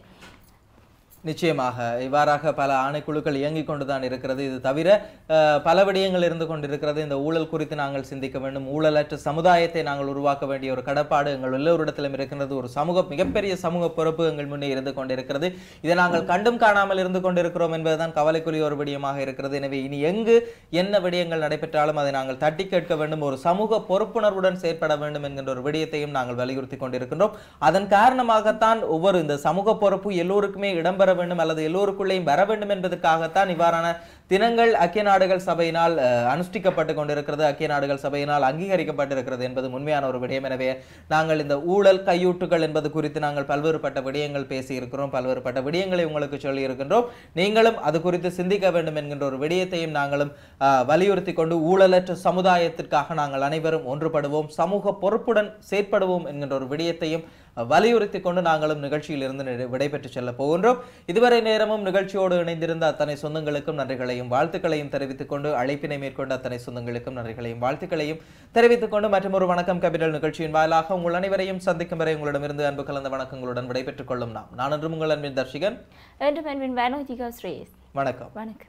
நிச்சயமாக இவ்வாறாக பல ஆணைக்குழுக்கள் இயங்கிக் கொண்டுதான் இருக்கிறது. இது தவிர பல விடயங்கள் இருந்து கொண்டிருக்கிறது. இந்த ஊழல் குறித்து நாங்கள் சிந்திக்க வேண்டும். ஊழலற்ற சமுதாயத்தை நாங்கள் உருவாக்க வேண்டிய ஒரு கடப்பாடு எங்கள் எல்லோரிடத்திலும் இருக்கின்றது. ஒரு மிகப்பெரிய சமூக பொறுப்பு எங்கள் முன்னே இருந்து கொண்டிருக்கிறது. இதை நாங்கள் கண்டும் காணாமல் இருந்து கொண்டிருக்கிறோம் என்பதுதான் கவலைக்குரிய ஒரு விடயமாக இருக்கிறது. எனவே இனி எங்கு என்ன விடயங்கள் நடைபெற்றாலும் அதை நாங்கள் தட்டி கேட்க வேண்டும். ஒரு சமூக பொறுப்புணர்வுடன் செயற்பட வேண்டும் என்கின்ற ஒரு விடயத்தையும் நாங்கள் வலியுறுத்தி கொண்டிருக்கின்றோம். அதன் காரணமாகத்தான் ஒவ்வொரு இந்த சமூக பொறுப்பு எல்லோருக்குமே இடம்பெற வேண்டும் அல்லது எல்லோருக்குள்ளேயும் வர வேண்டும் என்பதற்காகத்தான் இவ்வாறான தினங்கள் ஐக்கிய நாடுகள் சபையினால் அனுஷ்டிக்கப்பட்டு கொண்டிருக்கிறது, ஐக்கிய நாடுகள் சபையினால் அங்கீகரிக்கப்பட்டிருக்கிறது என்பது உண்மையான ஒரு விடயம். எனவே நாங்கள் இந்த ஊழல் கையூட்டுகள் என்பது குறித்து நாங்கள் பல்வேறுபட்ட விடயங்கள் பேசி இருக்கிறோம், பல்வேறுபட்ட விடயங்களை உங்களுக்கு சொல்லி இருக்கின்றோம். நீங்களும் அது குறித்து சிந்திக்க வேண்டும் என்கின்ற ஒரு விடயத்தையும் நாங்களும் வலியுறுத்தி கொண்டு, ஊழலற்ற சமுதாயத்திற்காக நாங்கள் அனைவரும் ஒன்றுபடுவோம், சமூக பொறுப்புடன் செயற்படுவோம் என்கின்ற ஒரு விடயத்தையும் வலியுறுத்தி கொண்டு நாங்களும் நிகழ்ச்சியிலிருந்து விடைபெற்று செல்ல போகின்றோம். இதுவரை நேரமும் நிகழ்ச்சியோடு இணைந்திருந்த அத்தனை சொந்தங்களுக்கும் நன்றிகளையும் வாழ்த்துக்களையும் தெரிவித்துக் கொண்டு, அழைப்பினை மேற்கொண்ட அத்தனை சொந்தங்களுக்கும் நன்றிகளையும் வாழ்த்துக்களையும் தெரிவித்துக் கொண்டு, மற்றொரு வணக்கம் கேபிட்டல் நிகழ்ச்சியின் வாயிலாக உங்கள் அனைவரையும் சந்திக்கும் வரை உங்களிடமிருந்து அன்பு கலந்த வணக்கங்களுடன் விடைபெற்றுக் கொள்ளும் நான் என்று உங்கள் அன்பின் தர்ஷிகன். வணக்கம். வணக்கம்.